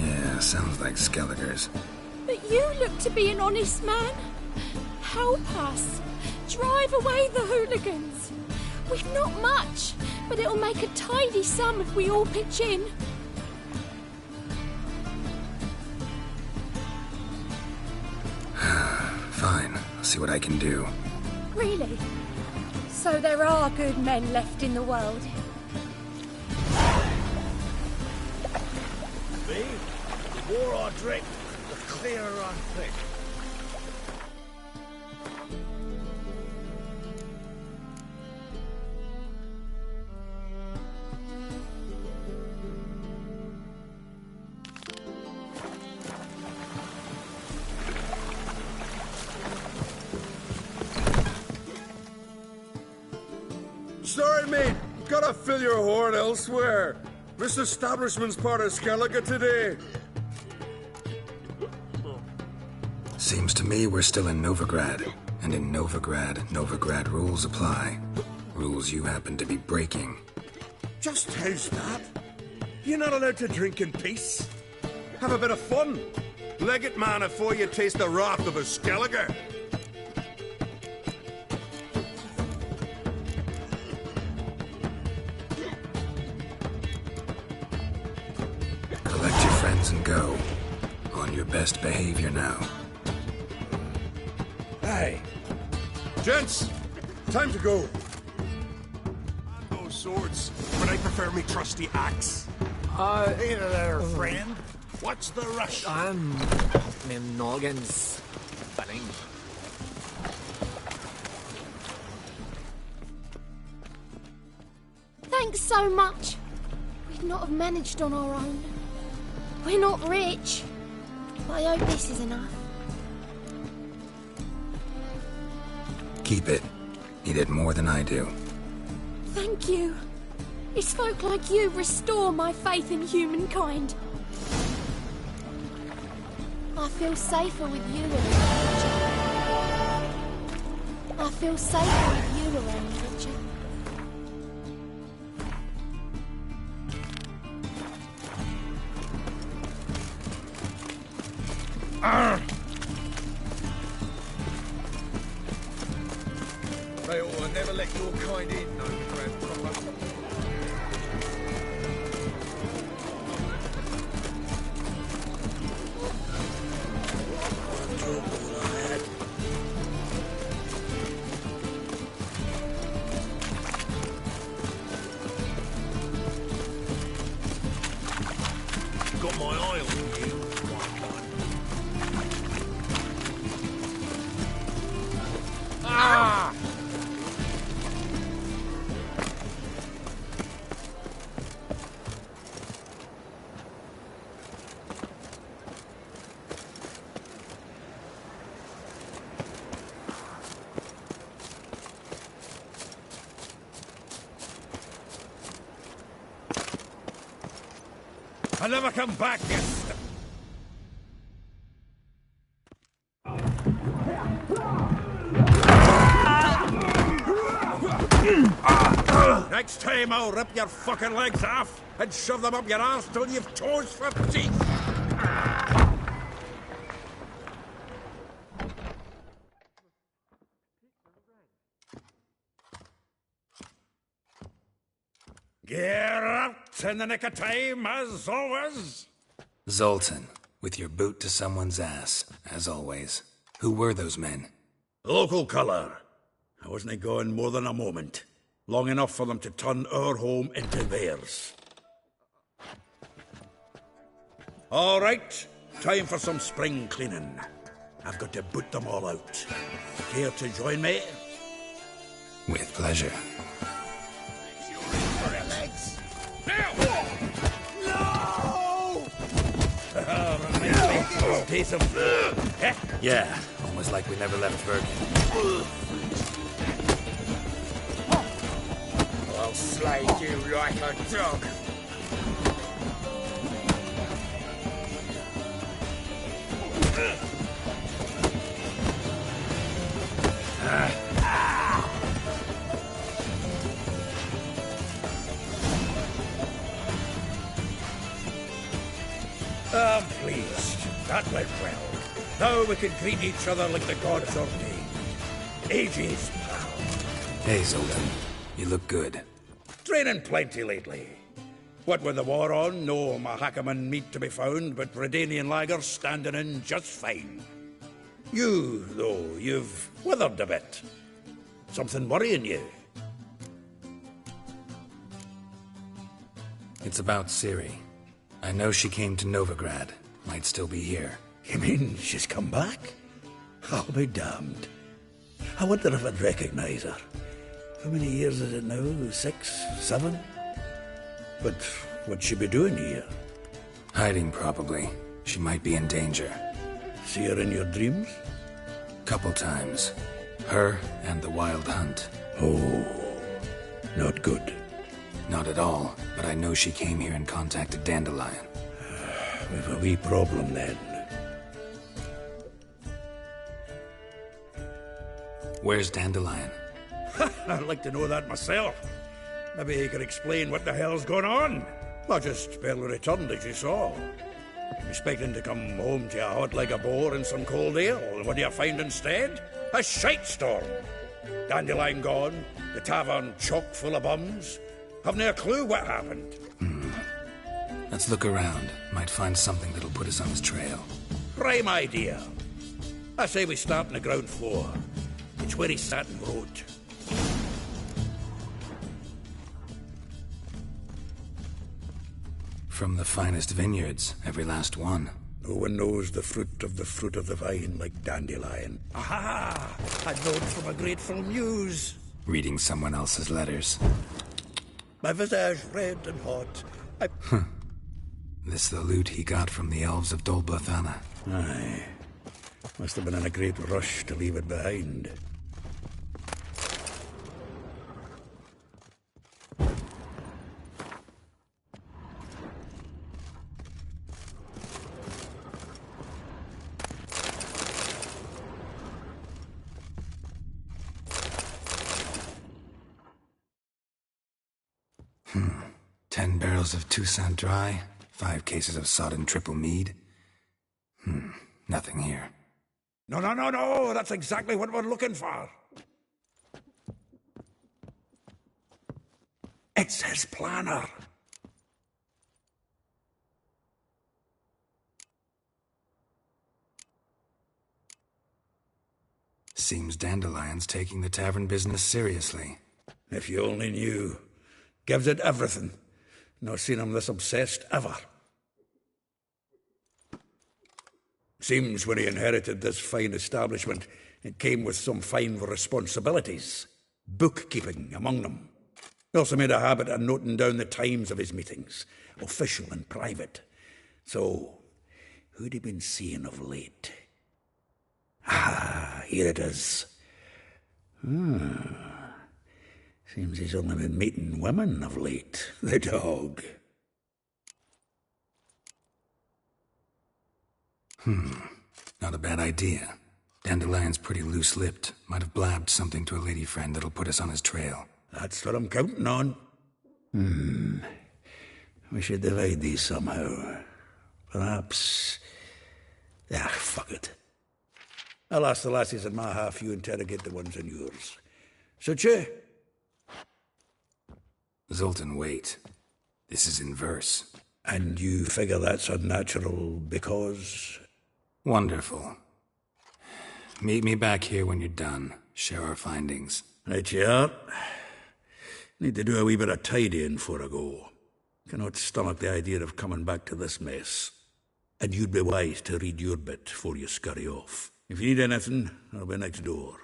Yeah, sounds like Skelliger's. But you look to be an honest man. Help us. Drive away the hooligans. We've not much, but it'll make a tidy sum if we all pitch in. Fine, I'll see what I can do. Really? So there are good men left in the world. Me? The more I drink, the clearer I think. Sorry, mate. Gotta fill your horn elsewhere. This establishment's part of Skellige today. Seems to me we're still in Novigrad. And in Novigrad rules apply. Rules you happen to be breaking. Just how's that? You're not allowed to drink in peace. Have a bit of fun. Leg it, man, before you taste the wrath of a Skellige. Collect your friends and go. On your best behavior now. Hey. Gents, time to go. No swords, but I prefer me trusty axe. Hey there, friend. What's the rush? I'm me noggin's spinning. Thanks so much. We'd not have managed on our own. We're not rich, but I hope this is enough. Keep it. You did more than I do. Thank you. It's folk like you restore my faith in humankind. I feel safer with you around, Richard. I feel safer with you around, Richard. They ought to never let your kind in, Novigrad proper. Got my eye on you. Ah! I'll never come back, yes. Next time I'll rip your fucking legs off and shove them up your arse till you've toes for teeth. Get out in the nick of time, as always. Zoltan, with your boot to someone's ass, as always. Who were those men? Local colour. I wasn't gone more than a moment. Long enough for them to turn our home into theirs. All right, time for some spring cleaning. I've got to boot them all out. Care to join me? With pleasure. Days of... Yeah, almost like we never left Virgin. I'll slay you like a dog. I'm pleased. That went well. Now we can greet each other like the gods ordained. Ages, pal. Hey, Zoltan. You look good. Training plenty lately. What with the war on, no Mahakaman meat to be found, but Redanian lagers standing in just fine. You, though, you've withered a bit. Something worrying you? It's about Ciri. I know she came to Novigrad. Might still be here. You mean she's come back? I'll be damned. I wonder if I'd recognize her. How many years is it now? 6, 7? But what'd she be doing here? Hiding, probably. She might be in danger. See her in your dreams? Couple times. Her and the Wild Hunt. Oh, not good. Not at all, but I know she came here and contacted Dandelion. We've a wee problem then. Where's Dandelion? I'd like to know that myself. Maybe he could explain what the hell's going on. I just barely returned, as you saw. I'm expecting to come home to a hot like a boar and some cold ale, and what do you find instead? A shite storm. Dandelion gone, the tavern chock full of bums. Haven't a clue what happened. Let's look around. Might find something that'll put us on his trail. Prime idea. I say we start on the ground floor. It's where he sat and wrote. From the finest vineyards, every last one. No one knows the fruit of the vine like Dandelion. Aha! A note from a grateful muse. Reading someone else's letters. My visage red and hot. This the loot he got from the elves of Dol Blathanna. Aye. Must have been in a great rush to leave it behind. Hmm. 10 barrels of Toussaint Dry, 5 cases of sodden triple mead. Nothing here. No, that's exactly what we're looking for. It's his planner. Seems Dandelion's taking the tavern business seriously. If you only knew. Gives it everything. Not seen him this obsessed ever. Seems when he inherited this fine establishment, it came with some fine responsibilities. Bookkeeping among them. He also made a habit of noting down the times of his meetings, official and private. So, who'd he been seeing of late? Ah, here it is. Seems he's only been meeting women of late, the dog. Not a bad idea. Dandelion's pretty loose-lipped. Might have blabbed something to a lady friend that'll put us on his trail. That's what I'm counting on. We should divide these somehow. Perhaps... fuck it. I'll ask the lassies in my half, you interrogate the ones in yours. Suit you? Zoltan, wait. This is in verse. And you figure that's unnatural because... Wonderful. Meet me back here when you're done. Share our findings. Right you are. Need to do a wee bit of tidying before I go. Cannot stomach the idea of coming back to this mess. And you'd be wise to read your bit before you scurry off. If you need anything, I'll be next door.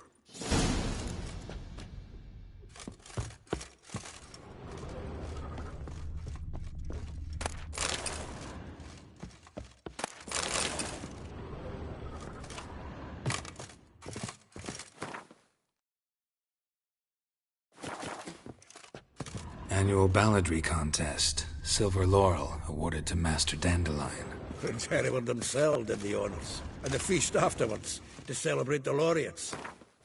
Annual balladry contest. Silver laurel awarded to Master Dandelion. Prince Hereward himself did the honours. And the feast afterwards, to celebrate the laureates.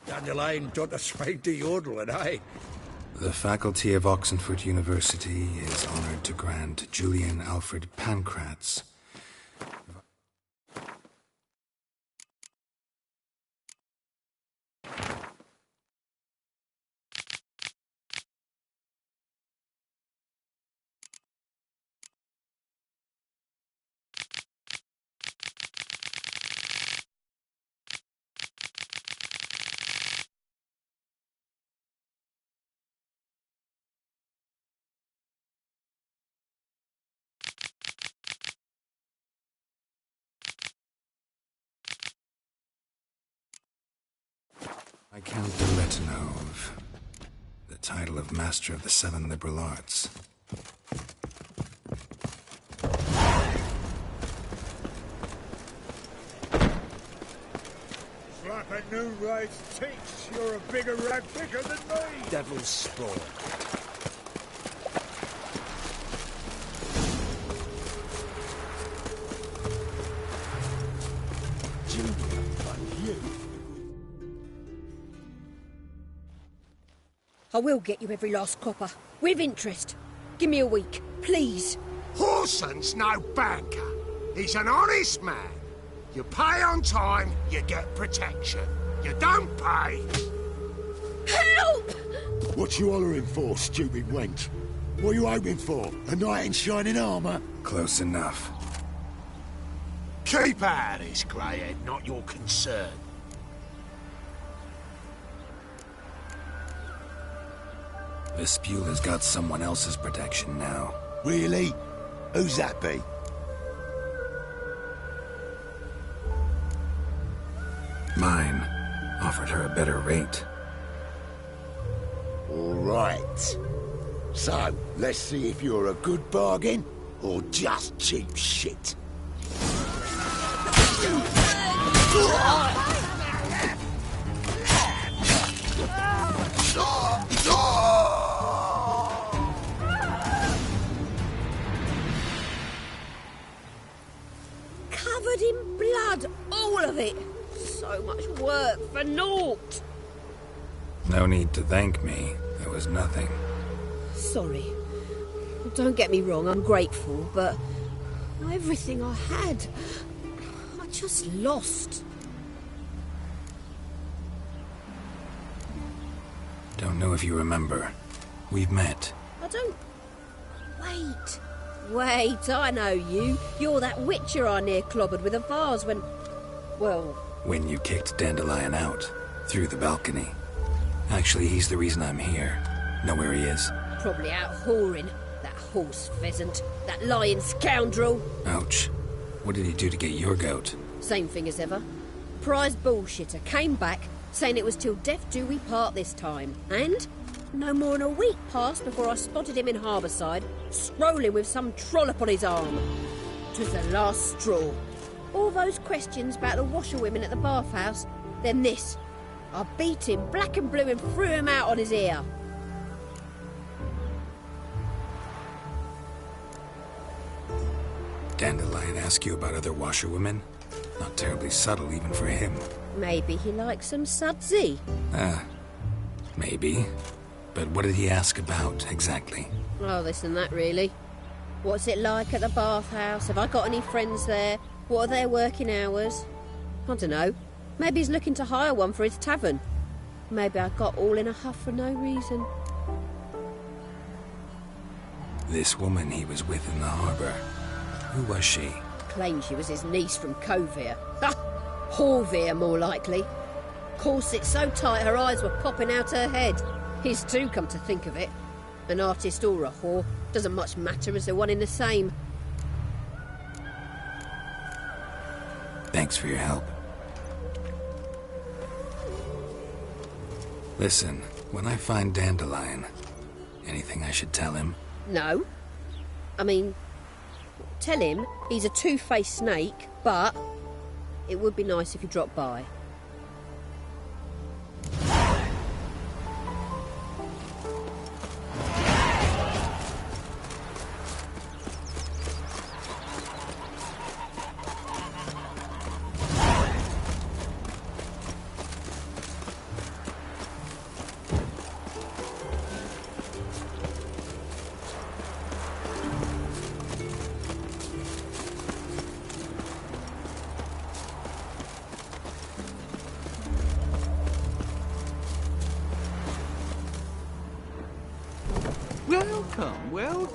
Dandelion taught the swine to yodel, and I... The faculty of Oxenford University is honoured to grant Julian Alfred Pancratz. I Count de Letonov, the title of Master of the Seven Liberal Arts. Like a new race teach, you're a bigger rag picker than me. Devil's Sprawl. I will get you every last copper, with interest. Give me a week, please. Horson's no banker. He's an honest man. You pay on time, you get protection. You don't pay. Help! What you hollering for, stupid wench? What are you hoping for? A knight in shining armour? Close enough. Keep out of this, greyhead, not your concern. Vespula's got someone else's protection now. Really? Who's that be? Mine. Offered her a better rate. All right. So, let's see if you're a good bargain or just cheap shit. Covered in blood, all of it. So much work for naught. No need to thank me. There was nothing. Sorry. Don't get me wrong, I'm grateful, but everything I had, I just lost. Don't know if you remember. We've met. I don't... Wait, I know you. You're that witcher I near clobbered with a vase when... Well... When you kicked Dandelion out. Through the balcony. Actually, he's the reason I'm here. Know where he is? Probably out whoring. That horse pheasant. That lying scoundrel. Ouch. What did he do to get your goat? Same thing as ever. Prize bullshitter came back, saying it was till death do we part this time. And no more than a week passed before I spotted him in Harbourside, strolling with some trollop on his arm. 'Twas the last straw. All those questions about the washerwomen at the bathhouse, then this. I beat him black and blue and threw him out on his ear. Dandelion ask you about other washerwomen? Not terribly subtle even for him. Maybe he likes some sudsy. Maybe. But what did he ask about, exactly? Oh, this and that, really. What's it like at the bathhouse? Have I got any friends there? What are their working hours? I don't know. Maybe he's looking to hire one for his tavern. Maybe I got all in a huff for no reason. This woman he was with in the harbour. Who was she? Claimed she was his niece from Covere. Horvere, more likely. Corset so tight her eyes were popping out her head. His too, come to think of it. An artist or a whore. Doesn't much matter as they're one in the same. Thanks for your help. Listen, when I find Dandelion, anything I should tell him? No. I mean, tell him he's a two-faced snake, but it would be nice if he dropped by. Well...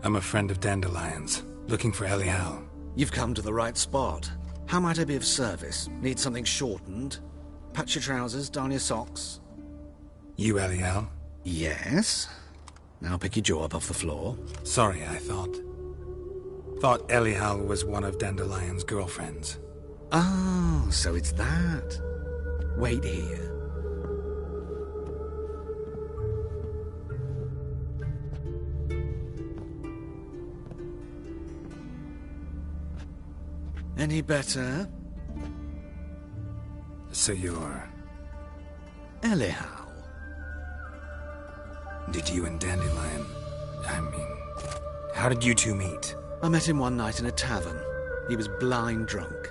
I'm a friend of Dandelion's, looking for Elial. You've come to the right spot. How might I be of service? Need something shortened? Patch your trousers, darn your socks? You Elial? Yes. Now pick your jaw up off the floor. Sorry, I thought Elial was one of Dandelion's girlfriends. Oh, so it's that. Wait here. Any better? So you're... Elial. Did you and Dandelion... how did you two meet? I met him one night in a tavern. He was blind drunk.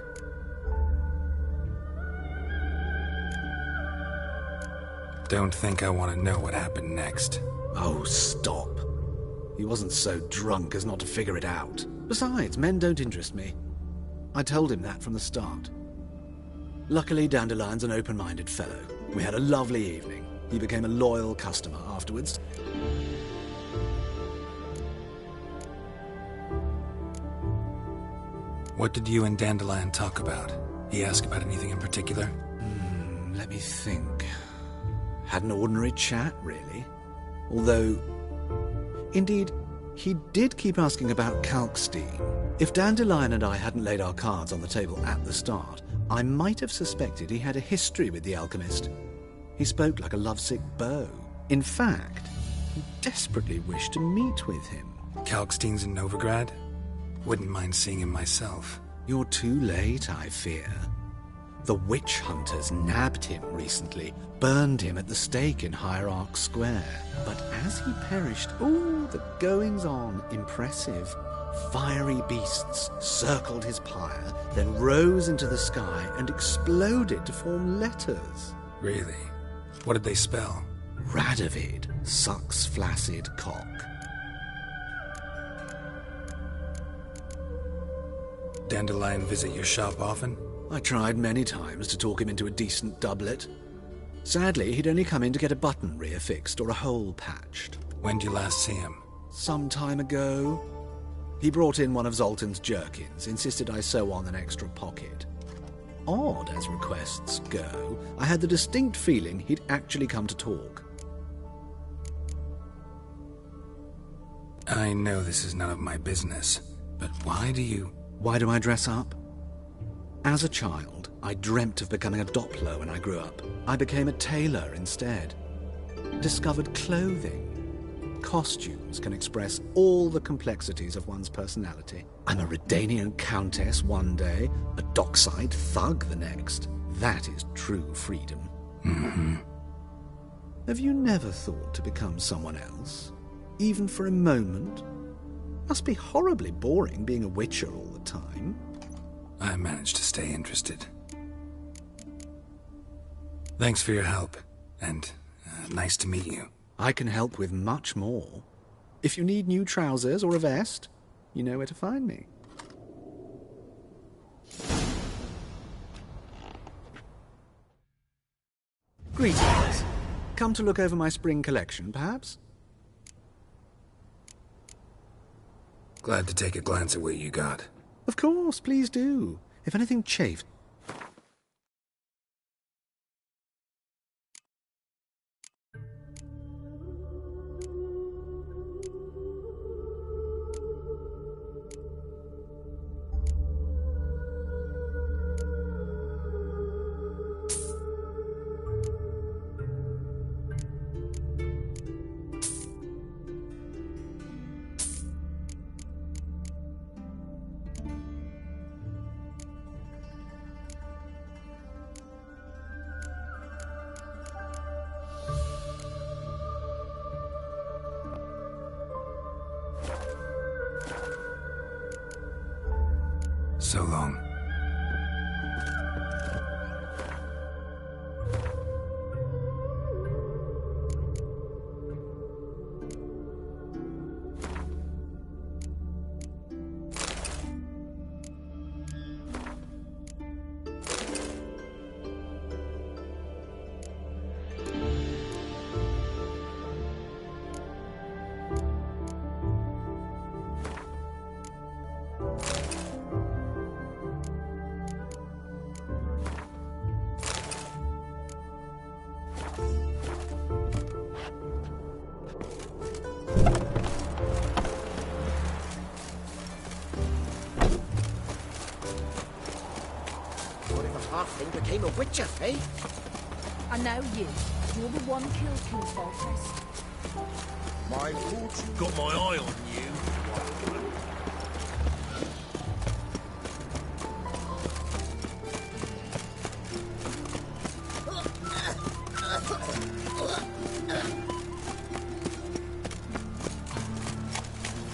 Don't think I want to know what happened next. Oh, stop. He wasn't so drunk as not to figure it out. Besides, men don't interest me. I told him that from the start. Luckily, Dandelion's an open-minded fellow. We had a lovely evening. He became a loyal customer afterwards. What did you and Dandelion talk about? He asked about anything in particular? Let me think. Had an ordinary chat, really. Although, indeed, he did keep asking about Kalkstein. If Dandelion and I hadn't laid our cards on the table at the start, I might have suspected he had a history with the alchemist. He spoke like a lovesick beau. In fact, he desperately wished to meet with him. Kalkstein's in Novigrad? Wouldn't mind seeing him myself. You're too late, I fear. The witch hunters nabbed him recently, burned him at the stake in Hierarch Square. But as he perished, the goings-on, impressive. Fiery beasts circled his pyre, then rose into the sky and exploded to form letters. Really? What did they spell? Radovid sucks flaccid cock. Dandelion visit your shop often? I tried many times to talk him into a decent doublet. Sadly, he'd only come in to get a button reaffixed or a hole patched. When did you last see him? Some time ago. He brought in one of Zoltan's jerkins, insisted I sew on an extra pocket. Odd as requests go, I had the distinct feeling he'd actually come to talk. I know this is none of my business, but why do I dress up? As a child, I dreamt of becoming a Doppler when I grew up. I became a tailor instead. Discovered clothing. Costumes can express all the complexities of one's personality. I'm a Redanian countess one day, a dockside thug the next. That is true freedom. Mm-hmm. Have you never thought to become someone else? Even for a moment? Must be horribly boring being a witcher all the time. I managed to stay interested. Thanks for your help, and nice to meet you. I can help with much more. If you need new trousers or a vest, you know where to find me. Greetings. Come to look over my spring collection, perhaps? Glad to take a glance at what you got. Of course, please do. If anything chafed... So long. Halfling became a witcher, eh? I know you. You're the one killed King Fortress. My fortune got my eye on you.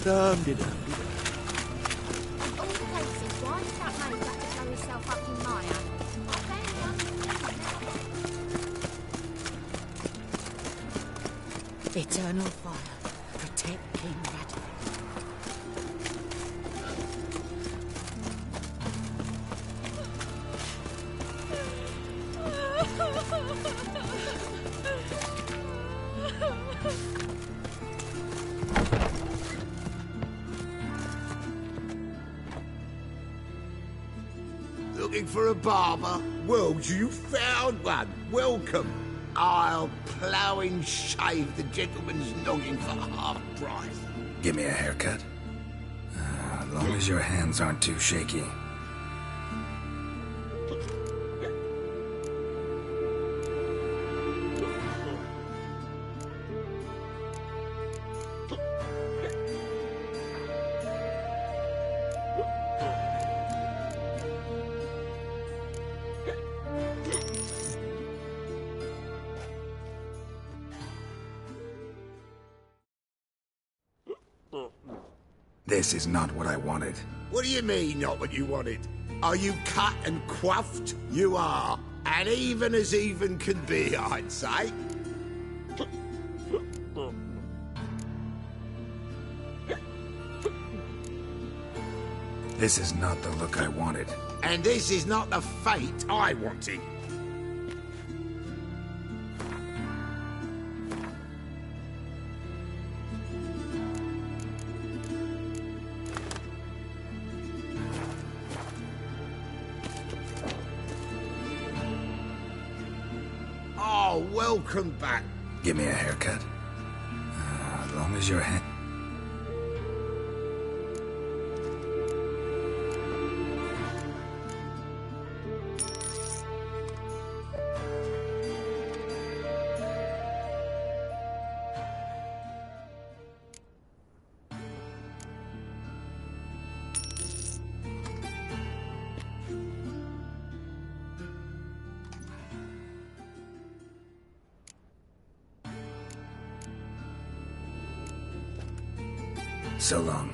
All places, why does that man have to throw himself up in mire? Eternal fire, protect King Radovid. Looking for a barber? Well, you found one. Welcome. I'll plough shave the gentleman's noggin for half price. Give me a haircut. As long as your hands aren't too shaky. This is not what I wanted. What do you mean, not what you wanted? Are you cut and quaffed? You are. And even as even can be, I'd say. This is not the look I wanted. And this is not the fate I wanted. Oh, welcome back. Give me a haircut. As long as your hand... So long.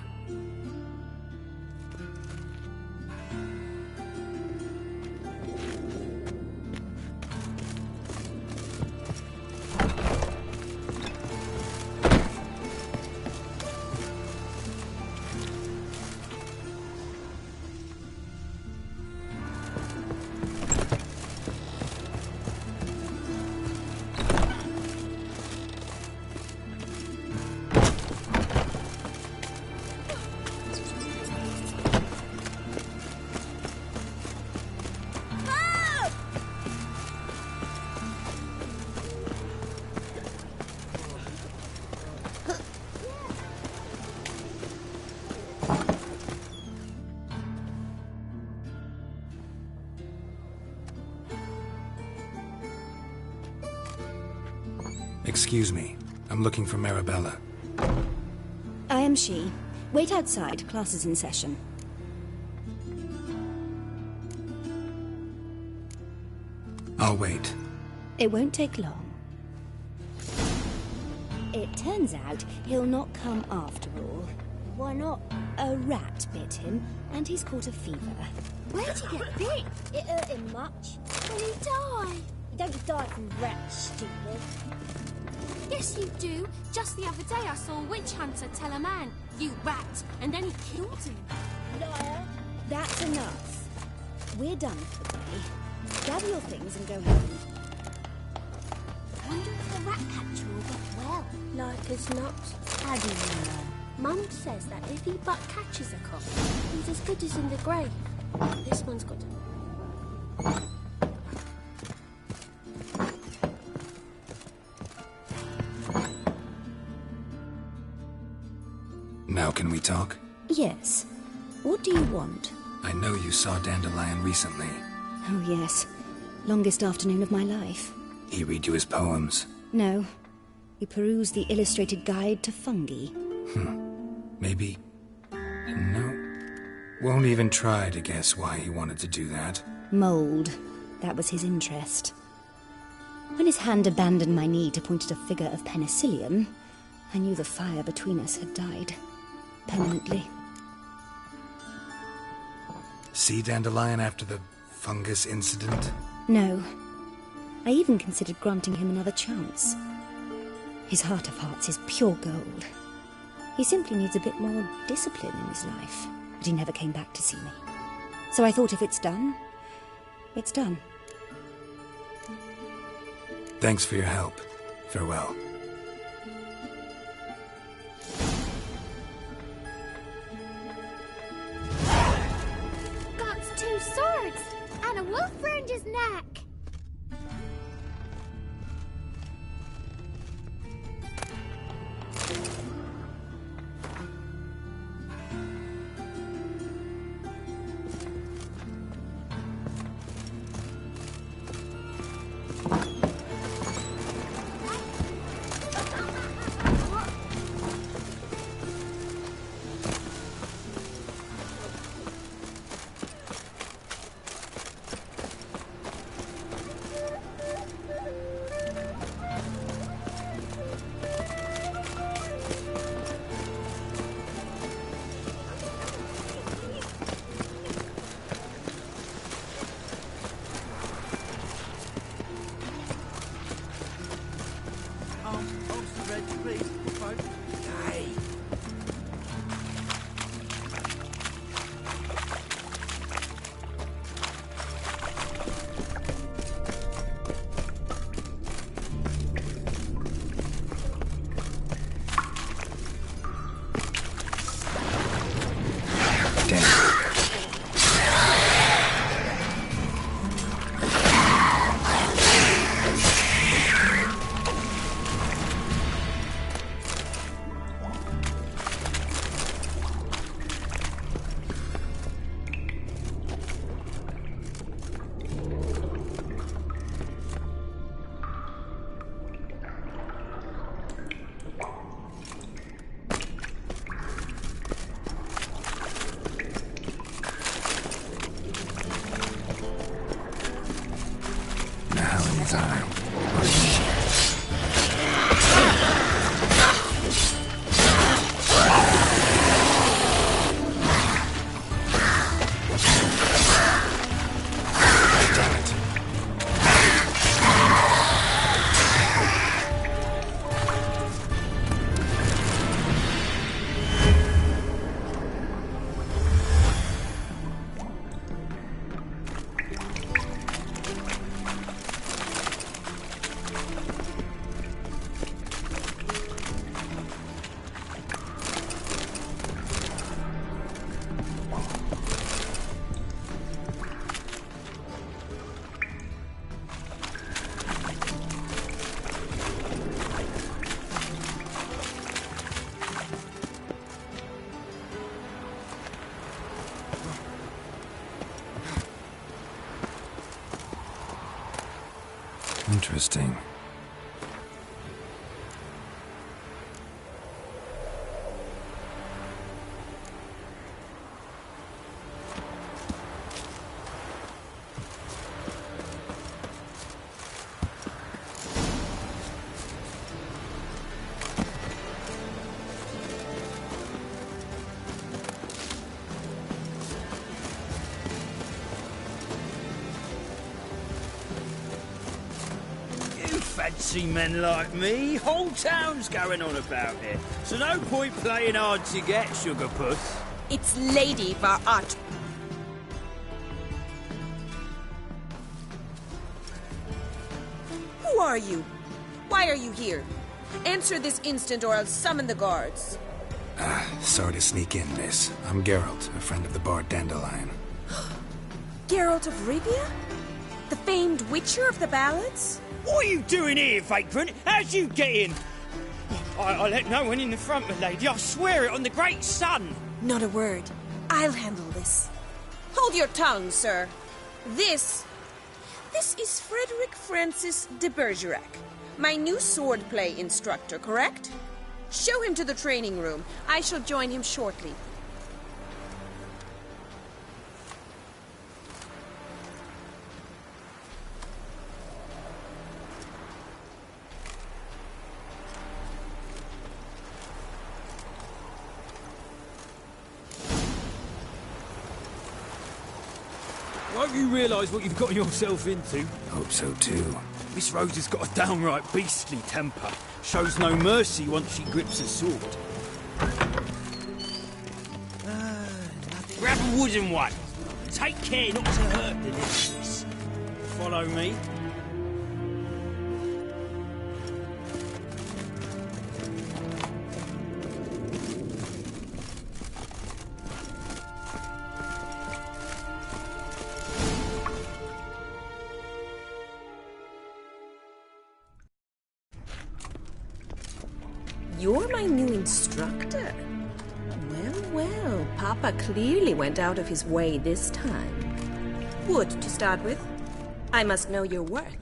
Excuse me. I'm looking for Marabella. I am she. Wait outside. Class is in session. I'll wait. It won't take long. It turns out he'll not come after all. Why not? A rat bit him, and he's caught a fever. Where'd he get bit? It hurt him much. Will he die? You don't die from rats, stupid. Yes, you do. Just the other day I saw a witch hunter tell a man, "You rat," and then he killed him. Liar. That's enough. We're done for the day. Gather your things and go home. I wonder if the rat catcher will get well. Like as not. How do you know? Mum says that if he but catches a cough, he's as good as in the grave. This one's got Now can we talk? Yes. What do you want? I know you saw Dandelion recently. Oh, yes. Longest afternoon of my life. He read you his poems? No. He perused the illustrated guide to fungi. Maybe... No. Won't even try to guess why he wanted to do that. Mold. That was his interest. When his hand abandoned my knee to point at a figure of penicillium, I knew the fire between us had died. Permanently. See Dandelion after the fungus incident? No. I even considered granting him another chance. His heart of hearts is pure gold. He simply needs a bit more discipline in his life. But he never came back to see me. So I thought if it's done, it's done. Thanks for your help. Farewell. That's 2 swords! And a wolf round his neck! please. Hey. Interesting. Fancy men like me, whole town's going on about it. So no point playing hard to get, sugar puss. It's Lady Varart. Who are you? Why are you here? Answer this instant or I'll summon the guards. Sorry to sneak in, miss. I'm Geralt, a friend of the bard Dandelion. Geralt of Rivia? The famed witcher of the ballads? What are you doing here, vagrant? How'd you get in? I let no one in the front, my lady. I swear it on the great sun. Not a word. I'll handle this. Hold your tongue, sir. This is Frederick Francis de Bergerac, my new swordplay instructor, correct? Show him to the training room. I shall join him shortly. Won't you realise what you've got yourself into? Hope so too. Miss Rose has got a downright beastly temper. Shows no mercy once she grips a sword. Grab a wooden one. Take care not to hurt the mistress. Follow me. You're my new instructor? Well, well, Papa clearly went out of his way this time. Wood, to start with. I must know your worth.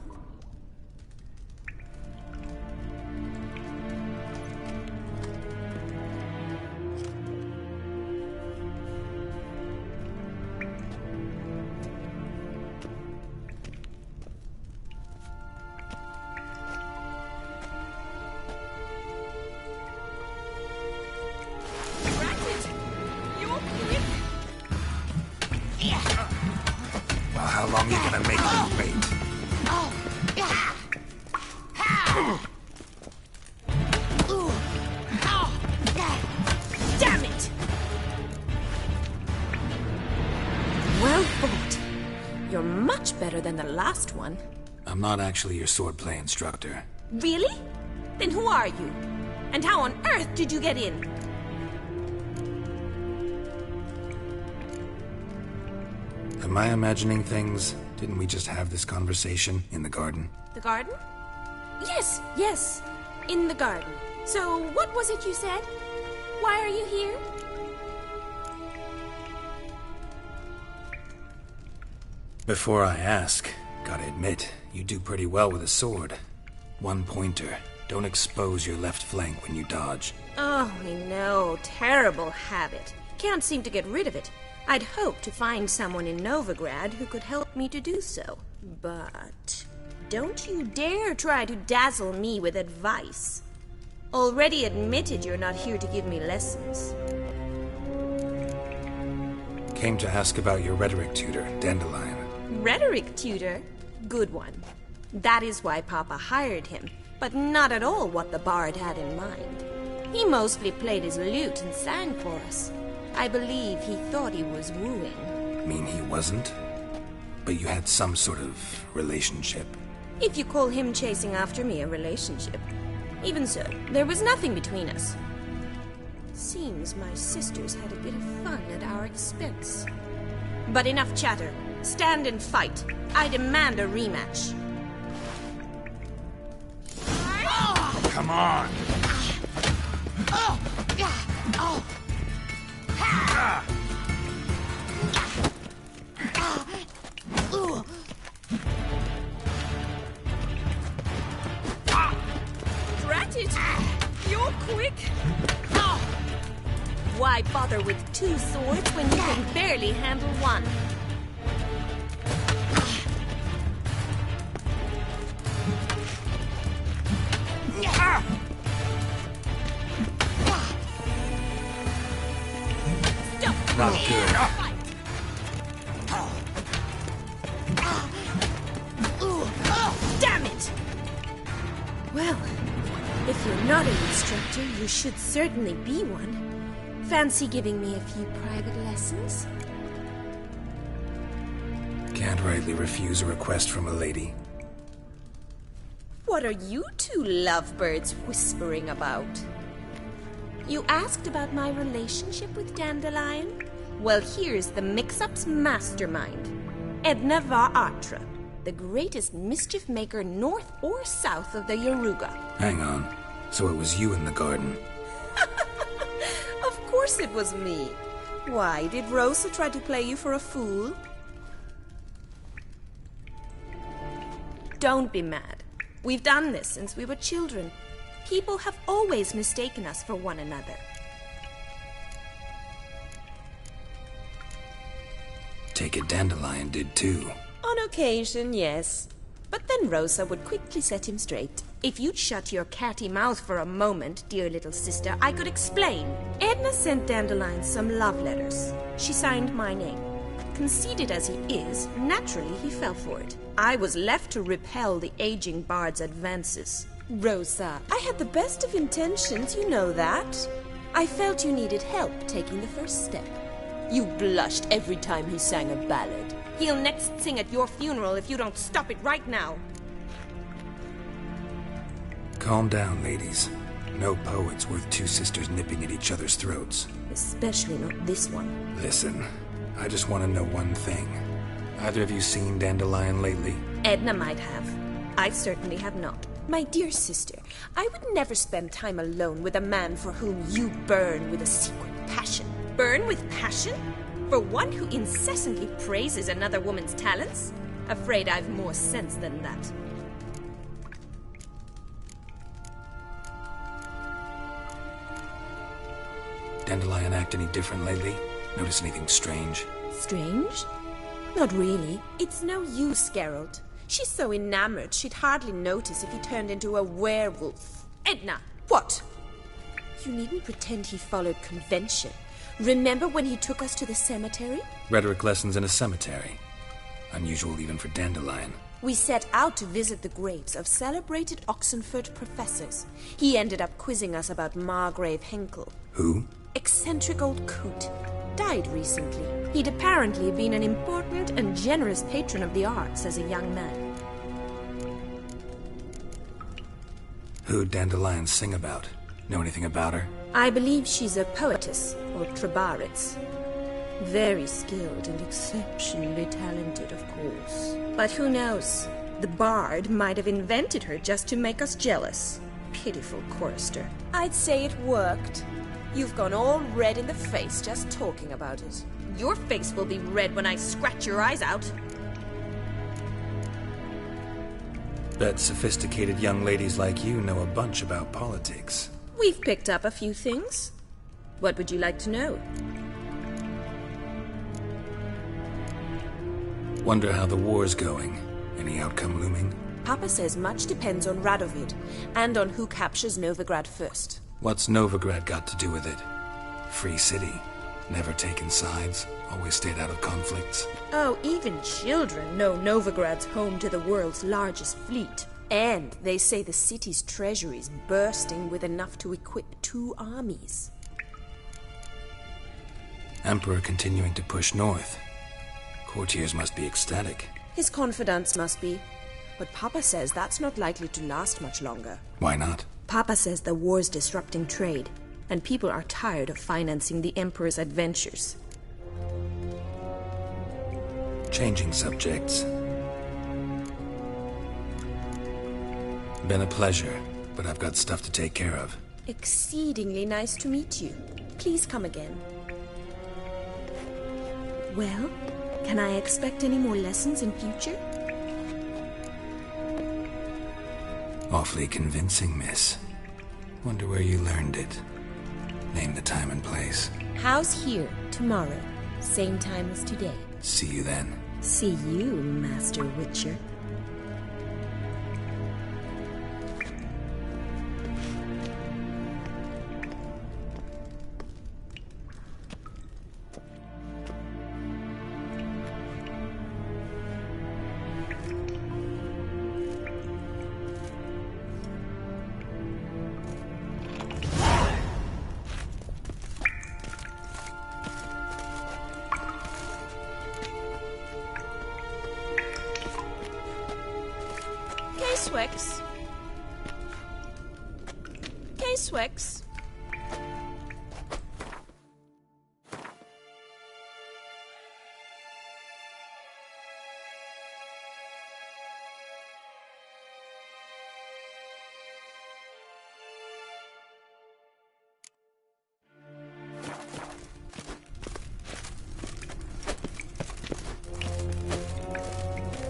Well, how long are you gonna make me wait? than the last one. I'm not actually your swordplay instructor. Really? Then who are you? And how on earth did you get in? Am I imagining things? Didn't we just have this conversation in the garden? The garden? Yes, yes. In the garden. So, what was it you said? Why are you here? Before I ask, gotta admit, you do pretty well with a sword. One pointer. Don't expose your left flank when you dodge. Oh, I know. Terrible habit. Can't seem to get rid of it. I'd hoped to find someone in Novigrad who could help me to do so. But don't you dare try to dazzle me with advice. Already admitted you're not here to give me lessons. Came to ask about your rhetoric tutor, Dandelion. Rhetoric tutor? Good one. That is why Papa hired him, but not at all what the bard had in mind. He mostly played his lute and sang for us. I believe he thought he was wooing. Mean he wasn't? But you had some sort of relationship. If you call him chasing after me a relationship. Even so, there was nothing between us. Seems my sisters had a bit of fun at our expense. But enough chatter. Stand and fight. I demand a rematch. Come on! Drat it! You're quick! Why bother with two swords when you can barely handle one? Not good. Damn it! Well, if you're not an instructor, you should certainly be one. Fancy giving me a few private lessons? Can't rightly refuse a request from a lady. What are you two lovebirds whispering about? You asked about my relationship with Dandelion? Well, here's the mix-up's mastermind. Edna var Atra, the greatest mischief maker north or south of the Yaruga. Hang on. So it was you in the garden. Of course it was me. Why, did Rosa try to play you for a fool? Don't be mad. We've done this since we were children. People have always mistaken us for one another. Take it Dandelion did too. On occasion, yes. But then Rosa would quickly set him straight. If you'd shut your catty mouth for a moment, dear little sister, I could explain. Edna sent Dandelion some love letters. She signed my name. Conceited as he is, naturally he fell for it. I was left to repel the aging bard's advances. Rosa, I had the best of intentions, you know that. I felt you needed help taking the first step. You blushed every time he sang a ballad. He'll next sing at your funeral if you don't stop it right now. Calm down, ladies. No poet's worth two sisters nipping at each other's throats. Especially not this one. Listen, I just want to know one thing. Either of you seen Dandelion lately? Edna might have. I certainly have not. My dear sister, I would never spend time alone with a man for whom you burn with a secret passion. Burn with passion? For one who incessantly praises another woman's talents? Afraid I've more sense than that. Dandelion act any different lately? Notice anything strange? Strange? Not really. It's no use, Geralt. She's so enamored she'd hardly notice if he turned into a werewolf. Edna! What? You needn't pretend he followed convention. Remember when he took us to the cemetery? Rhetoric lessons in a cemetery. Unusual even for Dandelion. We set out to visit the graves of celebrated Oxenford professors. He ended up quizzing us about Margrave Henkel. Who? Eccentric old coot. Died recently. He'd apparently been an important and generous patron of the arts as a young man. Who'd Dandelions sing about? Know anything about her? I believe she's a poetess, or trabaritz. Very skilled and exceptionally talented, of course. But who knows? The bard might have invented her just to make us jealous. Pitiful chorister. I'd say it worked. You've gone all red in the face just talking about it. Your face will be red when I scratch your eyes out. Bet sophisticated young ladies like you know a bunch about politics. We've picked up a few things. What would you like to know? Wonder how the war's going. Any outcome looming? Papa says much depends on Radovid, and on who captures Novigrad first. What's Novigrad got to do with it? Free city. Never taken sides. Always stayed out of conflicts. Oh, even children know Novigrad's home to the world's largest fleet. And they say the city's treasury's bursting with enough to equip 2 armies. Emperor continuing to push north. Courtiers must be ecstatic. His confidants must be. But Papa says that's not likely to last much longer. Why not? Papa says the war's disrupting trade, and people are tired of financing the Emperor's adventures. Changing subjects. Been a pleasure, but I've got stuff to take care of. Exceedingly nice to meet you. Please come again. Well, can I expect any more lessons in future? Awfully convincing, miss. Wonder where you learned it. Name the time and place. House here, tomorrow. Same time as today. See you then. See you, Master Witcher. K-Swex. K-Swex.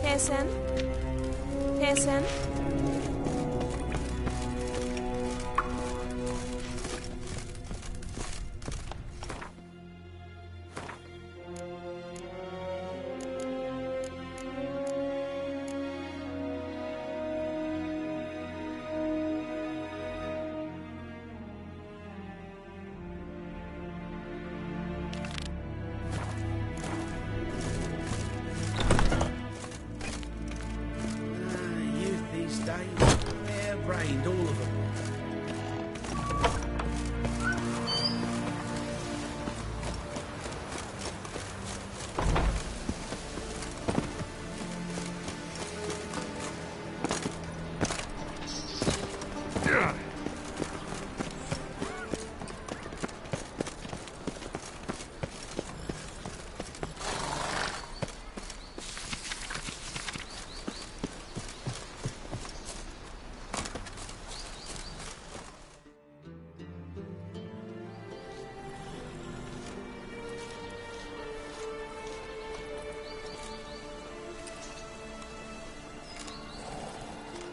Pearson? Pearson? Hair-brained, all of them.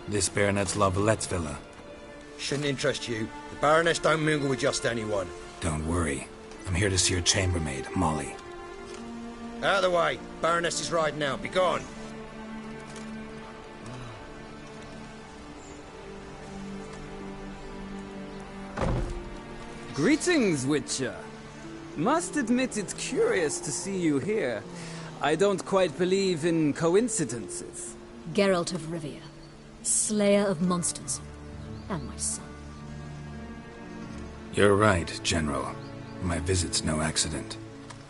This Baronet's Lavallette's villa. Shouldn't interest you. The Baroness don't mingle with just anyone. Don't worry. I'm here to see your chambermaid, Molly. Out of the way. Baroness is riding out. Be gone. Greetings, Witcher. Must admit it's curious to see you here. I don't quite believe in coincidences. Geralt of Rivia, slayer of monsters, and my son. You're right, General. My visit's no accident.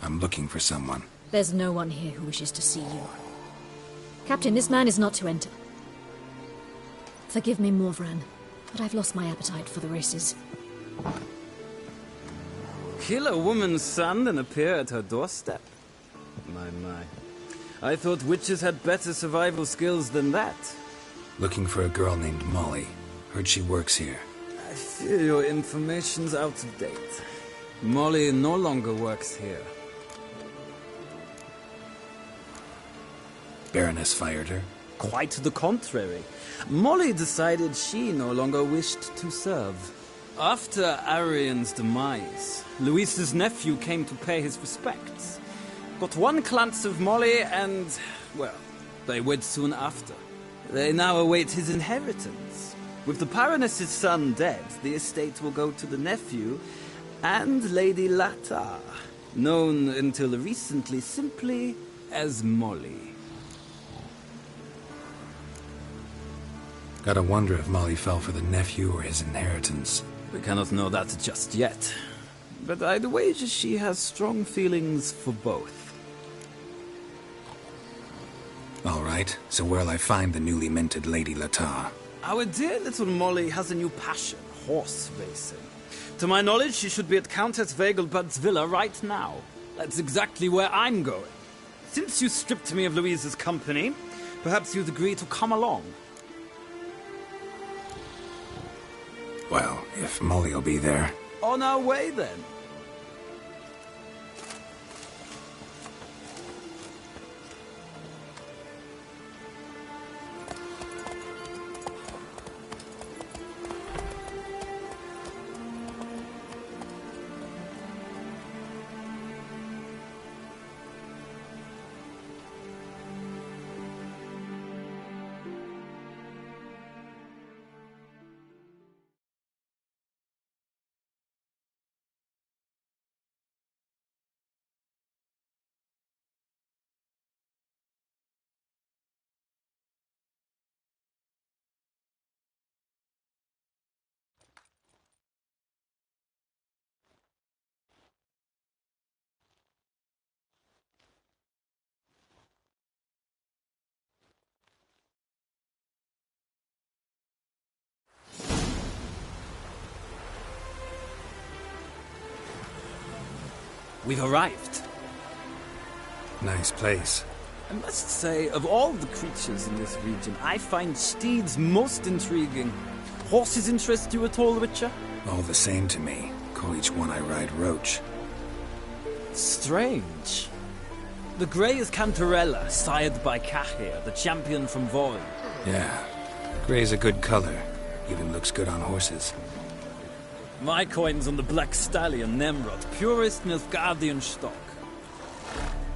I'm looking for someone. There's no one here who wishes to see you. Captain, this man is not to enter. Forgive me, Morvran, but I've lost my appetite for the races. Kill a woman's son and appear at her doorstep? My. I thought witches had better survival skills than that. Looking for a girl named Molly. Heard she works here. I fear your information's out of date. Molly no longer works here. Baroness fired her? Quite the contrary. Molly decided she no longer wished to serve. After Arian's demise, Luis's nephew came to pay his respects. Got one glance of Molly and, well, they wed soon after. They now await his inheritance. With the Baroness's son dead, the estate will go to the nephew and Lady Latar, known until recently simply as Molly. Gotta wonder if Molly fell for the nephew or his inheritance. We cannot know that just yet. But I'd wager she has strong feelings for both. All right, so where'll I find the newly minted Lady Latar? Our dear little Molly has a new passion, horse racing. To my knowledge, she should be at Countess Vegelbud's villa right now. That's exactly where I'm going. Since you stripped me of Louise's company, perhaps you'd agree to come along. Well, if Molly'll be there. On our way, then. We've arrived. Nice place. I must say, of all the creatures in this region, I find steeds most intriguing. Horses interest you at all, Witcher? All the same to me. Call each one I ride Roach. Strange. The grey is Cantarella, sired by Cahir, the champion from Void. Yeah. Gray's a good color. Even looks good on horses. My coin's on the Black Stallion, Nemrod, purest Nilfgaardian stock.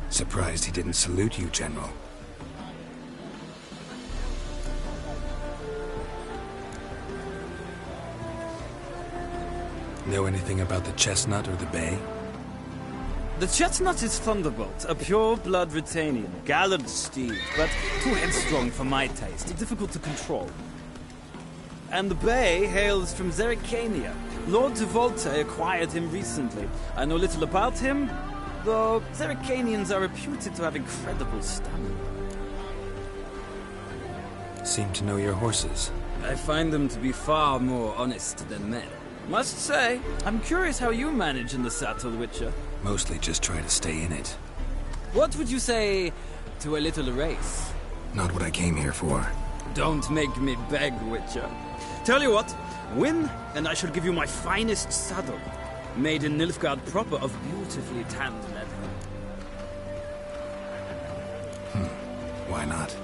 Surprised he didn't salute you, General. Know anything about the Chestnut or the Bay? The Chestnut is Thunderbolt, a pure-blood Britannian, gallant steed, but too headstrong for my taste, difficult to control. And the Bay hails from Zerrikania. Lord de Volte acquired him recently. I know little about him, though Zerrikanians are reputed to have incredible stamina. Seem to know your horses. I find them to be far more honest than men. Must say, I'm curious how you manage in the saddle, Witcher. Mostly just try to stay in it. What would you say to a little race? Not what I came here for. Don't make me beg, Witcher. Tell you what, win, and I shall give you my finest saddle, made in Nilfgaard proper of beautifully tanned leather. Why not?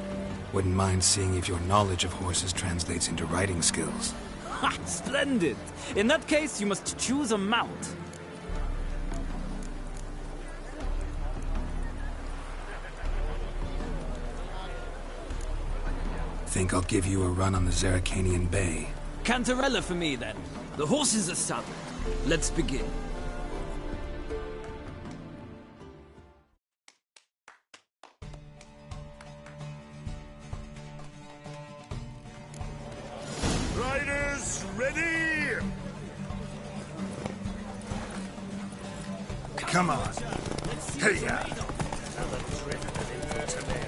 Wouldn't mind seeing if your knowledge of horses translates into riding skills. Ha! Splendid! In that case, you must choose a mount. Think I'll give you a run on the Zerrikanian Bay. Cantarella for me, then. The horses are saddled. Let's begin. Riders, ready! Come on. Hey, to them.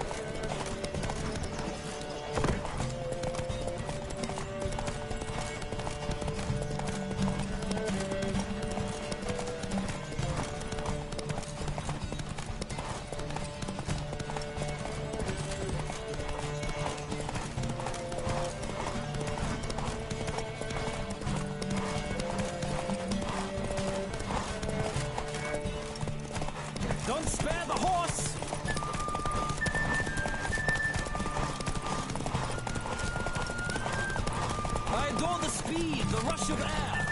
Don't spare the horse! I adore the speed, the rush of air.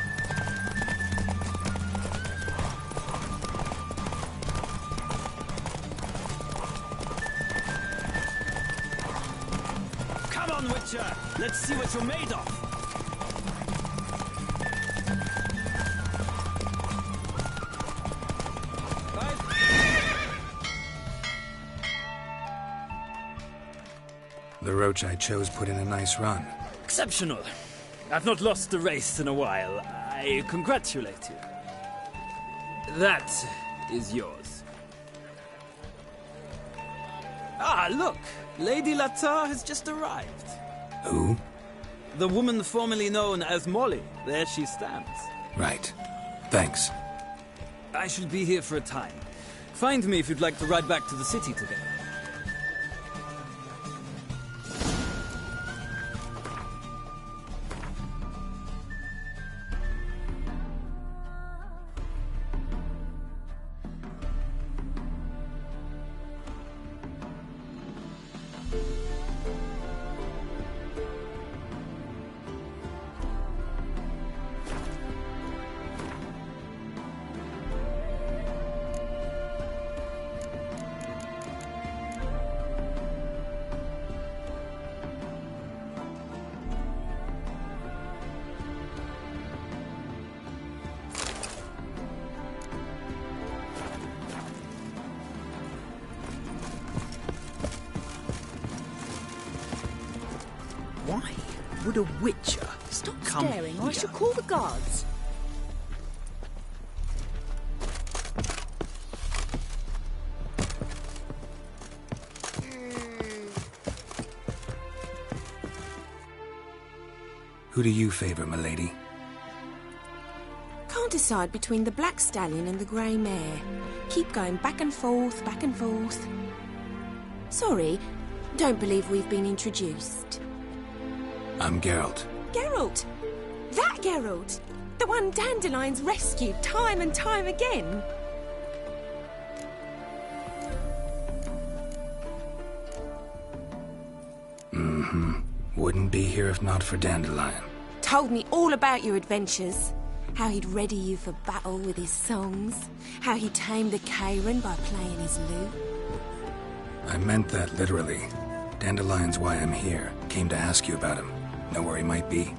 Come on, Witcher! Let's see what you're made of! The roach I chose put in a nice run. Exceptional. I've not lost a race in a while. I congratulate you. That is yours. Ah, look! Lady Latar has just arrived. Who? The woman formerly known as Molly. There she stands. Right. Thanks. I shall be here for a time. Find me if you'd like to ride back to the city together. Why would a witcher Stop come staring, here? or I shall call the guards. Who do you favor, milady? Can't decide between the black stallion and the grey mare. Keep going back and forth, back and forth. Sorry, don't believe we've been introduced. I'm Geralt. Geralt! That Geralt! The one Dandelion's rescued time and time again. Mm-hmm. Wouldn't be here if not for Dandelion. Told me all about your adventures. How he'd ready you for battle with his songs. How he tamed the Karen by playing his lute. I meant that literally. Dandelion's why I'm here. Came to ask you about him. Know where he might be?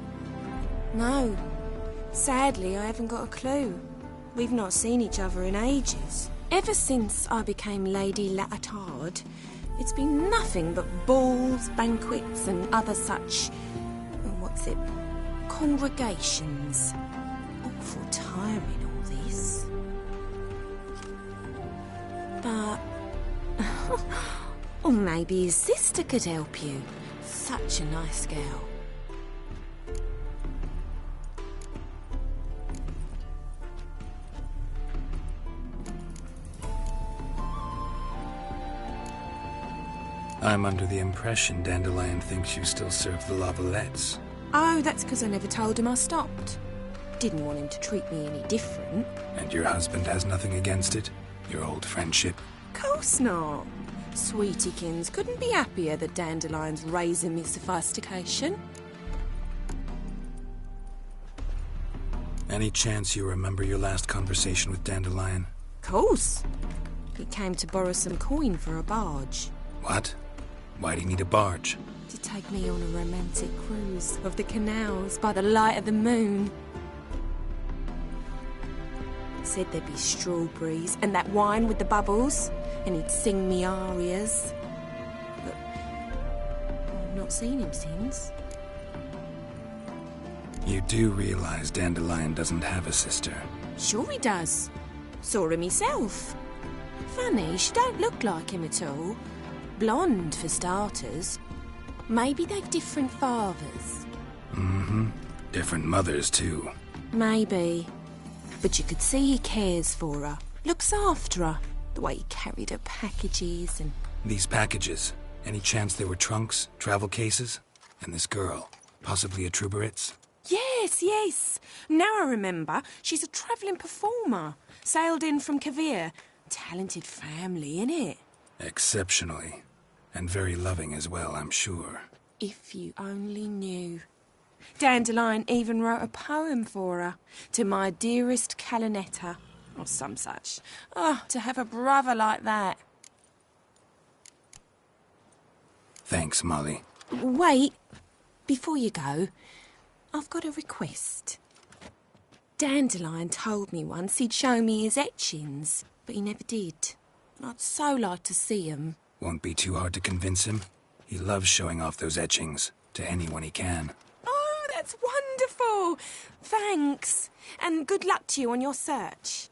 No. Sadly, I haven't got a clue. We've not seen each other in ages. Ever since I became Lady Latard, it's been nothing but balls, banquets, and other such... what's it? Congregations. Awful tiring, all this. But... or maybe his sister could help you. Such a nice girl. I'm under the impression Dandelion thinks you still serve the Lavalettes. Oh, that's because I never told him I stopped. Didn't want him to treat me any different. And your husband has nothing against it? Your old friendship? Course not. Sweetiekins couldn't be happier that Dandelion's raising me sophistication. Any chance you remember your last conversation with Dandelion? Course. He came to borrow some coin for a barge. What? Why do you need a barge? To take me on a romantic cruise of the canals by the light of the moon. Said there'd be strawberries and that wine with the bubbles, and he'd sing me arias. But I've not seen him since. You do realize Dandelion doesn't have a sister? Sure he does. Saw him himself. Funny, she don't look like him at all. Blonde, for starters. Maybe they've different fathers. Mm-hmm. Different mothers, too. Maybe. But you could see he cares for her. Looks after her. The way he carried her packages and... These packages, any chance they were trunks, travel cases? And this girl, possibly a Truberitz? Yes. Now I remember. She's a travelling performer. Sailed in from Kavir. Talented family, innit? Exceptionally. And very loving as well, I'm sure. If you only knew. Dandelion even wrote a poem for her. To my dearest Calinetta. Or some such. Oh, to have a brother like that. Thanks, Molly. Wait. Before you go, I've got a request. Dandelion told me once he'd show me his etchings, but he never did. And I'd so like to see 'em. Won't be too hard to convince him. He loves showing off those etchings to anyone he can. Oh, that's wonderful! Thanks. And good luck to you on your search.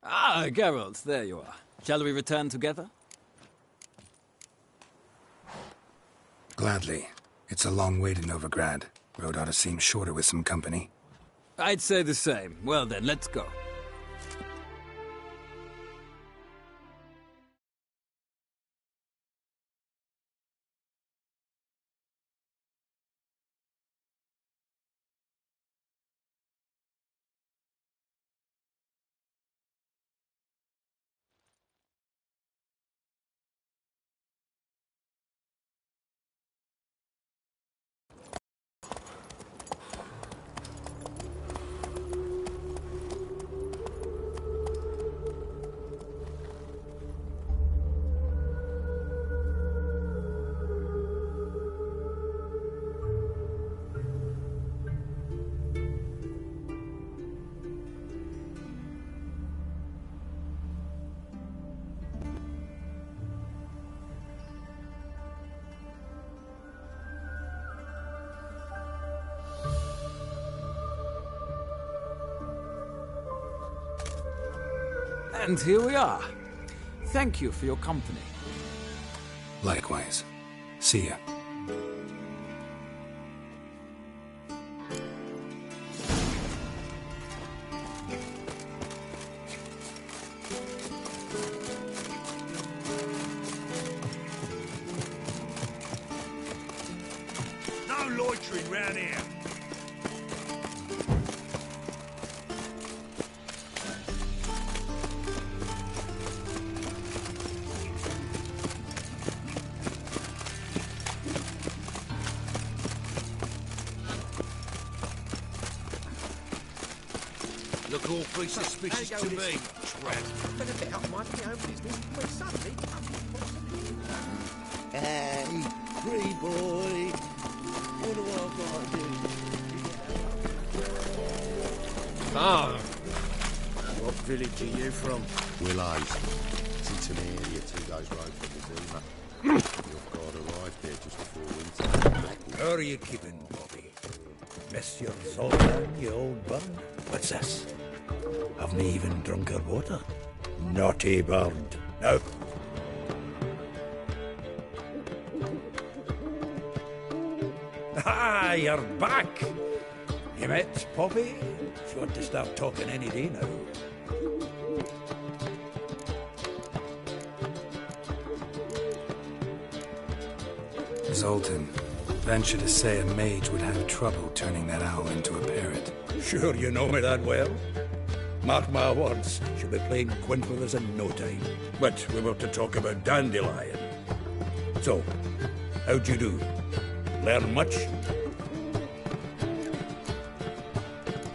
Ah, Geralt, there you are. Shall we return together? Gladly. It's a long way to Novigrad. Road ought to seem shorter with some company. I'd say the same. Well then, let's go. And here we are. Thank you for your company. Likewise. See ya. No loitering round here. Look awfully suspicious to me, Trap. Better get up my own business when suddenly... Hey, free boy. What do I gotta do? Ah. What village are you from? Willows. It's in an area 2 days' road from Medina. Your god arrived there just before winter. Who are you kidding, Bobby? Monsieur Zoltan, you old bun? What's this? Haven't even drunk her water? Naughty bird. No. Ah, you're back. You met Poppy? If you want to start talking any day now. Zoltan, venture to say a mage would have trouble turning that owl into a parrot. Sure you know me that well. Mark my words, she'll be playing quint with us in no time. But we were to talk about Dandelion. So, how'd you do? Learn much?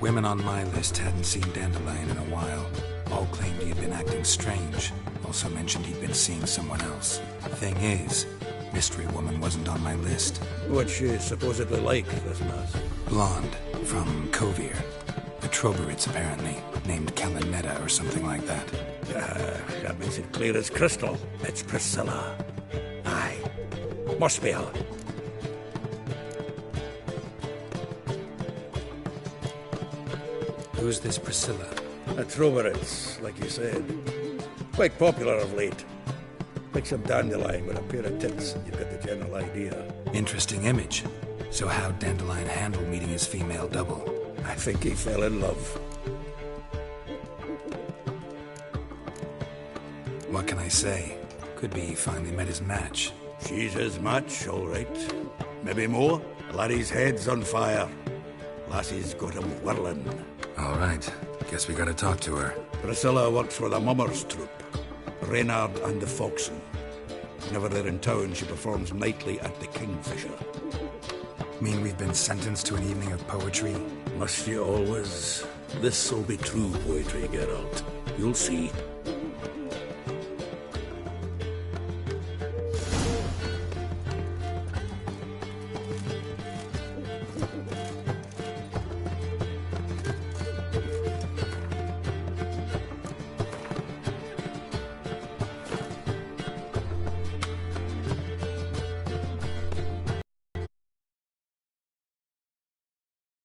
Women on my list hadn't seen Dandelion in a while. All claimed he had been acting strange. Also mentioned he'd been seeing someone else. Thing is, Mystery Woman wasn't on my list. What's she supposedly like, this lass? Blonde, from Kovir. The Troberits, apparently. Named Kalinetta or something like that. That makes it clear as crystal. It's Priscilla. Aye. Must be her. Who's this Priscilla? The Troberits, like you said. Quite popular of late. Like some dandelion with a pair of tits, and you've got the general idea. Interesting image. So how'd Dandelion handle meeting his female double? I think he fell in love. What can I say? Could be he finally met his match. She's his match, all right. Maybe more. Laddie's head's on fire. Lassie's got him whirling. All right. Guess we gotta talk to her. Priscilla works for the Mummers troupe. Reynard and the Foxen. Whenever they're in town, she performs nightly at the Kingfisher. Mean we've been sentenced to an evening of poetry? Must you always? This'll be true poetry, Geralt. You'll see.